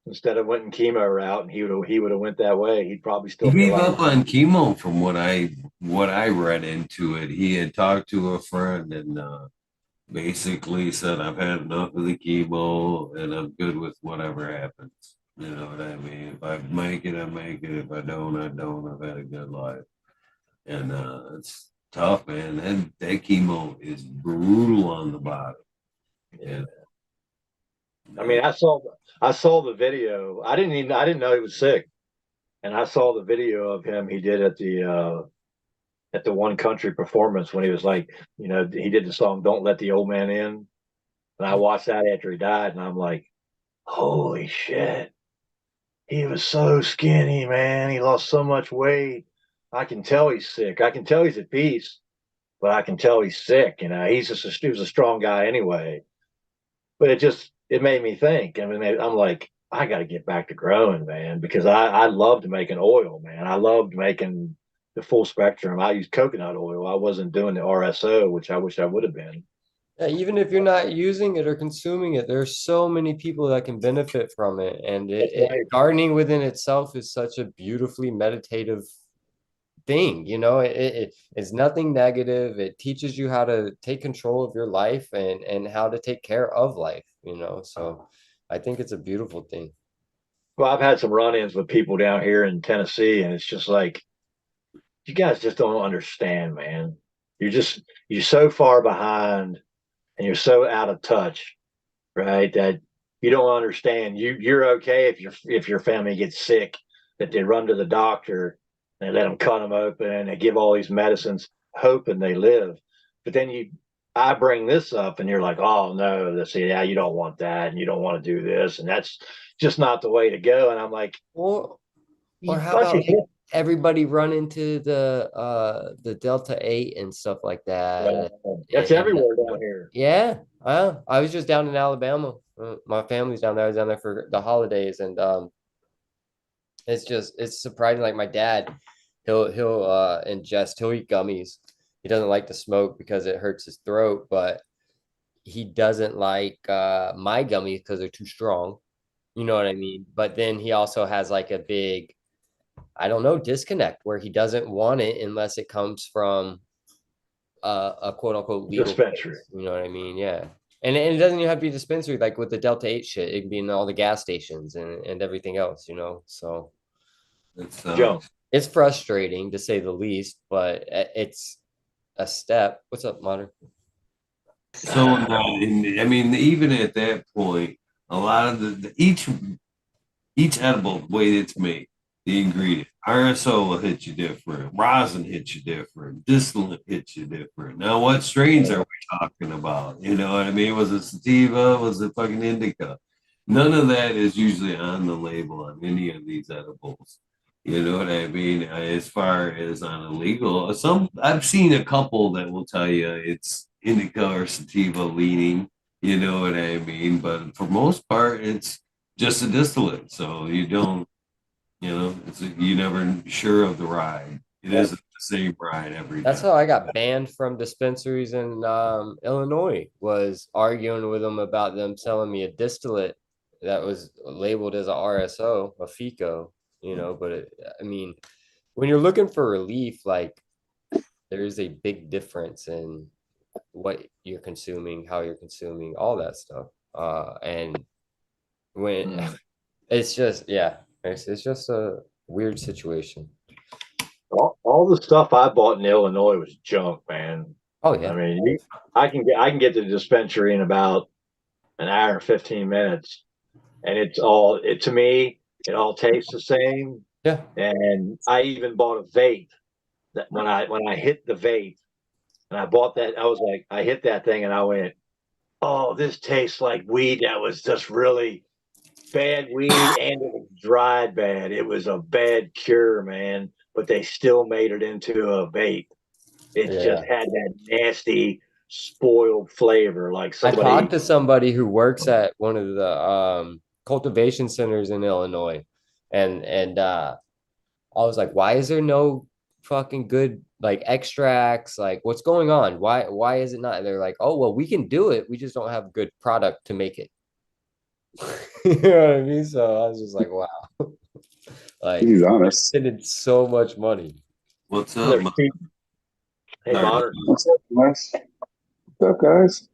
instead of went in chemo route and he would have went that way, he'd probably He still be gave alive. up on chemo from what I read into it. He had talked to a friend and basically said, "I've had enough of the chemo and I'm good with whatever happens." You know what I mean? If I make it, I make it. If I don't, I don't. I've had a good life. And it's tough, man. That chemo is brutal on the body. And I mean, I saw the video. I didn't know he was sick, and I saw the video of him he did at the one country performance when he was like, he did the song "Don't Let the Old Man In," and I watched that after he died, and I'm like, holy shit, he was so skinny, man. He lost so much weight. I can tell he's sick. I can tell he's at peace, but I can tell he's sick. He was a strong guy anyway. But it made me think. I mean, I'm like, I got to get back to growing, man, because I loved making oil, man. I loved making the full spectrum. I used coconut oil. I wasn't doing the RSO, which I wish I would have been. Yeah, even if you're not using it or consuming it, there's so many people that can benefit from it. And That's right. gardening within itself is such a beautifully meditative thing. It's nothing negative. It teaches you how to take control of your life and how to take care of life. So I think it's a beautiful thing. Well, I've had some run-ins with people down here in Tennessee, and it's just like you guys just don't understand, man. You're so far behind and you're so out of touch, right? That you don't understand. You're okay if your family gets sick, that they run to the doctor, they let them cut them open, and they give all these medicines, hoping they live. But then I bring this up, and you're like, oh no, they say, yeah, you don't want that, and you don't want to do this, and that's just not the way to go. And I'm like, Or you how bunch about of hip- everybody run into the Delta 8 and stuff like that? that's And everywhere down here. yeah, I was just down in Alabama. My family's down there. I was down there for the holidays, and it's surprising. Like my dad, he'll eat gummies. He doesn't like to smoke because it hurts his throat, but he doesn't like my gummies because they're too strong. You know what I mean? But then he also has like a big, I don't know, disconnect where he doesn't want it unless it comes from a quote unquote legal Dispensary. place. You know what I mean? Yeah. And it doesn't even have to be dispensary, like with the Delta 8 shit. It can be in all the gas stations and everything else, you know? So It's Joe. it's frustrating to say the least, but it's a step. What's up, Modern? so I mean, even at that point, a lot of each edible, the way it's made, the ingredient, RSO will hit you different, rosin hits you different, distillate hits you different. Now, what strains are we talking about? You know what I mean? Was it sativa? Was it fucking indica? None of that is usually on the label on any of these edibles. You know what I mean? As far as on illegal, some I've seen a couple that will tell you it's indica or sativa leaning. You know what I mean? But for most part, it's just a distillate. So you don't, you never sure of the ride. It isn't the same ride every That's time. how I got banned from dispensaries in Illinois, was arguing with them about them selling me a distillate that was labeled as a RSO, a FICO, but I mean, when you're looking for relief, like there is a big difference in what you're consuming, how you're consuming, all that stuff. And when it's just, yeah, it's just a weird situation. All the stuff I bought in Illinois was junk, man. Oh I yeah. mean, I can get to the dispensary in about an hour and 15 minutes, and to me it all tastes the same. Yeah. And I even bought a vape that when I hit the vape and I bought that, I was like, I hit that thing and I went, oh, this tastes like weed that was just really bad weed, and it was dried bad. It was a bad cure, man. But they still made it into a vape. It just Yeah. had that nasty spoiled flavor, like I talked somebody. to somebody who works at one of the cultivation centers in Illinois, and I was like, why is there no fucking good like extracts? Like, what's going on? Why is it not? And they're like, oh well, we can do it. We just don't have good product to make it. You know what I mean? So I was just like, wow, like He's honest. spending so much money. What's up, man? Hey, Modern. What's up, guys? What's up, guys?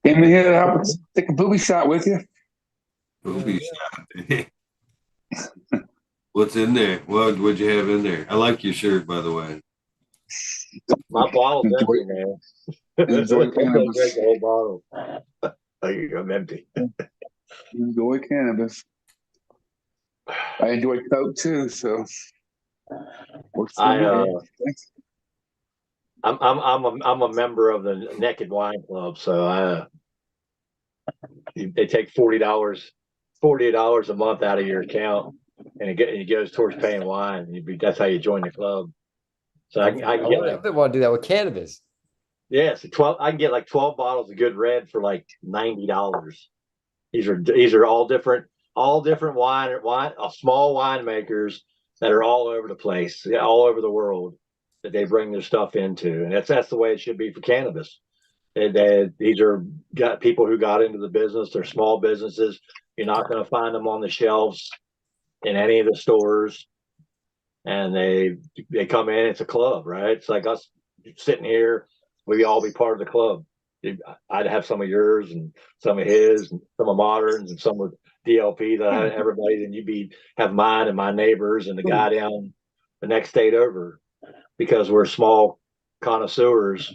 Came in here to help take a booby shot with you. Booby shot. What's in there? What'd you have in there? I like your shirt, by the way. My bottle's empty, man. Enjoy cannabis. Drink the whole bottle. I'm empty. Enjoy cannabis. I enjoy Coke too, so works for me. I'm a member of the Naked Wine Club, so they take $40 a month out of your account, and it goes towards paying wine. That's how you join the club. So I can get want to do that with cannabis. so 12. I can get like 12 bottles of good red for like $90. These are all different wine, small winemakers that are all over the place, all over the world, that they bring their stuff into, and that's the way it should be for cannabis. These are got people who got into the business. They're small businesses. You're not going to find them on the shelves in any of the stores, and they come in. It's a club, right? It's like us sitting here. We all be part of the club. I'd have some of yours and some of his and some of Modern's and some of DLP that I had everybody. Then you'd have mine and my neighbors and the guy down the next state over. because we're small connoisseurs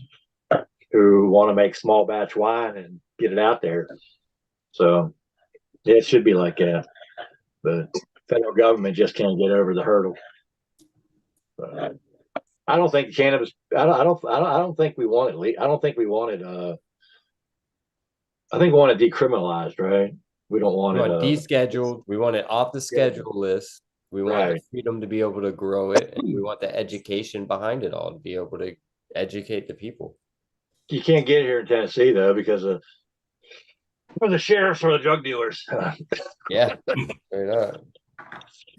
who want to make small batch wine and get it out there. So yeah, it should be like that. But federal government just can't get over the hurdle. I don't think cannabis. I don't think we want it. I don't think we want it. I think we want it decriminalized, right? We don't want We it want descheduled. We want it off the schedule list. We want the freedom to be able to grow it, and we want the education behind it all to be able to educate the people. You can't get it here in Tennessee though because of the sheriffs or the drug dealers. Yeah, fair enough.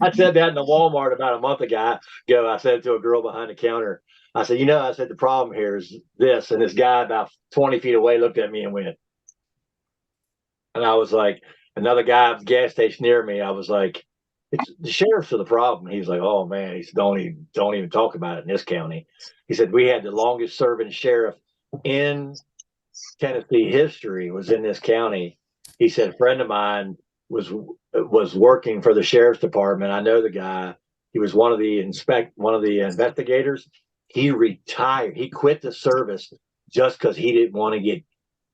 I said that in the Walmart about a month ago. I said to a girl behind the counter, I said, I said the problem here is this, and this guy about 20 feet away looked at me and went, and I was like, another guy at the gas station near me, I was like, it's the sheriffs are the problem. He was like, oh man, he said, don't even talk about it in this county. He said we had the longest serving sheriff in Tennessee history was in this county. He said a friend of mine was working for the sheriff's department. I know the guy. He was one of the investigators. He retired. He quit the service just because he didn't want to get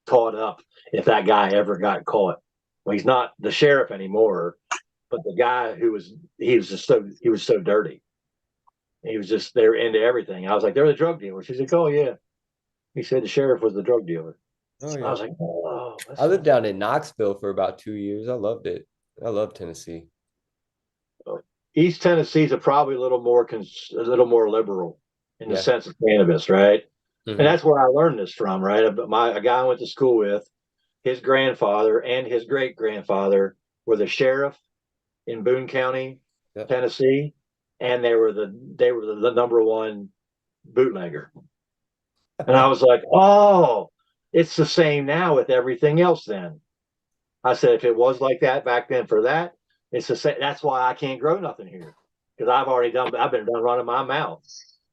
caught up if that guy ever got caught. Well, he's not the sheriff anymore, but the guy he was so dirty. He was just they're into everything. I was like, they're the drug dealers. He's like, oh yeah. He said the sheriff was the drug dealer. Oh, yeah. I was like, oh. I lived down in Knoxville for about 2 years. I loved it. I love Tennessee. East Tennessee's probably a little more liberal in the sense of cannabis, right? Mm-hmm. And that's where I learned this from, right? A guy I went to school with, his grandfather and his great grandfather were the sheriff in Boone County, Tennessee, and they were the number one bootlegger. And I was like, oh, it's the same now with everything else then. I said, if it was like that back then for that, it's the same. That's why I can't grow nothing here. Because I've been running my mouth.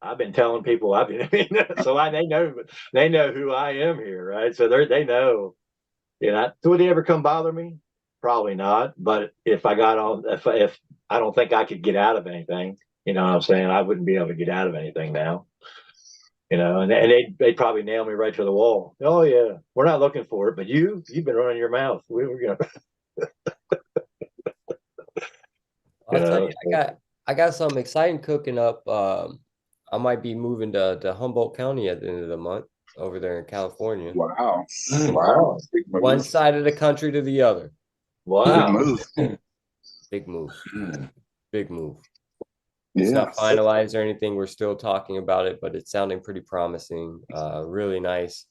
I've been telling people so they know who I am here, right? So they know, would they ever come bother me? Probably not. But if I don't think I could get out of anything, you know what I'm saying? I wouldn't be able to get out of anything now. And they'd probably nail me right to the wall. Oh yeah, we're not looking for it, but you've been running your mouth. We were gonna. I'll tell you, I got something exciting cooking up. I might be moving to Humboldt County at the end of the month over there in California. Wow. Wow. One side of the country to the other. Wow. Big move. Big move. Yeah. It's not finalized or anything. We're still talking about it, but it's sounding pretty promising. Really nice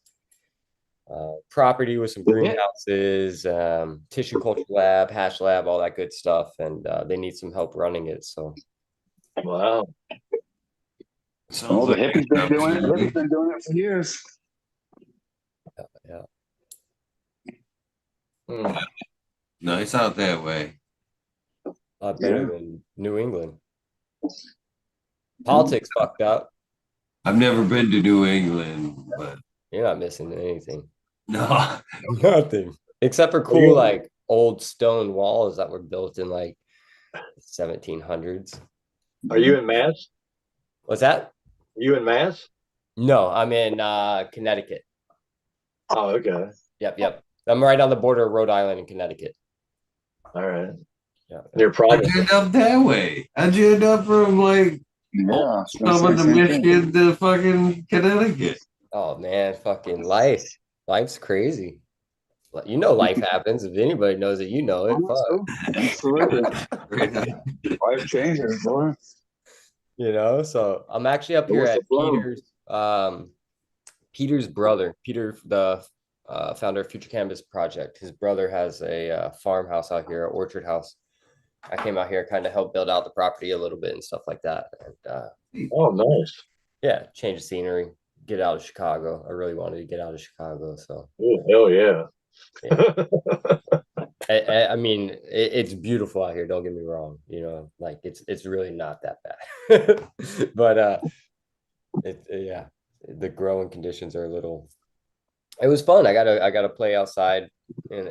property with some greenhouses, tissue culture lab, hash lab, all that good stuff. And they need some help running it. So, wow. Well, the hippies been doing it. Hippies been doing it for years. Yeah. Nice out that way. A lot better than New England. Politics fucked up. I've never been to New England, but you're not missing anything. No, nothing except for cool like old stone walls that were built in like 1700s. Are you in Mass? What's that? Are you in Mass? No, I'm in Connecticut. Oh, okay. Yep. I'm right on the border of Rhode Island and Connecticut. All right. Yeah. They're probably I ended up that way. I ended up from like some of the Michigan to fucking Connecticut. Oh man, fucking life's crazy. Life happens. If anybody knows it, you know it. Absolutely. Life changes, boy. So I'm actually up here at Peter's brother, Peter, the founder of Future Cannabis Project. His brother has a farmhouse out here, an orchard house. I came out here, kind of help build out the property a little bit and stuff like that. And, oh, nice. Yeah, change the scenery, get out of Chicago. I really wanted to get out of Chicago, so. Oh, hell yeah. I mean, it's beautiful out here. Don't get me wrong. Like it's really not that bad. But the growing conditions are a little. It was fun. I got to play outside in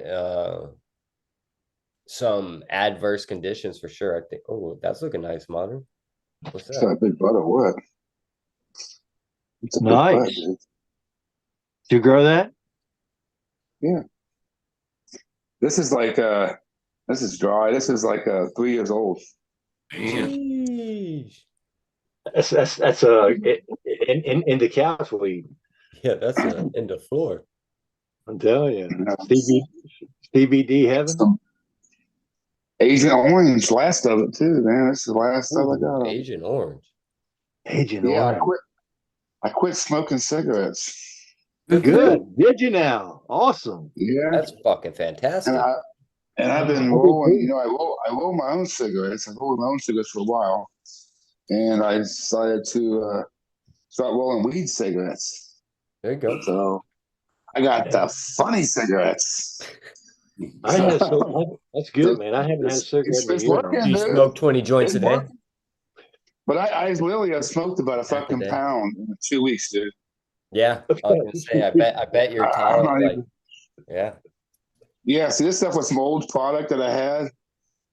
some adverse conditions for sure. I think. Oh, that's looking nice, modern. What's that? Big butt of what? It's a big Nice. bud, dude. Did you grow that? Yeah. This is this is dry. This is like 3 years old. Sheesh. That's in the couch weed. Yeah, that's in the floor. I'm telling you, You know, CBD heaven. some Agent Orange, last of it too, man. This is the last stuff I Ooh, got. Agent Orange. Agent Yeah, Orange. I quit smoking cigarettes. Good. Did you now? Awesome. Yeah. That's fucking And fantastic. I've been rolling, I roll my own cigarettes. I rolled my own cigarettes for a while. And I decided to start rolling weed cigarettes. There you go. So I got the funny cigarettes. I had that's good, man. I haven't had a cigarette in a It's year. working, You dude. smoke 20 joints It's a day? working. But I literally have smoked about a Half a fucking day. pound in 2 weeks, dude. Yeah. I was gonna say, I bet you're I'm tolerant. not Like, even. yeah. Yeah, see, this stuff was some old product that I had,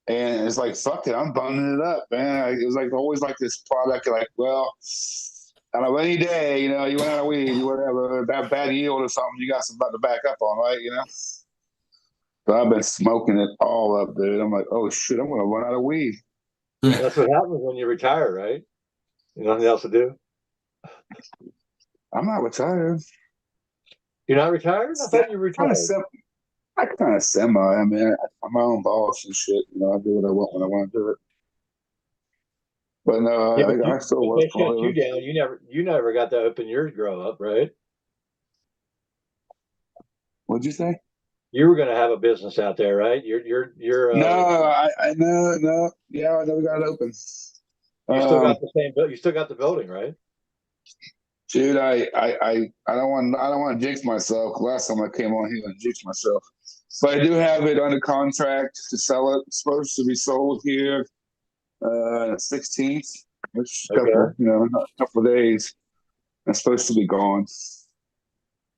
and it's like, fuck it, I'm bumming it up, man. It was like always like this product, like, well, on a rainy day, you went out of weed, whatever, bad yield or something, you got something to back up on, right? But I've been smoking it all up, dude. I'm like, oh shit, I'm gonna run out of weed. That's what happens when you retire, right? Nothing else to do. I'm not retired. You're not retired? I thought you were retired. I kind of semi. I mean, I'm my own boss and shit. I do what I want when I want to do it. But no, Yeah, but I still work they for shut you down. You never got to open yours grow up, right? What'd you say? You were going to have a business out there, right? You're No, I no. Yeah, I never got it open. you still got the same. You still got the building, right? Dude, I don't want to jinx myself. Last time I came on here and jinx myself, but I do have it under contract to sell it. It's supposed to be sold here, 16th, which Okay. a couple of days. It's supposed to be gone.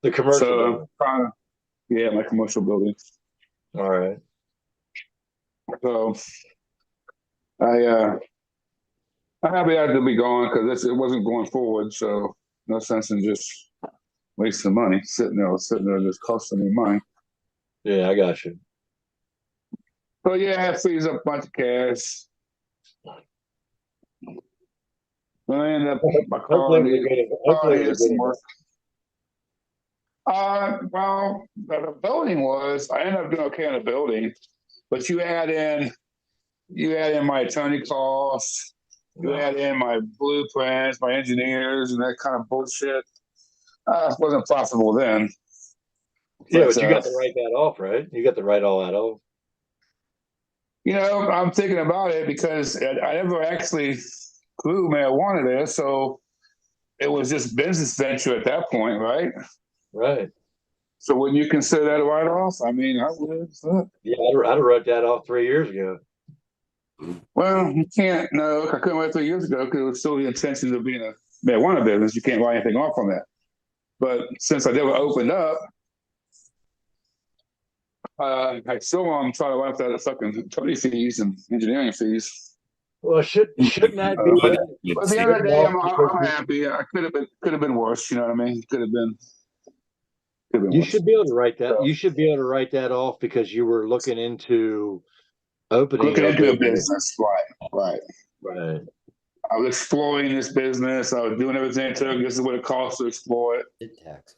The commercial So building. yeah, my commercial building. All right. So I'm happy I had to be gone because it wasn't going forward. So no sense in just wasting money sitting there just costing me money. Yeah, I got you. So yeah, it frees up a bunch of cash. Then I end up my car Hopefully, needed some work. Well, the building I ended up doing okay on the building, but you add in my attorney costs, you add in my blueprints, my engineers, and that kind of bullshit. It wasn't profitable then. Yeah, but you got to write that off, right? You got to write all that off. I'm thinking about it because I never actually grew marijuana there, so it was just business venture at that point, right? Right. So wouldn't you consider that a write-off? I mean, I would. Yeah, I'd have wrote that off 3 years ago. Well, you can't. No, I couldn't write 3 years ago because it was still the intention of being a marijuana business. You can't write anything off on that. But since I never opened up, I still want to try to write off that fucking attorney fees and engineering fees. Well, shouldn't that be? But at the end of the day, I'm happy. I could have been worse. You know what I mean? Could have been. You should be able to write that. You should be able to write that off because you were looking into opening into a business. Right. I was exploring this business. I was doing everything it took. This is what it costs to explore it.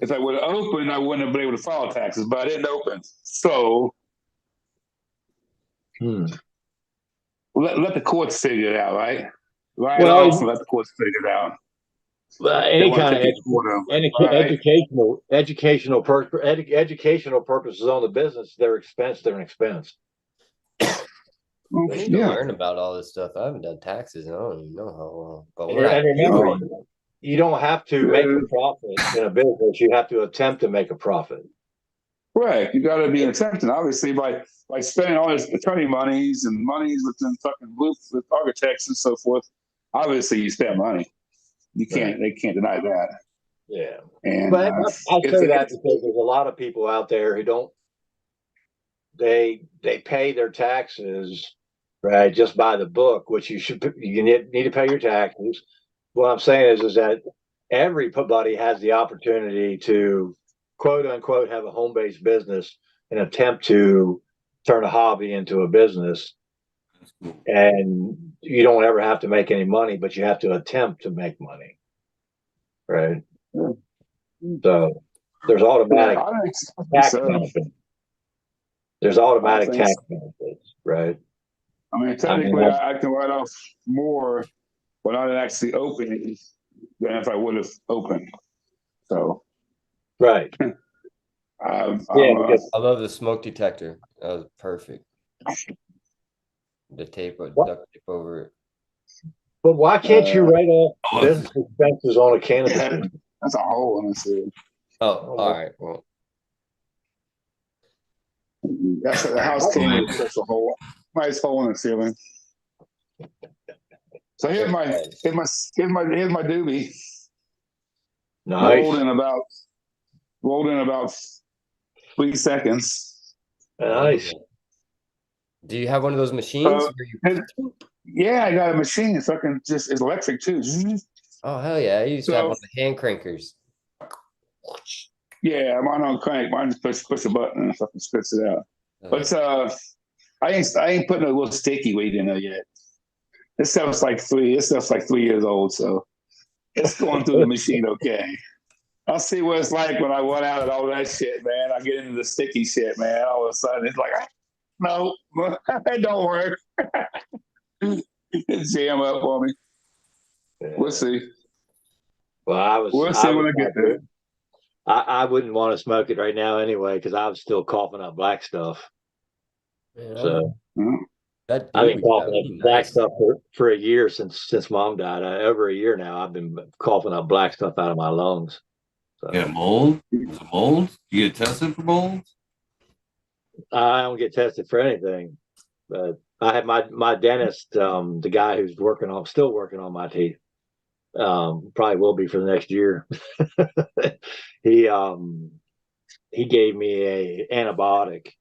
If I would have opened, I wouldn't have been able to file taxes, but I didn't open. So let the courts figure it out, right? Let the courts figure it out. Any kind of educational purposes on the business, they're an expense. I need to learn about all this stuff. I haven't done taxes and I don't even know how long. But and remember, you don't have to make a profit in a business. You have to attempt to make a profit. Right. You got to be attempting, obviously, by spending all this attorney monies and monies with them fucking with architects and so forth. Obviously, you spend money. You can't. They can't deny that. Yeah. And but I say that because there's a lot of people out there who don't. They pay their taxes, right, just by the book, which you need to pay your taxes. What I'm saying is that everybody has the opportunity to quote unquote have a home-based business and attempt to turn a hobby into a business. And you don't ever have to make any money, but you have to attempt to make money. Right. So there's automatic tax benefits. There's automatic tax benefits, right? I mean, technically, I can write off more without it actually opening than if I would have opened. So, right. Because I love the smoke detector. That was perfect. The tape, duct tape over it. But why can't you write off business expenses on a cannabis? That's a hole in the ceiling. Oh, all right. Well, that's the house came with a special hole, nice hole in the ceiling. So here's my doobie. Nice. Rolled in about 3 seconds. Nice. Do you have one of those machines? Yeah, I got a machine, so I can it's electric too. Oh hell yeah! I used to have one of the hand crankers. Yeah, mine on crank. Mine just push a button and fucking spits it out. But I ain't putting a little sticky weed in there yet. This stuff's like 3 years old, so it's going through the machine okay. I'll see what it's like when I run out of all that shit, man. I get into the sticky shit, man. All of a sudden, it's like, no, it don't work. It jam up on me. We'll see. Well, we'll see when I get there. I wouldn't want to smoke it right now anyway because I was still coughing up black stuff. Yeah. So I've been coughing up black stuff for a year since Mom died. Over a year now, I've been coughing up black stuff out of my lungs. So. Yeah, mold? Is it mold? You get tested for mold? I don't get tested for anything, but I had my dentist, the guy who's still working on my teeth, probably will be for the next year. He gave me a antibiotic,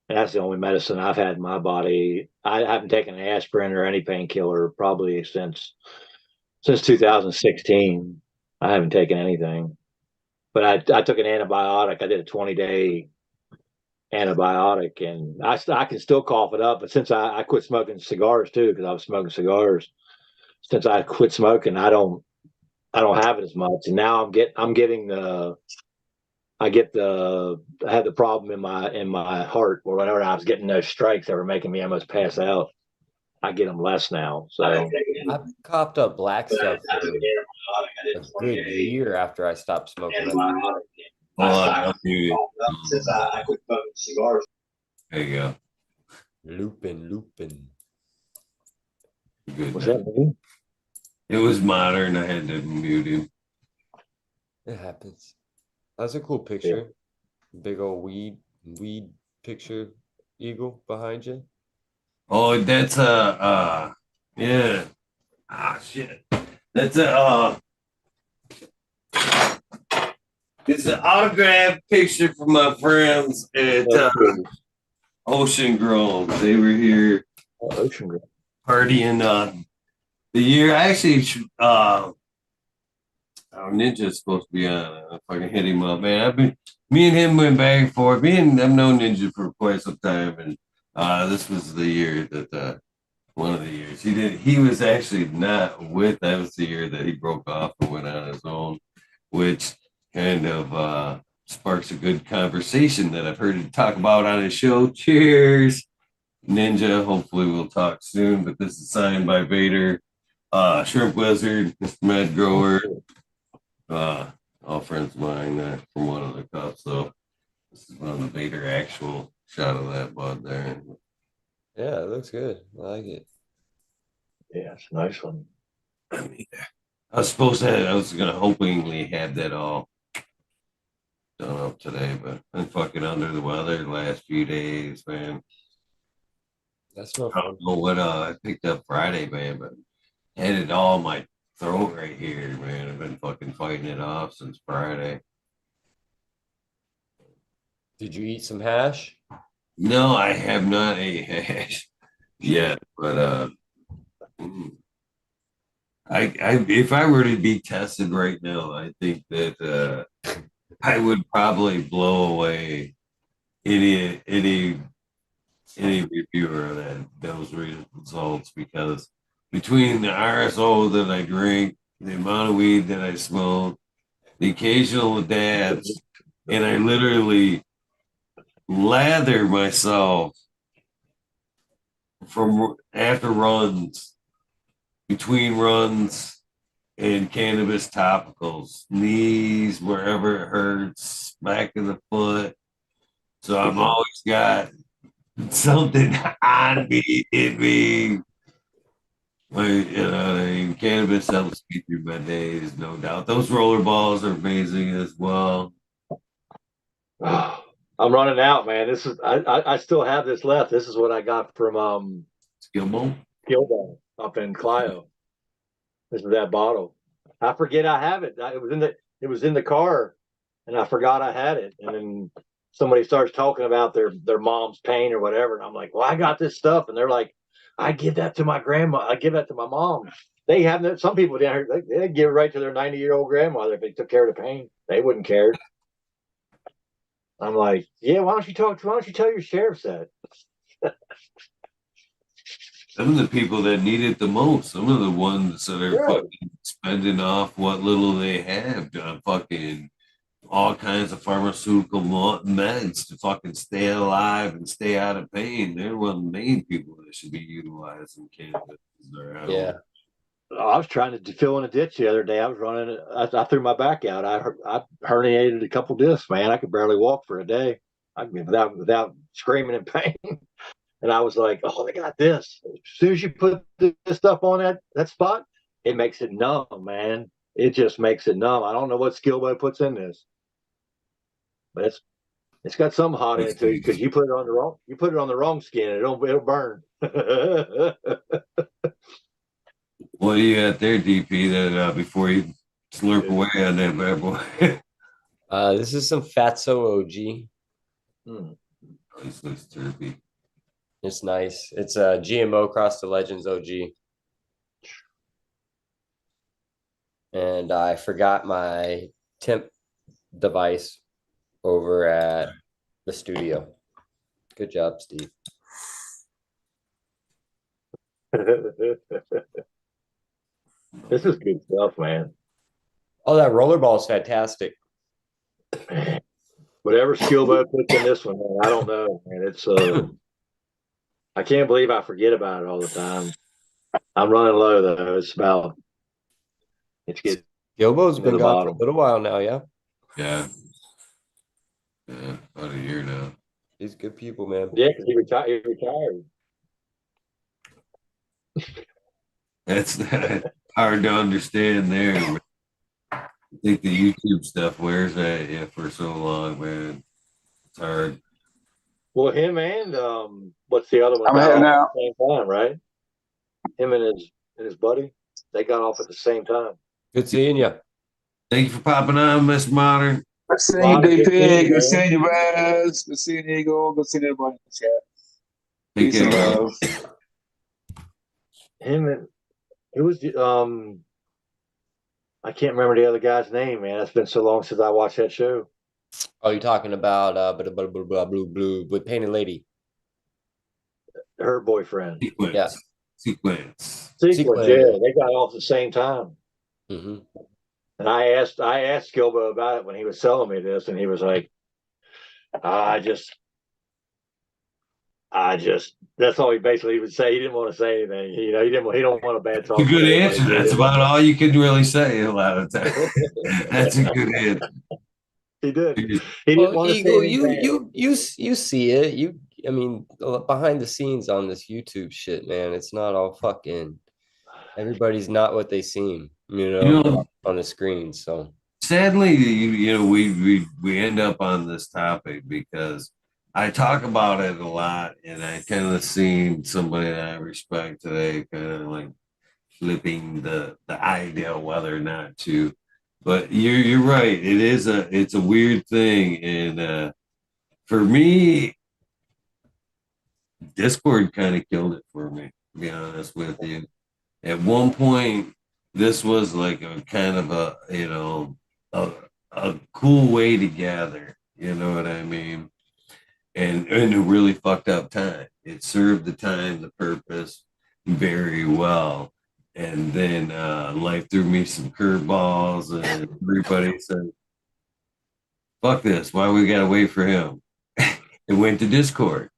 and that's the only medicine I've had in my body. I haven't taken an aspirin or any painkiller probably since 2016. I haven't taken anything, but I took an antibiotic. I did a 20-day antibiotic, and I can still cough it up. But since I quit smoking cigars too, because I was smoking cigars, since I quit smoking, I don't have it as much. And now I had the problem in my heart, or whenever I was getting those strikes that were making me almost pass out. I get them less now. So I've coughed up black stuff for a good year after I stopped smoking. Since I quit smoking cigars. There you go. Looping. Good. What's that mean? It was modern. I had to mute him. It happens. That's a cool picture. Yeah. Big old weed picture, eagle behind you. Oh, that's yeah. Ah, shit. That's it's an autograph picture from my friends at Ocean Grove. They were here Ocean Grove partying the year. Actually, Ninja's supposed to be on. If I can hit him up, man. Me and him went back and forth. I've known Ninja for quite some time, and this was the year that one of the years he was actually not with. That was the year that he broke off and went on his own, which kind of sparks a good conversation that I've heard him talk about on his show. Cheers, Ninja. Hopefully we'll talk soon. But this is signed by Vader, Shrimp Wizard, Mr. Med Grower, all friends of mine from one of the cups. So this is one of the Vader actual shot of that bud there. Yeah, it looks good. I like it. Yeah, it's a nice one. I mean, I was gonna hopingly have that all done up today, but I'm fucking under the weather the last few days, man. That's no I fun. don't know what I picked up Friday, man, but had it all in my throat right here, man. I've been fucking fighting it off since Friday. Did you eat some hash? No, I have not ate hash yet, but if I were to be tested right now, I think that I would probably blow away any reviewer of those results, because between the RSO that I drink, the amount of weed that I smoke, the occasional dabs, and I literally lather myself from after runs, between runs, and cannabis topicals, knees, wherever it hurts, back of the foot. So I'm always got something on me, in me. I mean, cannabis helps me through my days, no doubt. Those roller balls are amazing as well. I'm running out, man. This is I still have this left. This is what I got from Skillmo? Skillbone up in Clio. This is that bottle. I forget I have it. It was in the car, and I forgot I had it. And then somebody starts talking about their mom's pain or whatever, and I'm like, well, I got this stuff, and they're like, I give that to my grandma. I give that to my mom. They have some people down here. They give it right to their 90-year-old grandmother if they took care of the pain. They wouldn't care. I'm like, yeah. Why don't you tell your sheriff that? Some of the people that need it the most, some of the ones that are fucking spending off what little they have on fucking all kinds of pharmaceutical meds to fucking stay alive and stay out of pain. They're one of the main people that should be utilizing cannabis. Yeah. I was trying to fill in a ditch the other day. I was running. I threw my back out. I herniated a couple discs, man. I could barely walk for a day. Without screaming in pain. And I was like, oh, they got this. As soon as you put this stuff on that spot, it makes it numb, man. It just makes it numb. I don't know what Skillboy puts in this, but it's got some hot in it too, because you put it on the wrong skin, it'll burn. What do you got there, DP? That before you slurp away on that bad boy. This is some Fatso OG. This looks terpy. It's nice. It's a GMO across the Legends OG. And I forgot my temp device over at the studio. Good job, Steve. This is good stuff, man. Oh, that rollerball is fantastic. Whatever Skillboy puts in this one, man, I don't know, man. It's I can't believe I forget about it all the time. I'm running low though. It's getting. Gilbo's been gone bottom. for a little while now, yeah. Yeah. Yeah, about a year now. These good people, man. Yeah, because he retired. That's hard to understand there. I think the YouTube stuff wears at you for so long, man. It's hard. Well, him and what's the other one? I'm got heading off out. at the same time, right? Him and his buddy, they got off at the same time. Good seeing you. Thank you for popping on, Miss Modern. Good seeing you, Big Pig. Good seeing you, Raz. Good seeing you, Eagle. Good seeing everybody in the chat. Take Peace and care. love. Him and it was I can't remember the other guy's name, man. It's been so long since I watched that show. Oh, you're talking about blue with Painted Lady. Her boyfriend. Sequence. Yeah. Sequence. Sequence, yeah, they got off at the same time. Mm-hmm. And I asked Skilbo about it when he was selling me this, and he was like, I just that's all he basically would say. He didn't want to say anything. He don't want a bad talk. It's a good answer. That's about all you can really say a lot of times. That's a good answer. He did. He didn't want to Eagle, say anything. you see it. I mean, behind the scenes on this YouTube shit, man, it's not all fucking. Everybody's not what they seem, on the screen. So sadly, we end up on this topic because I talk about it a lot, and I kind of seen somebody that I respect today kind of like flipping the idea whether or not to. But you're right. It's a weird thing, and for me, Discord kind of killed it for me. To be honest with you, at one point, this was like a kind of a, you know, a cool way to gather, you know what I mean? And in a really fucked up time. It served the time, the purpose very well. And then life threw me some curveballs, and everybody said, fuck this. Why we gotta wait for him? It went to Discord.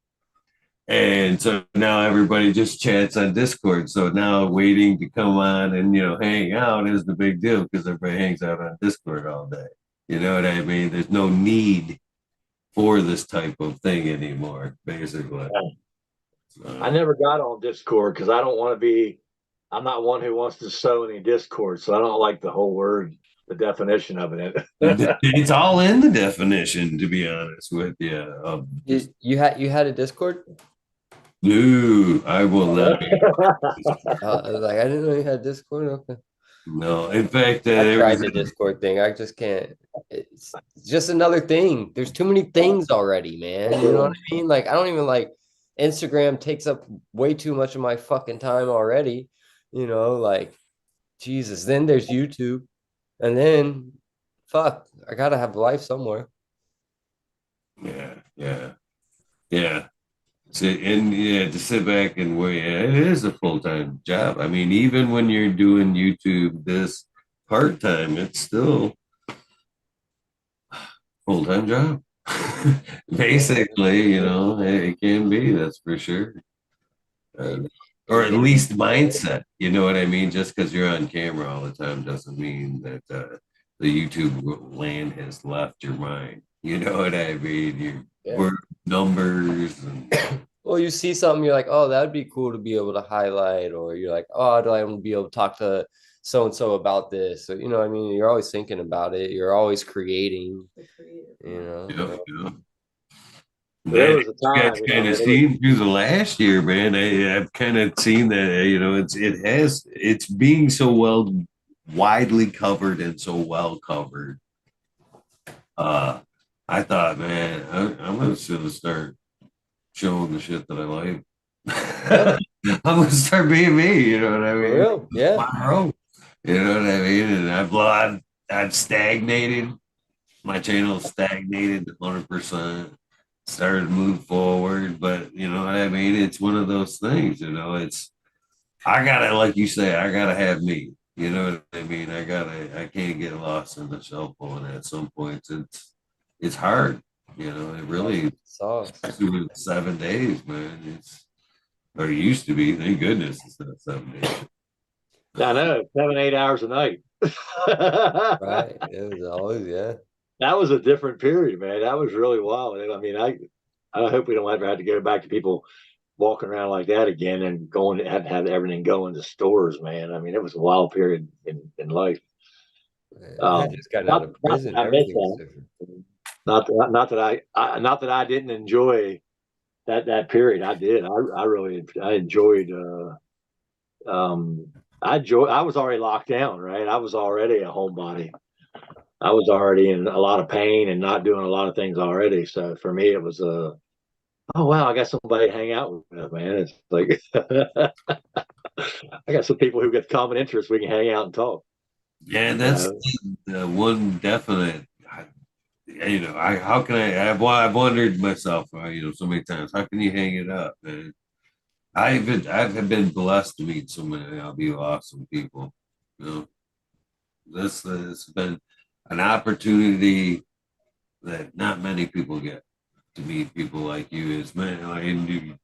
And so now everybody just chats on Discord. So now waiting to come on and, you know, hang out is the big deal because everybody hangs out on Discord all day. You know what I mean? There's no need for this type of thing anymore, basically. I never got on Discord because I don't want to be. I'm not one who wants to sow any discord, so I don't like the whole word, the definition of it. It's all in the definition, to be honest with you. You had a Discord? No, I will not. I was like, I didn't know you had Discord. Okay. No, in fact, I tried the Discord thing. I just can't. It's just another thing. There's too many things already, man. You know what I mean? Like, I don't even like Instagram takes up way too much of my fucking time already. You know, like, Jesus. Then there's YouTube. And then, fuck, I gotta have life somewhere. yeah. And yeah, to sit back and wait, it is a full-time job. I mean, even when you're doing YouTube this part-time, it's still full-time job. Basically, you know, it can be, that's for sure. Or at least mindset, you know what I mean? Just because you're on camera all the time doesn't mean that the YouTube land has left your mind. You know what I mean? Your numbers and Well, you see something, you're like, oh, that'd be cool to be able to highlight, or you're like, oh, I'd like to be able to talk to so and so about this. So, you know what I mean? You're always thinking about it. You're always creating, you know. There was a You time, guys kind of seen through the last year, man. I've kind of seen that, you know, it's being so widely covered and so well covered. I thought, man, I'm gonna start showing the shit that I like. I'm gonna start being me, you know what I mean? For real, yeah. You know what I mean? And I've stagnated. My channel stagnated 100%. Started to move forward, but you know what I mean? It's one of those things, you know. I gotta, like you say, I gotta have me. You know what I mean? I can't get lost in the cell phone at some points. It's hard, you know, it really especially with 7 days, man. Or it used to be, thank goodness it's not 7 days. I know, 7-8 hours a night. Right. It was always, yeah. That was a different period, man. That was really wild. I mean, I hope we don't ever have to go back to people walking around like that again and going to have everything go into stores, man. I mean, it was a wild period in life. I just got out of prison. Everything was different. Not that I didn't enjoy that period. I did. I really enjoyed. I was already locked down, right? I was already a homebody. I was already in a lot of pain and not doing a lot of things already. So for me, it was oh wow, I got somebody to hang out with, man. It's like I got some people who get common interests. We can hang out and talk. Yeah, that's the one definite. You know, how can I've wondered myself, you know, so many times. How can you hang it up, man? I've been blessed to meet so many awesome people. You know, this has been an opportunity that not many people get to meet people like you. As man, and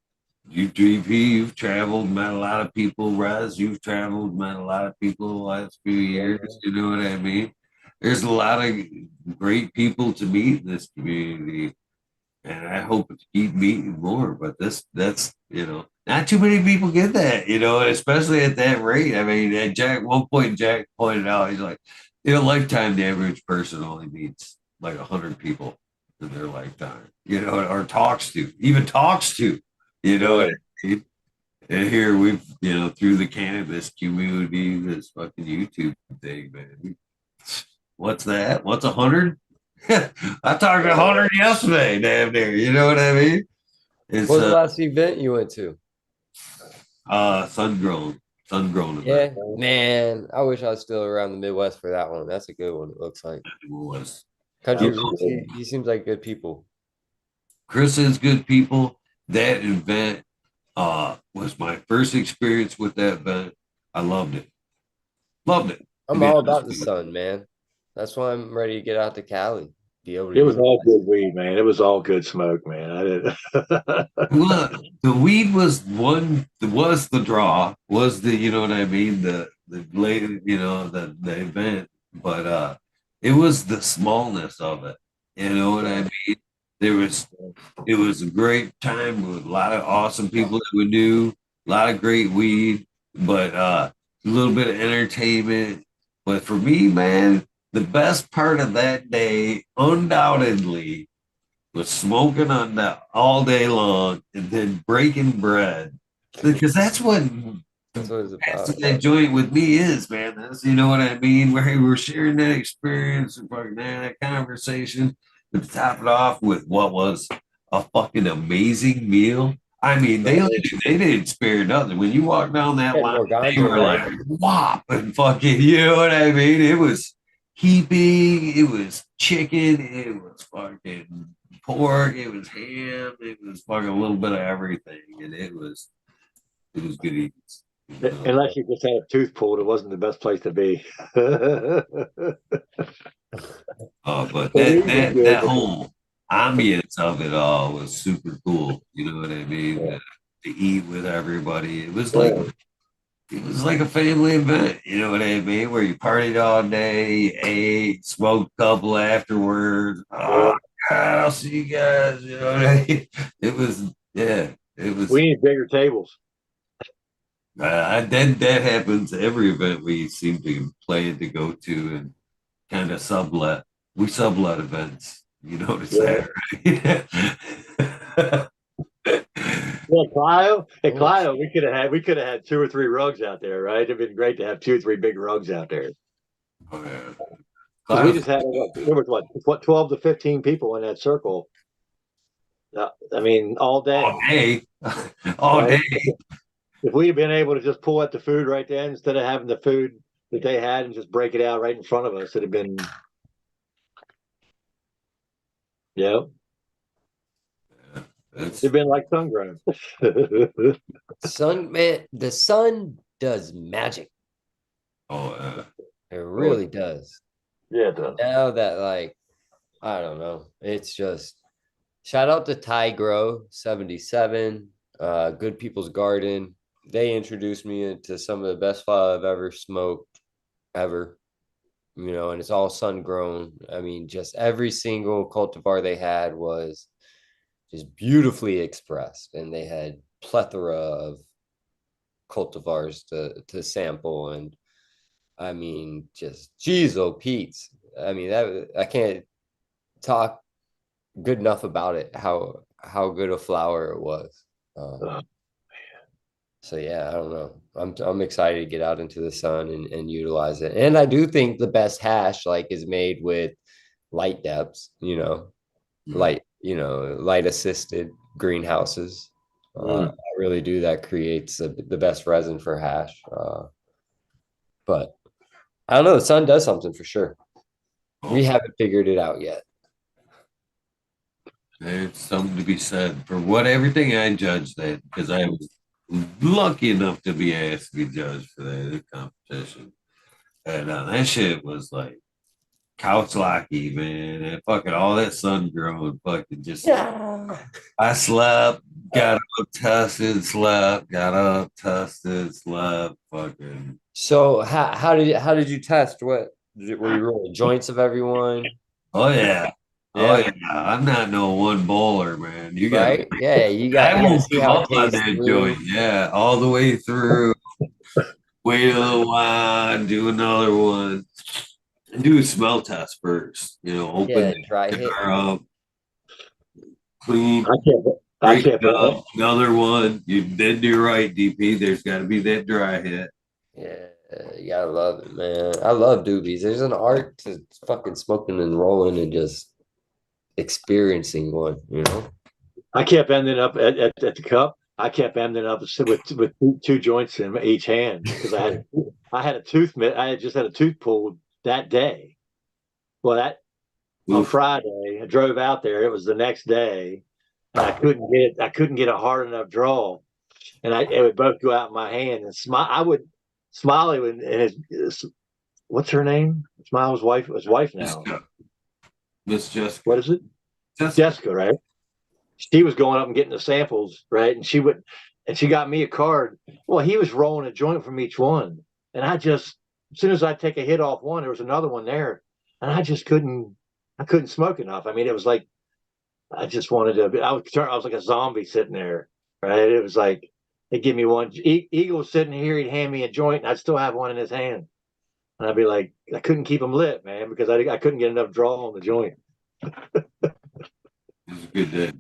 you've traveled, met a lot of people. Rez, you've traveled, met a lot of people the last few years. You know what I mean? There's a lot of great people to meet in this community, and I hope to keep meeting more. But that's you know, not too many people get that, you know, especially at that rate. I mean, at one point, Jack pointed out, he's like, in a lifetime, the average person only meets like 100 people in their lifetime, you know, or talks to, you know. And here we've, you know, through the cannabis community, this fucking YouTube thing, man. What's that? What's 100? I talked to 100 yesterday, damn near. You know what I mean? What was the last event you went to? Sun Grown. sun-grown Yeah, event. man. I wish I was still around the Midwest for that one. That's a good one. It looks like It was. Country You Roots. He seems like good people. Chris is good people. That event was my first experience with that event. I loved it. Loved it. I'm all about the sun, man. That's why I'm ready to get out to Cali. Be able to. It was all good weed, man. It was all good smoke, man. I didn't. Well, the weed was the draw, was the, you know what I mean, the later, you know, the event, but it was the smallness of it. You know what I mean? There was It was a great time with a lot of awesome people that we knew, a lot of great weed, but a little bit of entertainment. But for me, man, the best part of that day, undoubtedly, was smoking on that all day long and then breaking bread. Because that's what That's what it's that's about. what that joint with me is, man. That's, you know what I mean? Where we're sharing that experience and fucking that conversation to top it off with what was a fucking amazing meal. I mean, they didn't spare nothing. When you walk down that Had line, more they ganja, were right? like whop and fucking, you know what I mean? It was heaping, it was chicken, it was fucking pork, it was ham, it was fucking a little bit of everything, and it was good eats. You know? Unless you just had a tooth pulled, it wasn't the best place to be. But that whole ambience of it all was super cool. You know what I mean? To eat with everybody, it was like a family event. You know what I mean? Where you partied all day, ate, smoked a couple afterwards. Oh God, I'll see you guys. You know what I mean? It was, yeah, it was. We need bigger tables. That happens every event we seem to plan to go to and kind of sublet. We sublet events. You notice that, right? Yeah, Clio. At Clio, we could have had 2 or 3 rugs out there, right? It'd been great to have 2 or 3 big rugs out there. Oh, yeah. Because we just had there was what 12 to 15 people in that circle. I mean, all day. All day. All right? day. If we'd have been able to just pull out the food right then instead of having the food that they had and just break it out right in front of us, it'd have been. Yeah. It'd been like sun grown. Sun, man, the sun does magic. Oh, It really does. Yeah, it does. Now that, like, I don't know, it's just shout out to Ty Grow 77, Good People's Garden. They introduced me into some of the best flower I've ever smoked, ever. You know, and it's all sun grown. I mean, just every single cultivar they had was just beautifully expressed, and they had plethora of cultivars to sample. And I mean, just geez, oh Pete's. I mean, that I can't talk good enough about it. How good a flower it was. So yeah, I don't know. I'm excited to get out into the sun and utilize it. And I do think the best hash like is made with light depths, you know, light assisted greenhouses. I really do. That creates the best resin for hash. But I don't know. The sun does something for sure. We haven't figured it out yet. there's something to be said for everything I judged that, because I was lucky enough to be asked to be judged for that competition. And that shit was like couch locky, man. And fucking all that sun grown, fucking just. I slept, got up, tested, slept, got up, tested, slept, fucking. So how did you test? Were you rolling joints of everyone? Oh yeah. Oh yeah. I'm not no one bowler, man. You got right? Yeah, you got to see how it tastes that through. joint. Yeah, all the way through. Wait a little while, do another one. And do a smell test first. You know, open the dry hit. jar up, clean. I can't. Another one. You then do right, DP. There's got to be that dry hit. Yeah, you gotta love it, man. I love doobies. There's an art to fucking smoking and rolling and just experiencing one, you know. I kept ending up at the cup. I kept ending up with two joints in each hand because I had I had just had a tooth pulled that day. Well, that on Friday, I drove out there. It was the next day, and I couldn't get a hard enough draw, and it would both go out in my hand. And Smiley would, and what's her name? Smiley's wife now. Miss Jessica. What is it? Jessica, right? She was going up and getting the samples, right? And she got me a card. Well, he was rolling a joint from each one, and as soon as I take a hit off one, there was another one there, and I couldn't smoke enough. I mean, it was like I just wanted to. I was like a zombie sitting there, right? It was like he'd give me one. Eagle was sitting here, he'd hand me a joint, and I'd still have one in his hand, and I'd be like, I couldn't keep him lit, man, because I couldn't get enough draw on the joint. It was a good day.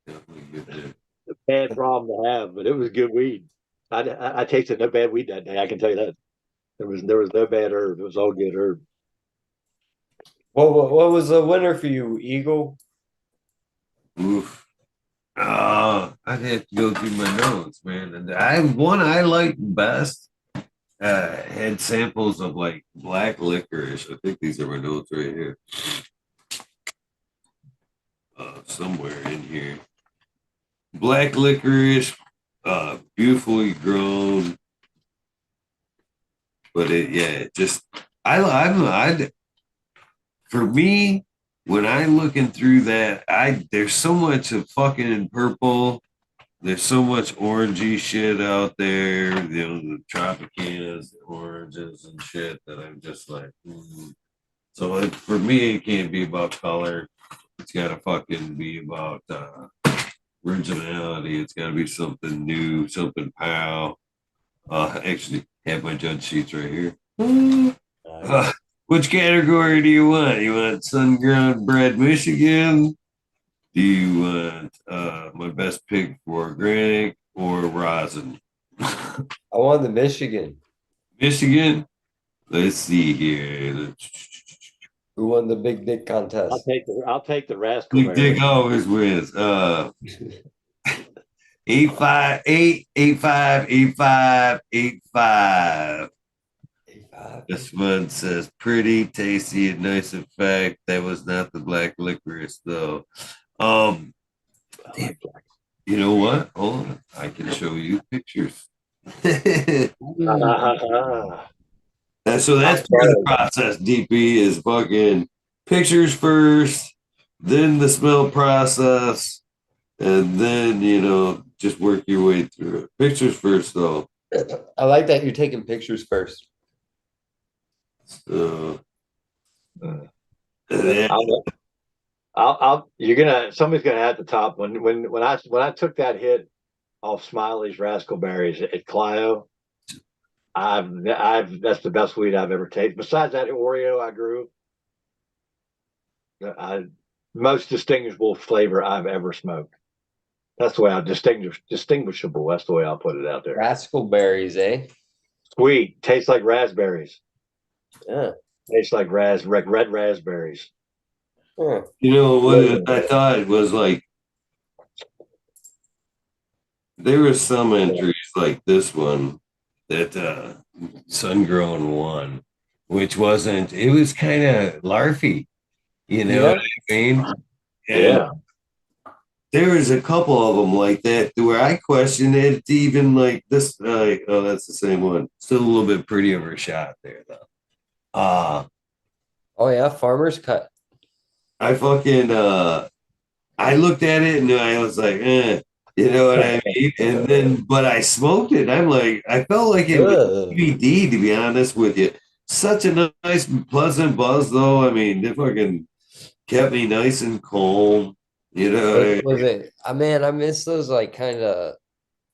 Definitely a good day. A bad problem to have, but it was good weed. I tasted no bad weed that day. I can tell you that. There was no bad herb. It was all good herb. What was the winner for you, Eagle? Oof. I'd have to go through my notes, man. And I liked best had samples of like black licorice. I think these are my notes right here. Somewhere in here. Black licorice, beautifully grown. But for me, when I'm looking through that, there's so much of fucking purple. There's so much orangey shit out there, the Tropicanas, the oranges and shit that I'm just like, So for me, it can't be about color. It's got to fucking be about originality. It's got to be something new, something pow. Actually, have my judge sheets right here. Which category do you want? You want sun-ground bred Michigan? Do you want my best pick for organic or rosin? I want the Michigan. Michigan? Let's see here. Who won the big dick contest? I'll take the rascal. Big dick always wins. 85885858585. This one says pretty, tasty, and nice effect. That was not the black licorice though. You know what? Hold on. I can show you pictures. So that's part of the process. DP is fucking pictures first, then the smell process, and then just work your way through it. Pictures first, though. I like that you're taking pictures first. So, somebody's gonna have to top when I took that hit off Smiley's Rascalberries at Clio. That's the best weed I've ever tasted. Besides that Oreo I grew, most distinguishable flavor I've ever smoked. That's the way I distinguishable. That's the way I'll put it out there. Rascalberries, eh? Sweet, tastes like raspberries. Yeah, tastes like red raspberries. Huh. What I thought it was like, there were some entries like this one that sun-grown one, which wasn't, it was kind of larfy, what I mean? And there was a couple of them like that where I questioned it, even like this, oh, that's the same one. Still a little bit pretty of a shot there, though. Oh, yeah, farmer's cut. I fucking, I looked at it and I was like, you know what I mean? And then, but I smoked it. I'm like, I felt like it was CBD, to be honest with you. Such a nice, pleasant buzz, though. I mean, they fucking kept me nice and calm. Was it? I miss those like kind of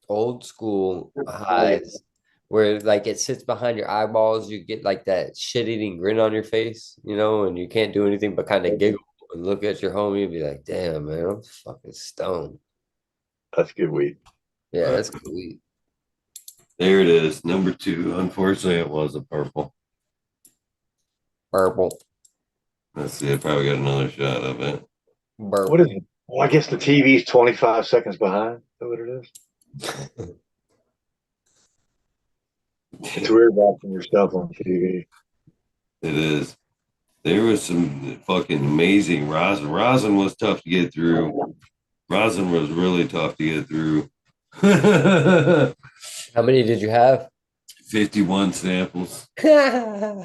old school highs where like it sits behind your eyeballs. You get like that shit-eating grin on your face, and you can't do anything but kind of giggle and look at your homie and be like, "Damn, man, I'm fucking stoned." That's good weed. Yeah, that's good weed. There it is, number 2. Unfortunately, it was a purple. Purple. Let's see. I probably got another shot of it. Purple. What is it? Well, I guess the TV's 25 seconds behind. Is that what it is? It's weird watching yourself on TV. It is. There was some fucking amazing rosin. Rosin was tough to get through. Rosin was really tough to get through. How many did you have? 51 samples. How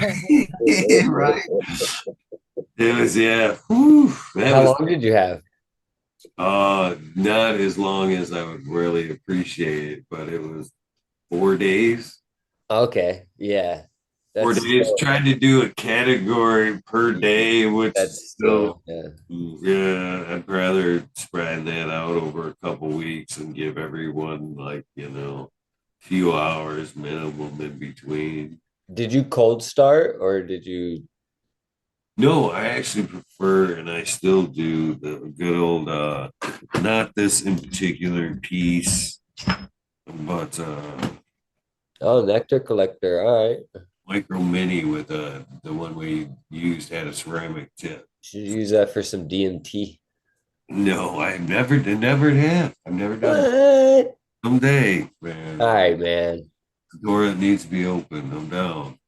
Right. It was, yeah. Whew, that was long did you have? not as long as I would really appreciate it, but it was 4 days. Okay, yeah. 4 days. Still, Trying to do a category per day, which that's is still, yeah. yeah, I'd rather spread that out over a couple weeks and give everyone like, few hours minimum in between. Did you cold start or did you? No, I actually prefer, and I still do, the good old, not this in particular piece, but Oh, nectar collector. All right. micro mini with the one we used had a ceramic tip. Should use that for some DMT. No, I've never have. I've never done it. What? Someday, man. All right, man. The door that needs to be open. I'm down.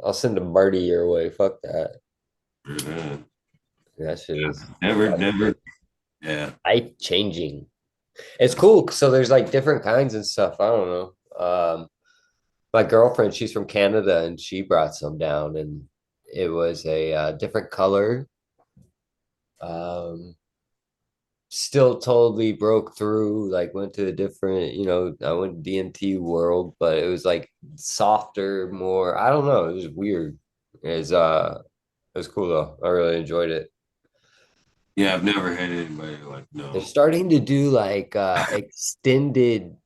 I'll send a Marty your way. Fuck that. Never, That shit is never. Yeah. life changing. It's cool. So there's like different kinds and stuff. I don't know. My girlfriend, she's from Canada, and she brought some down, and it was a different color. Still totally broke through. Like went to a different, I went DMT world, but it was like softer, more. I don't know. It was weird. It was cool though. I really enjoyed it. Yeah, I've never had anybody like, no. They're starting to do like extended,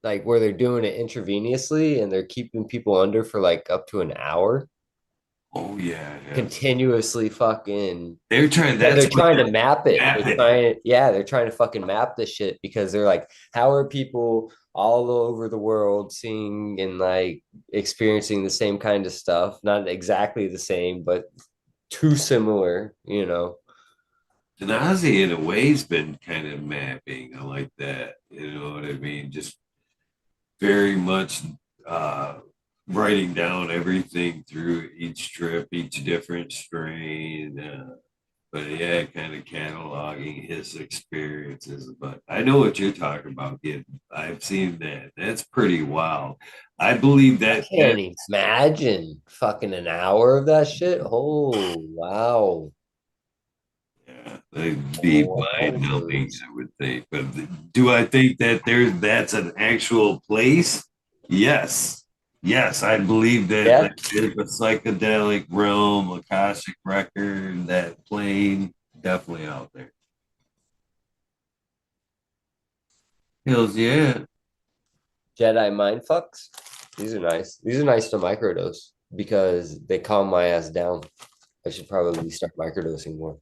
like where they're doing it intravenously and they're keeping people under for like up to an hour. Oh yeah, yeah. Continuously fucking. They're trying. They're trying to map it. map it. They're trying to fucking map this shit because they're like, how are people all over the world seeing and like experiencing the same kind of stuff? Not exactly the same, but too similar, And Ozzy, in a way, has been kind of mapping. I like that. You know what I mean? Just very much writing down everything through each trip, each different strain. But yeah, kind of cataloging his experiences. But I know what you're talking about, kid. I've seen that. That's pretty wild. I believe I that. can't imagine fucking an hour of that shit. Oh wow. Yeah, they'd be mind numbing, I would think. But do I think that that's an actual place? Yes. Yes, I believe that Yeah. there's a psychedelic realm, Akashic record, that plane definitely out there. Hills, yeah. Jedi mind fucks. These are nice. These are nice to microdose because they calm my ass down. I should probably start microdosing more.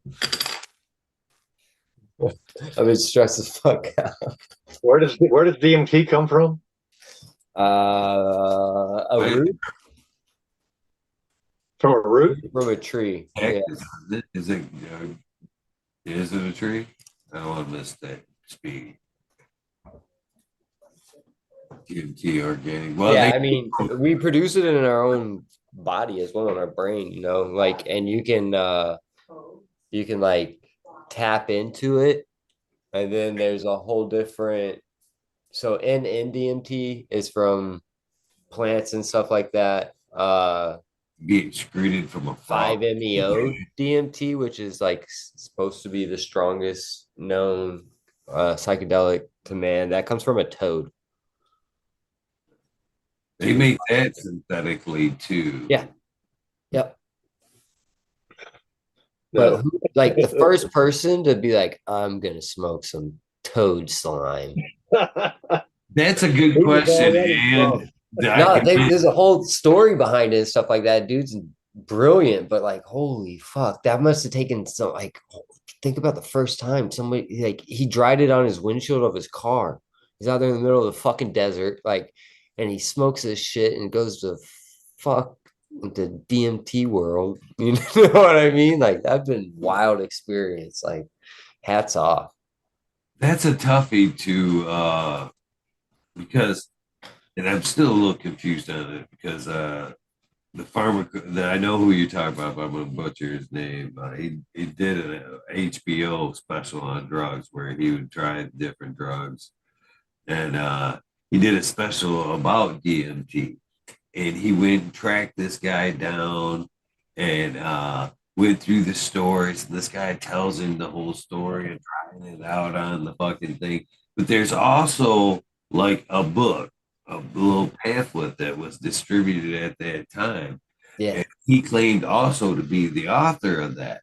I've been stressed as fuck out. Where does DMT come from? A root From a root? from a tree. Yeah. Is it a tree? I don't want to miss that speed. DMT organic. Well, Yeah, I mean, we produce it in our own body as well, in our brain, like, and you can like tap into it, and then there's a whole different. So NDMT is from plants and stuff like that. be excreted from a 5-MeO DMT, which is like supposed to be the strongest known psychedelic to man. That comes from a toad. They make that synthetically too. Yeah. Yep. But like the first person to be like, I'm gonna smoke some toad slime. That's a good question. And There's a whole story behind it and stuff like that. Dude's brilliant, but like, holy fuck, that must have taken some, like, think about the first time somebody, like, he dried it on his windshield of his car. He's out there in the middle of the fucking desert, like, and he smokes this shit and goes to fuck the DMT world. You know what I mean? Like, that's been wild experience. Like, hats off. that's a toughie to because, and I'm still a little confused on it because the farmer that I know who you're talking about, but I'm gonna butcher his name. He did an HBO special on drugs where he would try different drugs, and he did a special about DMT, and he went and tracked this guy down, and went through the stories. And this guy tells him the whole story and trying it out on the fucking thing. But there's also like a book, a little pamphlet that was distributed at that time. Yeah. And he claimed also to be the author of that.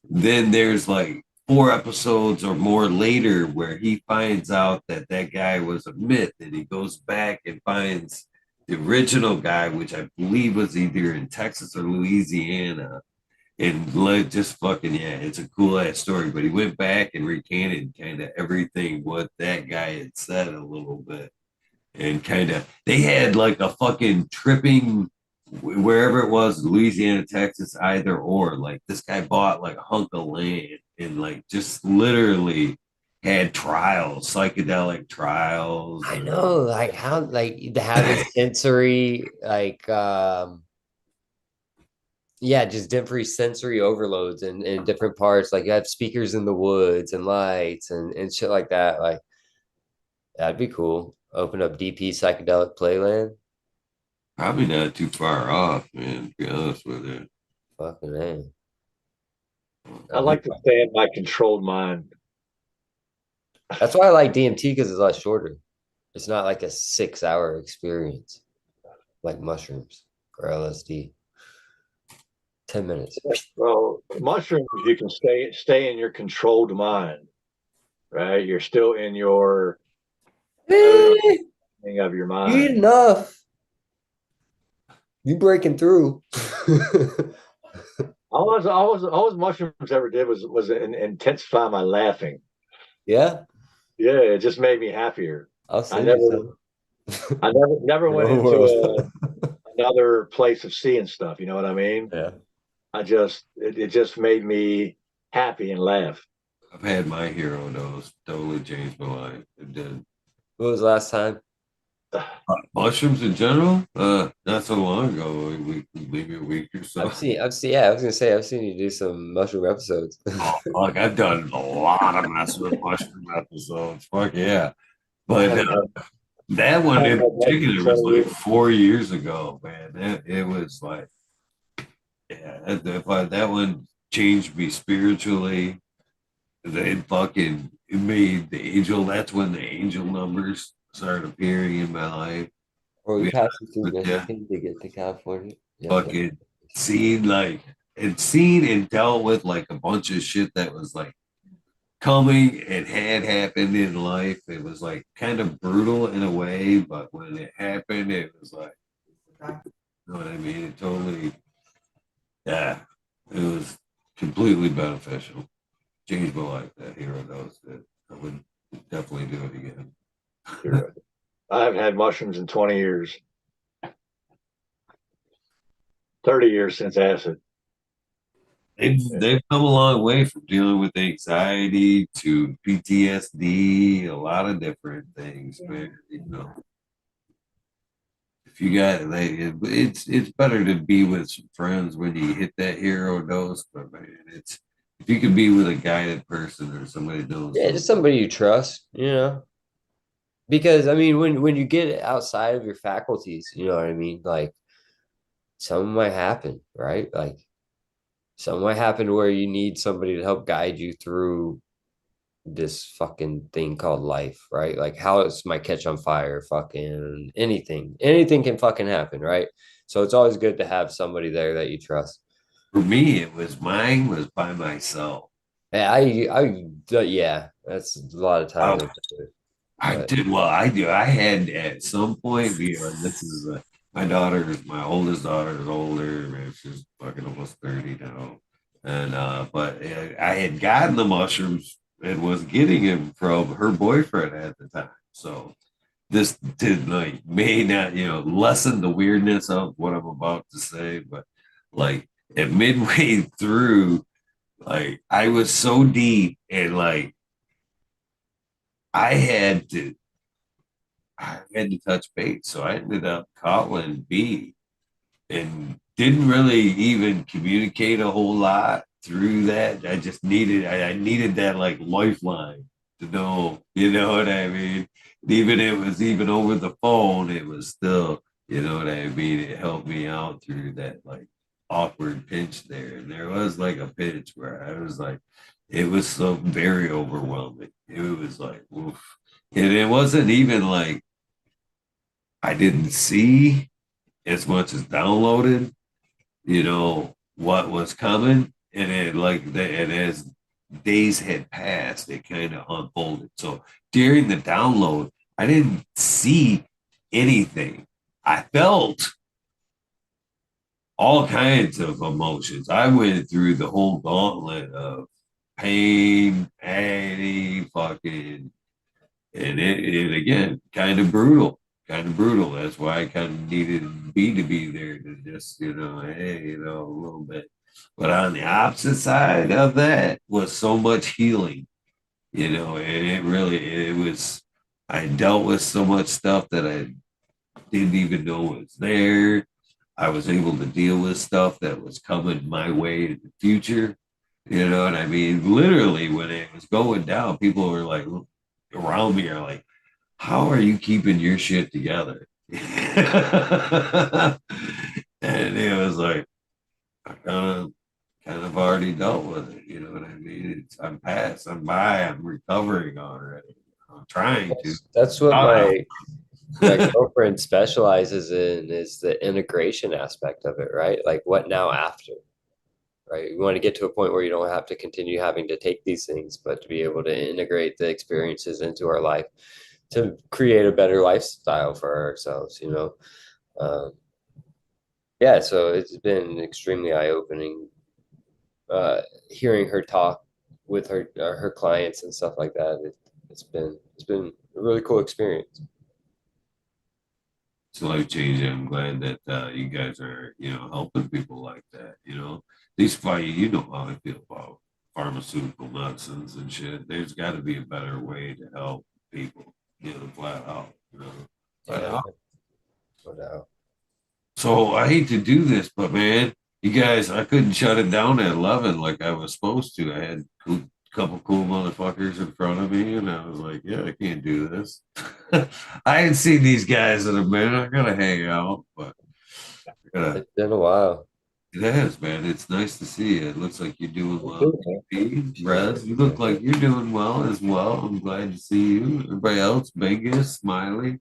Then there's like 4 episodes or more later where he finds out that that guy was a myth, and he goes back and finds the original guy, which I believe was either in Texas or Louisiana, and like just fucking yeah, it's a cool ass story. But he went back and recanted kind of everything what that guy had said a little bit, and kind of they had like a fucking tripping wherever it was, Louisiana, Texas, either or. Like this guy bought like a hunk of land and like just literally had trials, psychedelic trials. I know, like how like having sensory yeah, just different sensory overloads in different parts. Like you have speakers in the woods and lights and shit like that. Like that'd be cool. Open up DP psychedelic playland. Probably not too far off, man, to be honest with you. Fucking A. I like to stay in my controlled mind. That's why I like DMT because it's a lot shorter. It's not like a 6-hour experience like mushrooms or LSD. 10 minutes. Well, mushrooms, you can stay in your controlled mind, right? You're still in your thing of your You mind. eat enough. You breaking through. All mushrooms ever did was intensify my laughing. Yeah, Yeah, it just made me happier. I'll I send never, you I never went some. into another place of seeing stuff. You know what I mean? Yeah. It just made me happy and laugh. I've had my hero dose, totally changed my life. It did. What was the last time? Mushrooms in general, not so long ago, maybe a week or so. Yeah, I was gonna say I've seen you do some mushroom episodes. Like I've done a lot of mess with mushroom episodes. Fuck yeah. But that one in particular was like 4 years ago, man. It was like, yeah, that one changed me spiritually. It made the angel. That's when the angel numbers started appearing in my life. Or we Yeah, passed through but yeah, Michigan to get to California. Yeah. fucking seen and dealt with like a bunch of shit that was like coming and had happened in life. It was like kind of brutal in a way, but when it happened, it was like, you know what I mean? It totally, yeah, it was completely beneficial. Changed my life. That hero dose. I would definitely do it again. Sure. I haven't had mushrooms in 20 years. 30 years since acid. They've come a long way from dealing with anxiety to PTSD, a lot of different things, man. You know, if you got like, it's better to be with some friends when you hit that hero dose, but man, it's if you could be with a guided person or somebody knows. Yeah, just somebody you trust, you know. Because I mean, when you get outside of your faculties, you know what I mean? Like something might happen, right? Like something might happen where you need somebody to help guide you through this fucking thing called life, right? Like house might catch on fire, fucking anything can fucking happen, right? So it's always good to have somebody there that you trust. For me, mine was by myself. Yeah, yeah, that's a lot of time. I did well. I do. I had at some point. This is my oldest daughter is older. Man, she's fucking almost 30 now. And but I had gotten the mushrooms and was getting him from her boyfriend at the time. So this did like may not lessen the weirdness of what I'm about to say, but like at midway through, like I was so deep and like I had to touch bait. So I ended up calling B and didn't really even communicate a whole lot through that. I needed that like lifeline to know, you know what I mean? Even it was even over the phone, it was still, you know what I mean? It helped me out through that like awkward pinch there. And there was like a pinch where I was like, it was so very overwhelming. It was like, oof. And it wasn't even like I didn't see as much as downloaded, what was coming. And it and as days had passed, it kind of unfolded. So during the download, I didn't see anything. I felt all kinds of emotions. I went through the whole gauntlet of pain, agony, fucking, and it again kind of brutal. That's why I kind of needed B to be there to just, hey, a little bit. But on the opposite side of that was so much healing, and it was, I dealt with so much stuff that I didn't even know was there. I was able to deal with stuff that was coming my way in the future. You know what I mean? Literally, when it was going down, people were like, around me are like, how are you keeping your shit together? And it was like, I kind of already dealt with it. You know what I mean? I'm past, I'm by, I'm recovering already. I'm trying to. That's what Uh, my girlfriend specializes in, is the integration aspect of it, right? Like what now after, right? You want to get to a point where you don't have to continue having to take these things, but to be able to integrate the experiences into our life to create a better lifestyle for ourselves, Yeah, so it's been extremely eye-opening, hearing her talk with her clients and stuff like that. It's been a really cool experience. it's life changing. I'm glad that you guys are, helping people like that. These fight, how I feel about pharmaceutical medicines and shit. There's got to be a better way to help people, flat out. Flat Yeah, out. no doubt. So I hate to do this, but man, you guys, I couldn't shut it down at 11 like I was supposed to. I had a couple cool motherfuckers in front of me, and I was like, yeah, I can't do this. I ain't seen these guys in a minute. I gotta hang out, but It's been a while. it has, man. It's nice to see you. It looks like you're doing well. Rez, you look like you're doing well as well. I'm glad to see you. Everybody else, Vegas, Smiley.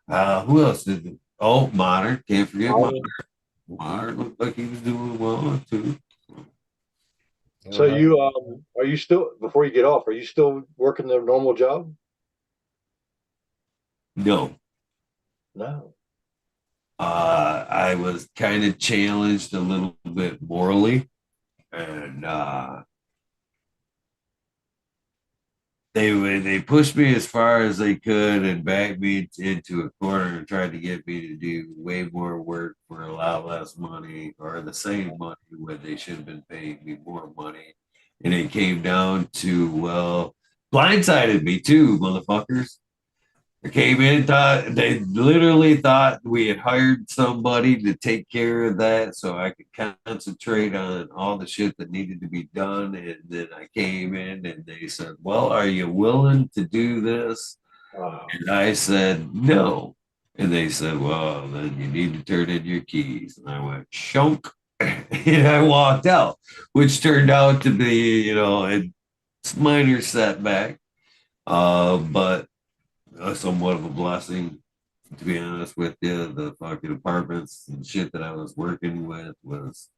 Who else did it? Oh, Modern. Can't forget Modern. Modern looked like he was doing well too. So are you still, before you get off, are you still working the normal job? No. No. I was kind of challenged a little bit morally, and they pushed me as far as they could and backed me into a corner and tried to get me to do way more work for a lot less money or the same money when they should have been paying me more money. And it came down to, well, blindsided me too, motherfuckers. I came in, thought they literally thought we had hired somebody to take care of that so I could concentrate on all the shit that needed to be done. And then I came in and they said, well, are you willing to do this? And I said, no. And they said, well, then you need to turn in your keys. And I went, shunk. And I walked out, which turned out to be, a minor setback. But somewhat of a blessing, to be honest with you. The fucking apartments and shit that I was working with was,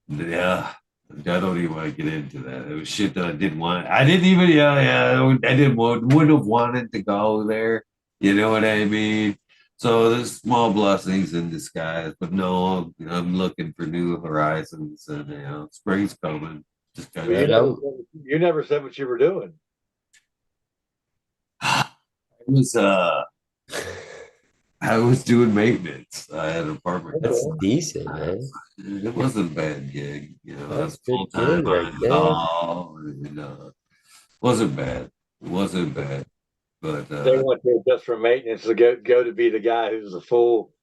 yeah, I don't even want to get into that. It was shit that I didn't want. I didn't even, I didn't wouldn't have wanted to go there. You know what I mean? So there's small blessings in disguise, but no, I'm looking for new horizons, and spring's coming. Just kind Well, of. you never said what you were doing. It was I was doing maintenance. I had an apartment. That's decent, man. It wasn't a bad gig, That's full good time gig right on there. call. Wasn't bad. It wasn't bad. But They want you just for maintenance to go to be the guy who's the full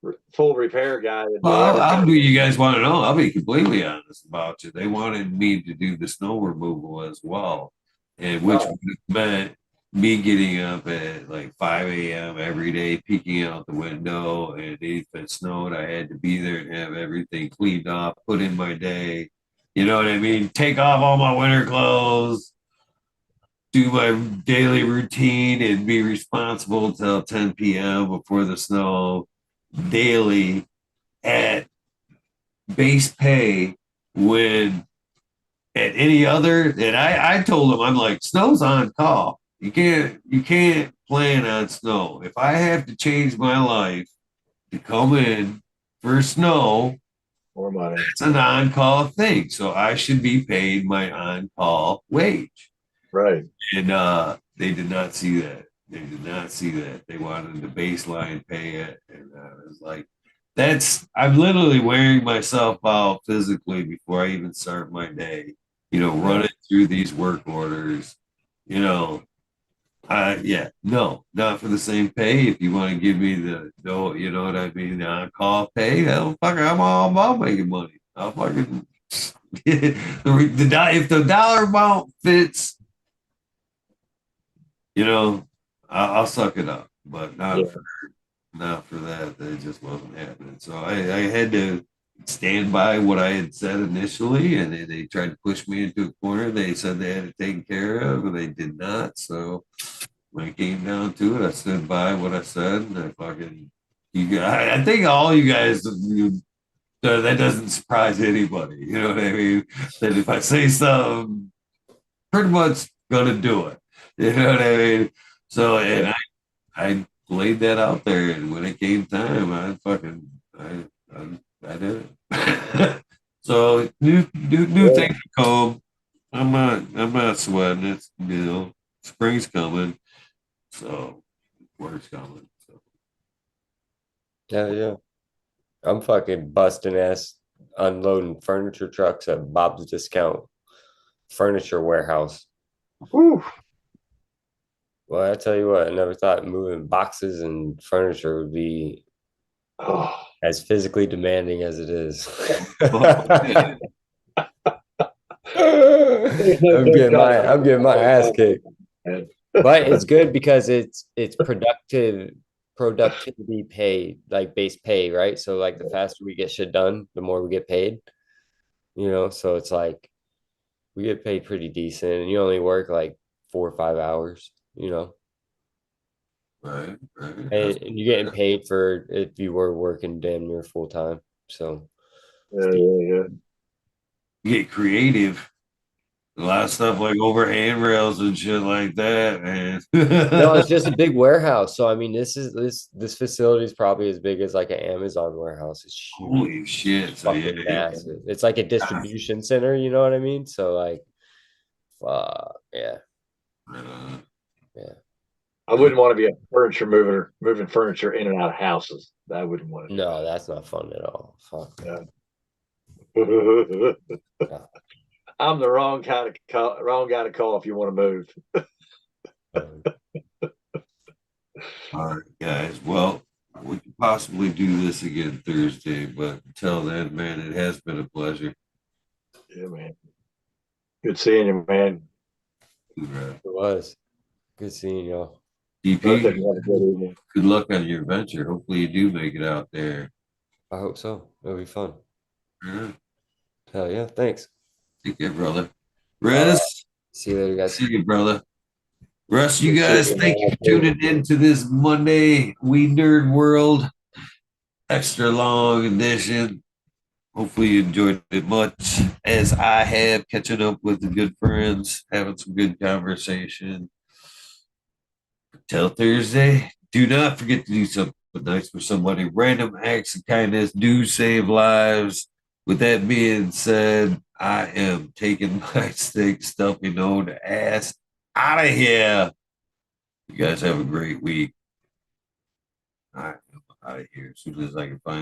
repair guy. That well, I'll do you guys want to know. I'll be completely honest about you. They wanted me to do the snow removal as well, and which would have meant me getting up at like 5 a.m. every day, peeking out the window. And if it snowed, I had to be there and have everything cleaned off, put in my day. You know what I mean? Take off all my winter clothes, do my daily routine, and be responsible till 10 p.m. before the snow daily at base pay, when at any other, and I told him, I'm like, snow's on call. You can't plan on snow. If I have to change my life to come in for snow, more money. it's an on-call thing. So I should be paid my on-call wage. Right. And they did not see that. They did not see that. They wanted the baseline pay it. And I was like, I'm literally wearing myself out physically before I even start my day, running through these work orders, no, not for the same pay. If you want to give me no, you know what I mean, the on-call pay, hell, fucker, I'm all about making money. I'll fucking, if the dollar amount fits, I'll suck it up, but not for that. That just wasn't happening. So I had to stand by what I had said initially, and they tried to push me into a corner. They said they had it taken care of, and they did not. So when it came down to it, I stood by what I said, and I think all you guys, that doesn't surprise anybody. You know what I mean? That if I say something, pretty much gonna do it. You know what I mean? So, and I laid that out there, and when it came time, I did it. So new things to come. I'm not sweating it. Spring's coming, so work's coming. So. Yeah. I'm fucking busting ass unloading furniture trucks at Bob's Discount Furniture Warehouse. Whew. Well, I tell you what, I never thought moving boxes and furniture would be as physically demanding as it is. I'm getting my ass kicked. But it's good because it's productivity paid, like base pay, right? So like the faster we get shit done, the more we get paid. So it's like we get paid pretty decent, and you only work like 4 or 5 hours, Right. and you're getting paid for if you were working damn near full time. So Yeah. You get creative. A lot of stuff like over handrails and shit like that, man. no, it's just a big warehouse. So I mean, this facility is probably as big as like an Amazon warehouse. It's huge. Holy shit! It's fucking massive. It's like a distribution center. You know what I mean? So like, yeah. I wouldn't want to be a furniture mover, moving furniture in and out of houses. I wouldn't want to. No, that's not fun at all. Fuck. Yeah. I'm the wrong guy to call if you want to move. All right, guys. Well, we could possibly do this again Thursday, but until then, man, it has been a pleasure. Yeah, man. Good seeing you, man. It was good seeing y'all. DP, good luck on your venture. Hopefully, you do make it out there. I hope so. It'll be fun. Yeah. Hell yeah! Thanks. Take care, brother. Riz, see you later, guys. See you, brother. Russ, you guys, thank you for tuning in to this Monday Weed Nerd World extra long edition. Hopefully you enjoyed it much as I have, catching up with the good friends, having some good conversation. Till Thursday, do not forget to do something nice for somebody. Random acts of kindness do save lives. With that being said, I am taking my steak stuffing old ass out of here. You guys have a great week. All right, I'm out of here as soon as I can find